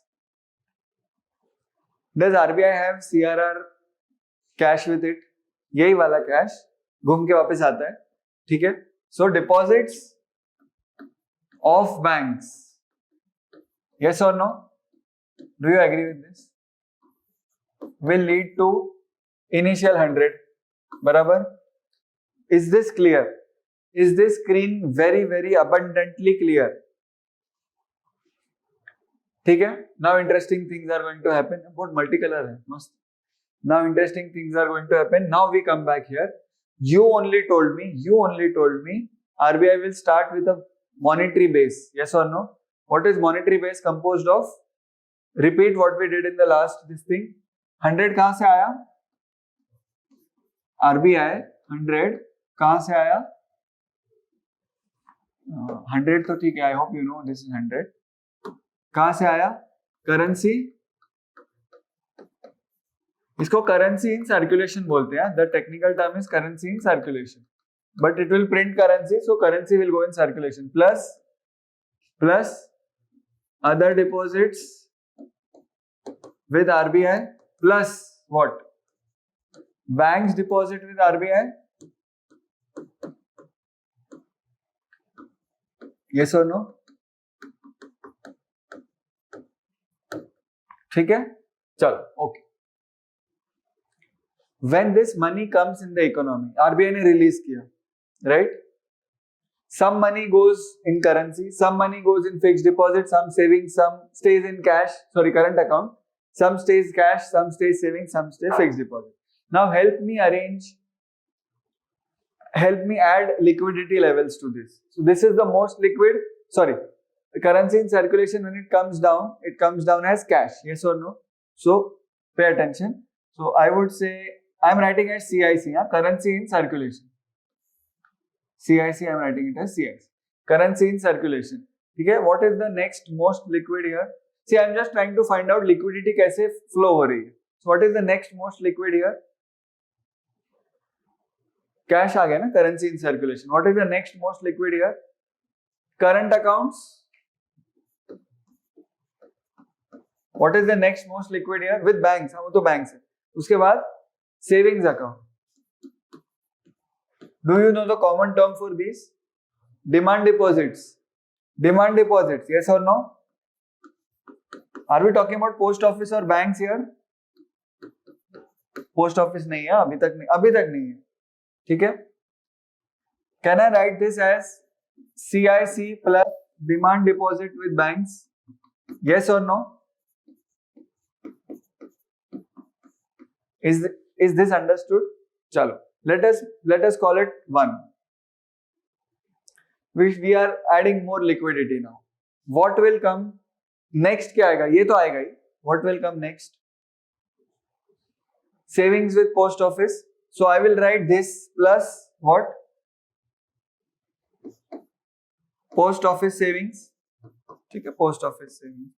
Does RBI have CRR cash with it? यही वाला cash घूम के वापस आता है, ठीक है. So deposits of banks, yes or no? Do you agree with this? Will lead to initial 100, बराबर. Is this clear? Is this screen very very abundantly clear? ठीक है. Now interesting things are going to happen. बहुत multicolor है, मस्त. Now interesting things are going to happen. Now we come back here. You only told me RBI will start with a monetary base. Yes or no? What is monetary base composed of? Repeat what we did in the last this thing. 100 कहाँ से आया? RBI 100 कहाँ से आया? 100 तो ठीक है. I hope you know this is 100. कहाँ से आया? करेंसी. इसको करेंसी इन सर्कुलेशन बोलते हैं. The technical term is currency in circulation, but it will print currency, so currency will go in circulation. Plus other deposits with RBI, plus what? Banks deposit with RBI. Yes और no? ठीक है, चलो okay. When this money comes in the economy, RBI ने release किया, right? Some money goes in currency, some money goes in fixed deposit, some savings, some stays in cash, sorry, current account, some stays cash, some stays savings, some stays fixed deposit. Now help me add liquidity levels to this. So this is the most liquid, sorry, the currency in circulation. When it comes down as cash. Yes or no? So pay attention. So I would say I'm writing as CIC, currency in circulation. CIC, I'm writing it as CIC, currency in circulation. ठीक है. What is the next most liquid here? See, I'm just trying to find out liquidity कैसे flow हो रही है. So what is the next most liquid here? Cash आ गया ना, currency in circulation. What is the next most liquid here? Current accounts. What is the next most liquid here? With banks, वो तो banks है. उसके बाद savings account. Do you know the common term for these? Demand deposits. Yes or no? Are we talking about post office or banks here? Post office नहीं है, अभी तक नहीं है. ठीक है. Can I write this as CIC plus demand deposit with banks? Yes or no? Is this understood? Chalo, let us call it 1. We are adding more liquidity now. What will come next? क्या आएगा? ये तो आएगा ही. What will come next? Savings with post office. So I will write this plus what? Post office savings. ठीक है, post office savings.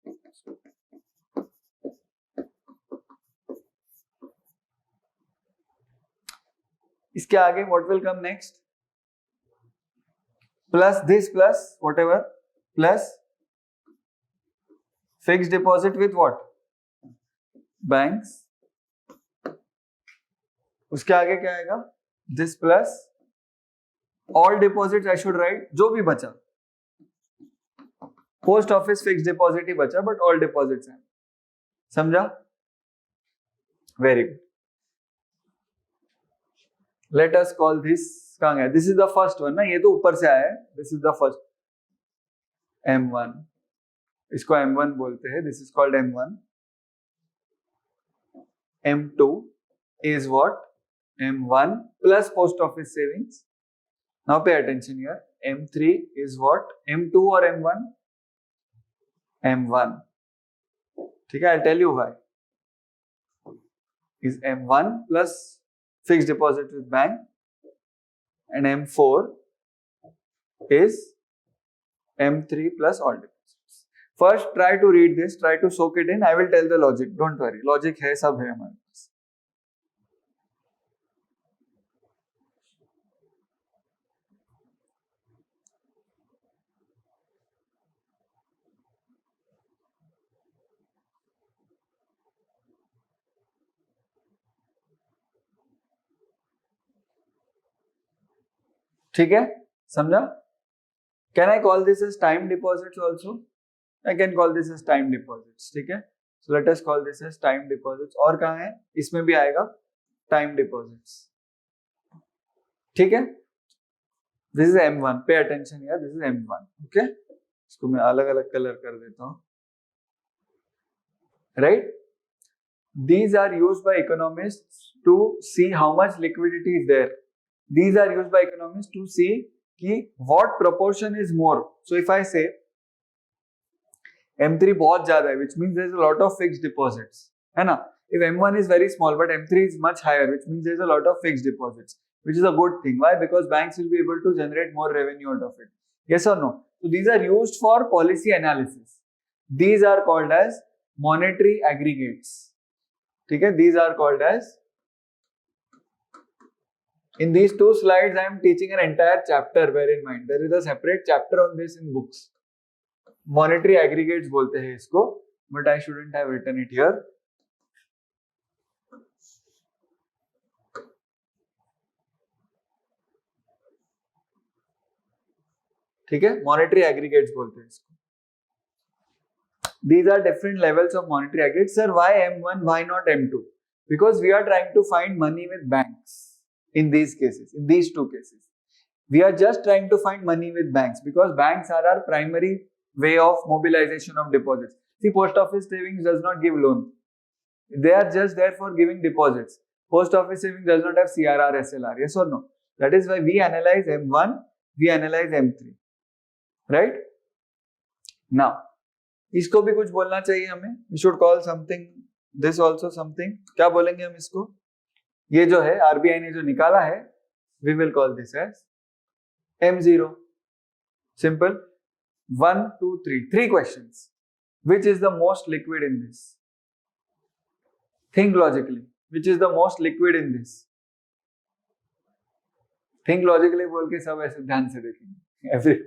इसके आगे what will come next? Plus this plus whatever plus fixed deposit with what? Banks. उसके आगे क्या आएगा? This plus all deposits I should write, जो भी बचा. पोस्ट ऑफिस फिक्स डिपॉजिट ही बचा, बट ऑल डिपॉजिट्स हैं. समझा? Very good. Let us call this. कहां गया? This is the first one ना, ये तो ऊपर से आया है. This is the first M1. इसको M1 बोलते हैं. This is called M1. M2 is what? M1 plus post office savings. Now pay attention here. M3 is what? M2 or M1? M1. Okay, I'll tell you why. Is M1 plus fixed deposit with bank, and M4 is M3 plus all deposits. First, try to read this, try to soak it in. I will tell the logic. Don't worry. Logic है, सब है हमारे पास. ठीक है, समझा? Can I call this as time deposits also? I can call this as time deposits. ठीक है? So let us call this as time deposits. और कहाँ है? इसमें भी आएगा time deposits. ठीक है? This is M1. Pay attention here. This is M1. Okay? इसको मैं अलग अलग कलर कर देता हूँ. Right? These are used by economists to see how much liquidity is there. These are used by economists to see कि what proportion is more. So if I say M3 बहुत ज़्यादा है, which means there is a lot of fixed deposits, है ना? If M1 is very small but M3 is much higher, which means there is a lot of fixed deposits, which is a good thing. Why? Because banks will be able to generate more revenue out of it. Yes or no? So these are used for policy analysis. These are called as monetary aggregates. ठीक है? These are called as. In these two slides, I am teaching an entire chapter. Bear in mind, there is a separate chapter on this in books. Monetary aggregates बोलते हैं इसको, but I shouldn't have written it here. ठीक है? Monetary aggregates बोलते हैं इसको. These are different levels of monetary aggregates. Sir, why M1? Why not M2? Because we are trying to find money with banks. In these cases, in these two cases, we are just trying to find money with banks because banks are our primary way of mobilization of deposits. See, post office savings does not give loan. They are just there for giving deposits. Post office savings does not have CRR, SLR. Yes or no? That is why we analyze M1, we analyze M3. Right? Now, इसको भी कुछ बोलना चाहिए हमें. We should call something, this also something. क्या बोलेंगे हम इसको? ये जो है आरबीआई ने जो निकाला है, we will call this as M0. Simple. 1, 2, 3. 3 questions. Which is the most liquid in this? Think logically. Which is the most liquid in this? Think logically बोल के सब ऐसे ध्यान से देखेंगे. Every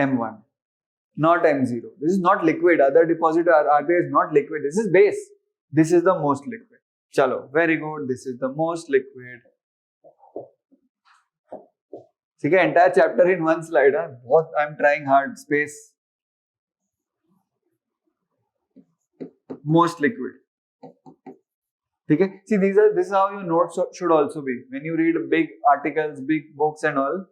M1. Not M0. This is not liquid. Other deposit RBI is not liquid. This is base. This is the most liquid. चलो, very good. This is the most liquid. ठीक है, entire chapter in one slide. बहुत, I'm trying hard. Space. Most liquid. ठीक है. See, this is how your notes should also be. When you read big articles, big books and all,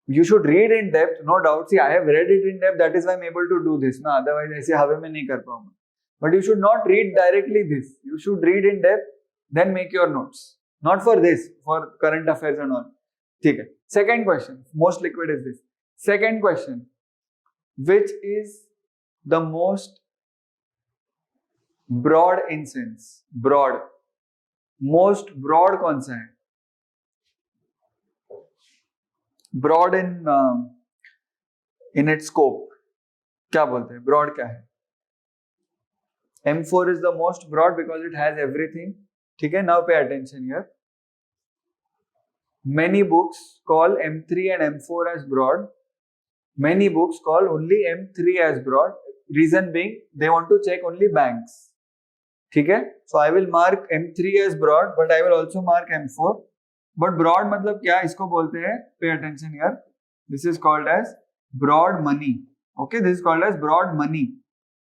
you should read in depth. No doubt. See, I have read it in depth. That is why I'm able to do this. ना, otherwise ऐसे हवे में नहीं कर पाऊंगा. But you should not read directly this. You should read in depth, then make your notes. Not for this, for current affairs and all. ठीक है. Second question, most liquid is this. Second question, which is the most broad in sense? Broad. Most broad कौन सा है? Broad in its scope. क्या बोलते हैं? Broad क्या है? M4 is the most broad because it has everything. ठीक है? Now pay attention here. Many books call M3 and M4 as broad. Many books call only M3 as broad. Reason being, they want to check only banks. ठीक है? So I will mark M3 as broad, but I will also mark M4. But broad मतलब क्या? इसको बोलते हैं. Pay attention here. This is called as broad money. Okay? This is called as broad money.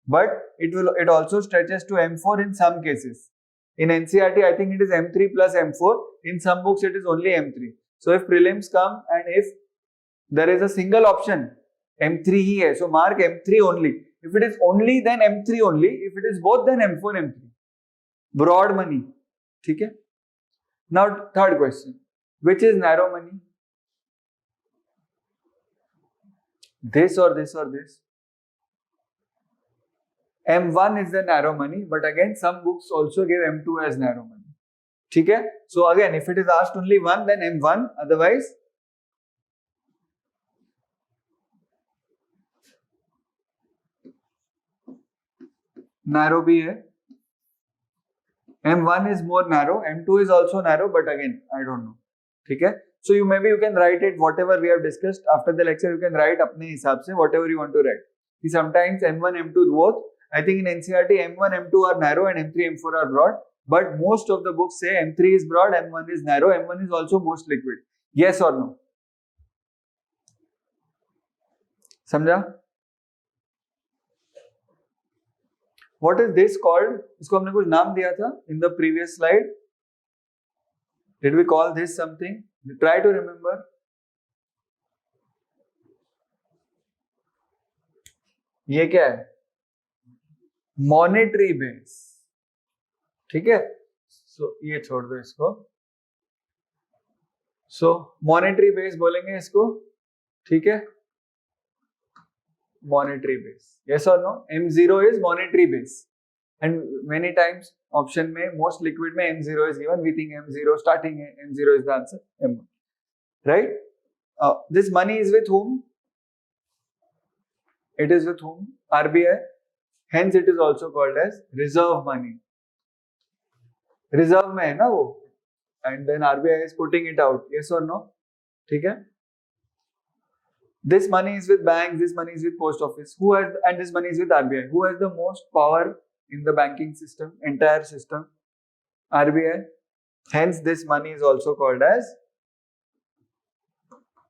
But it also stretches to M4 in some cases. In NCERT, I think it is M3 plus M4. In some books, it is only M3. So if prelims come and if there is a single option, M3 ही है, so mark M3 only. If it is only, then M3 only. If it is both, then M4, M3. Broad money. ठीक है? Now third question, which is narrow money? This or this or this? M1 is the narrow money, but again some books also give M2 as narrow money. ठीक है? So again, if it is asked only one, then M1. Otherwise, narrow भी है. M1 is more narrow. M2 is also narrow, but again, I don't know. ठीक है? So you can write it whatever we have discussed after the lecture. You can write अपने हिसाब से whatever you want to write. Sometimes M1, M2 both. I think in NCERT M1, M2 are narrow and M3, M4 are broad. But most of the books say M3 is broad, M1 is narrow, M1 is also most liquid. Yes or no? समझा? What is this called? इसको हमने कुछ नाम दिया था in the previous slide. Did we call this something? Try to remember. ये क्या है? Monetary base. ठीक है? So ये छोड़ दो इसको. So monetary base बोलेंगे इसको. ठीक है? Monetary base. Yes or no? M0 is monetary base. And many times option में most liquid में M0 is given. We think M0 starting है. M0 is the answer. M1. Right? This money is with whom? It is with whom? RBI. Hence it is also called as reserve money. Reserve में है ना वो. And then RBI is putting it out. Yes or no? ठीक है? This money is with banks, this money is with post office. And this money is with RBI. Who has the most power in the banking system, entire system? RBI. Hence, this money is also called as,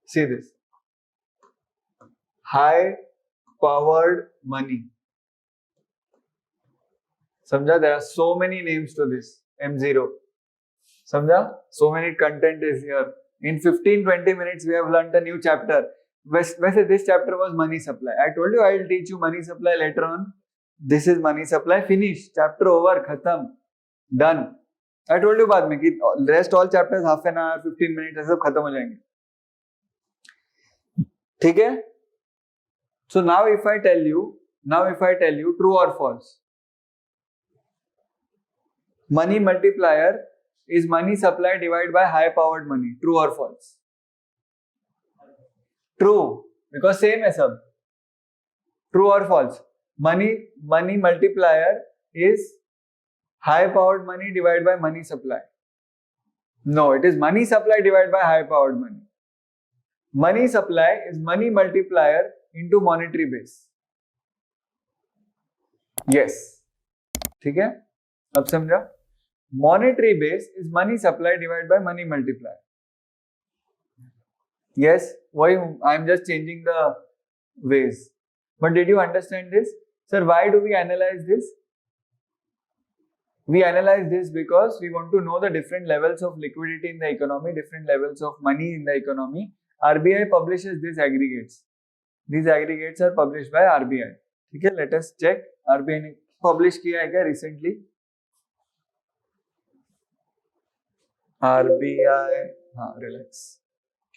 see this, high powered money. Samjha? There are so many names to this M0. Samjha? So many content is here. In 15-20 minutes, we have learnt a new chapter. Whether this chapter was money supply. I told you I will teach you money supply later on. This is money supply. Finish. Chapter over. Khatam. Done. I told you बाद में कि rest all chapters half an hour, 15 minutes ऐसे सब खत्म हो जाएंगे. ठीक है? So now if I tell you true or false, money multiplier is money supply divided by high powered money. True or false? True, because same है सब. True or false? Money multiplier is high powered money divided by money supply. No, it is money supply divided by high powered money. Money supply is money multiplier into monetary base. Yes. ठीक है? अब समझा? Monetary base is money supply divided by money multiplier. Yes, why I am just changing the ways. But did you understand this? Sir, why do we analyze this? We analyze this because we want to know the different levels of liquidity in the economy, different levels of money in the economy. RBI publishes these aggregates. These aggregates are published by RBI. ठीक है? Let us check. RBI ने publish किया है क्या recently? RBI, हाँ, relax.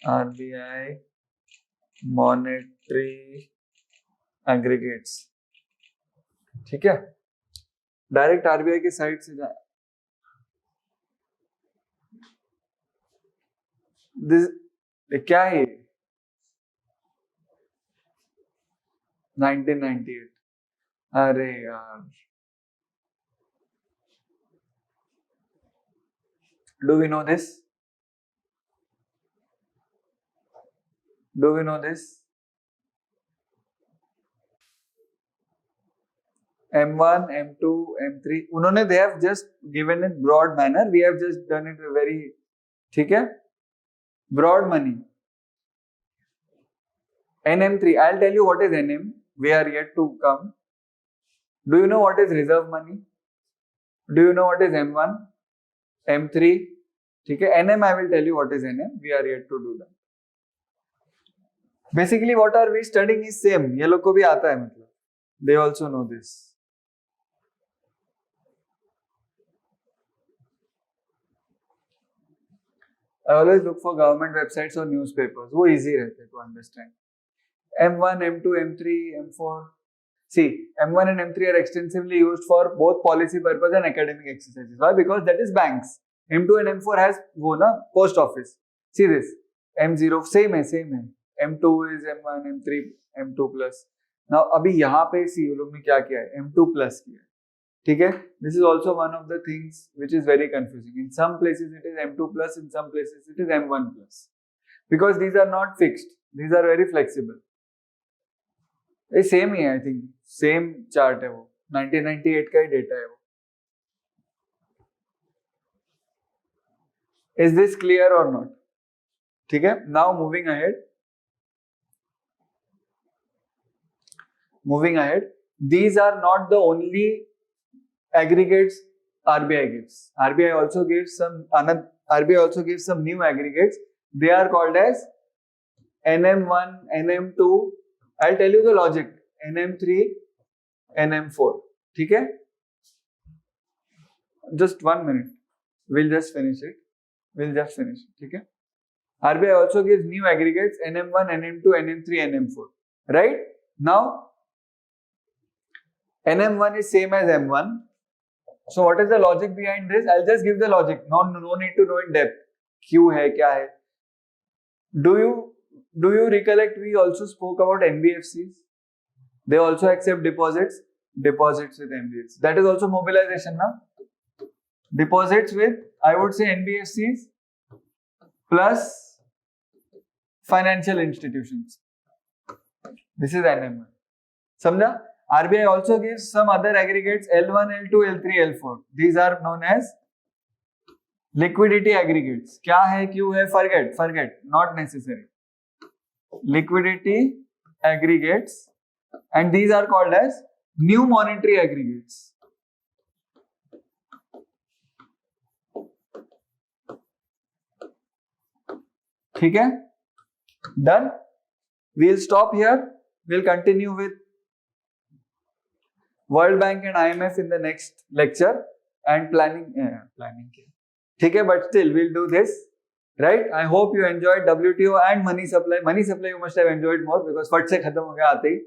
RBI monetary aggregates. ठीक है? Direct RBI की साइट से जाए. क्या है? 1998. अरे यार. Do we know this? Do we know this? M1, M2, M3. उन्होंने they have just given it broad manner. We have just done it very, ठीक है? Broad money. NM3. I'll tell you what is NM. We are yet to come. Do you know what is reserve money? Do you know what is M1, M3? ठीक है? NM I will tell you what is NM. We are yet to do that. Basically, what are we studying is same. ये लोग को भी आता है मतलब. They also know this. I always look for government websites or newspapers. वो easy रहते हैं to understand. M1, M2, M3, M4. See, M1 and M3 are extensively used for both policy purpose and academic exercises. Why? Because that is banks. M2 and M4 has वो ना post office. See this. M0 same है. M2 is M1, M3, M2 plus. Now अभी यहाँ पे see ये लोग ने क्या किया है? M2 plus किया है. ठीक है? This is also one of the things which is very confusing. In some places it is M2 plus, in some places it is M1 plus. Because these are not fixed. These are very flexible. ये same ही है I think, same chart है वो, 1998 का ही data है वो. Is this clear और not? ठीक है, now moving ahead, these are not the only aggregates RBI gives. RBI also gives some new aggregates. They are called as NM1, NM2. I'll tell you the logic. NM3, NM4. ठीक है? Just 1 minute. We'll just finish it. ठीक है? RBI also gives new aggregates NM1, NM2, NM3, NM4. Right? Now, NM1 is same as M1. So what is the logic behind this? I'll just give the logic. No need to know in depth. क्यों है, क्या है? Do you recollect we also spoke about NBFCs? They also accept deposits with NBFCs. That is also mobilization, na? Deposits with, I would say, NBFCs plus financial institutions. This is NM1. समझा? RBI also gives some other aggregates L1, L2, L3, L4. These are known as liquidity aggregates. क्या है, क्यों है? Forget. Not necessary. Liquidity aggregates, and these are called as new monetary aggregates. ठीक है? Done? We'll stop here. We'll continue with World Bank and IMF in the next lecture and planning. ठीक है, but still we'll do this. Right? I hope you enjoyed WTO and money supply. Money supply you must have enjoyed more because फट से खत्म हो गया आते ही.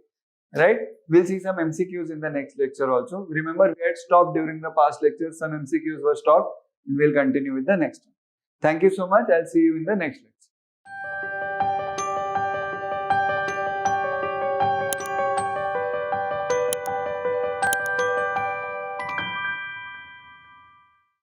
Right? We'll see some MCQs in the next lecture also. Remember, we had stopped during the past lectures. Some MCQs were stopped. We'll continue with the next one. Thank you so much. I'll see you in the next lecture.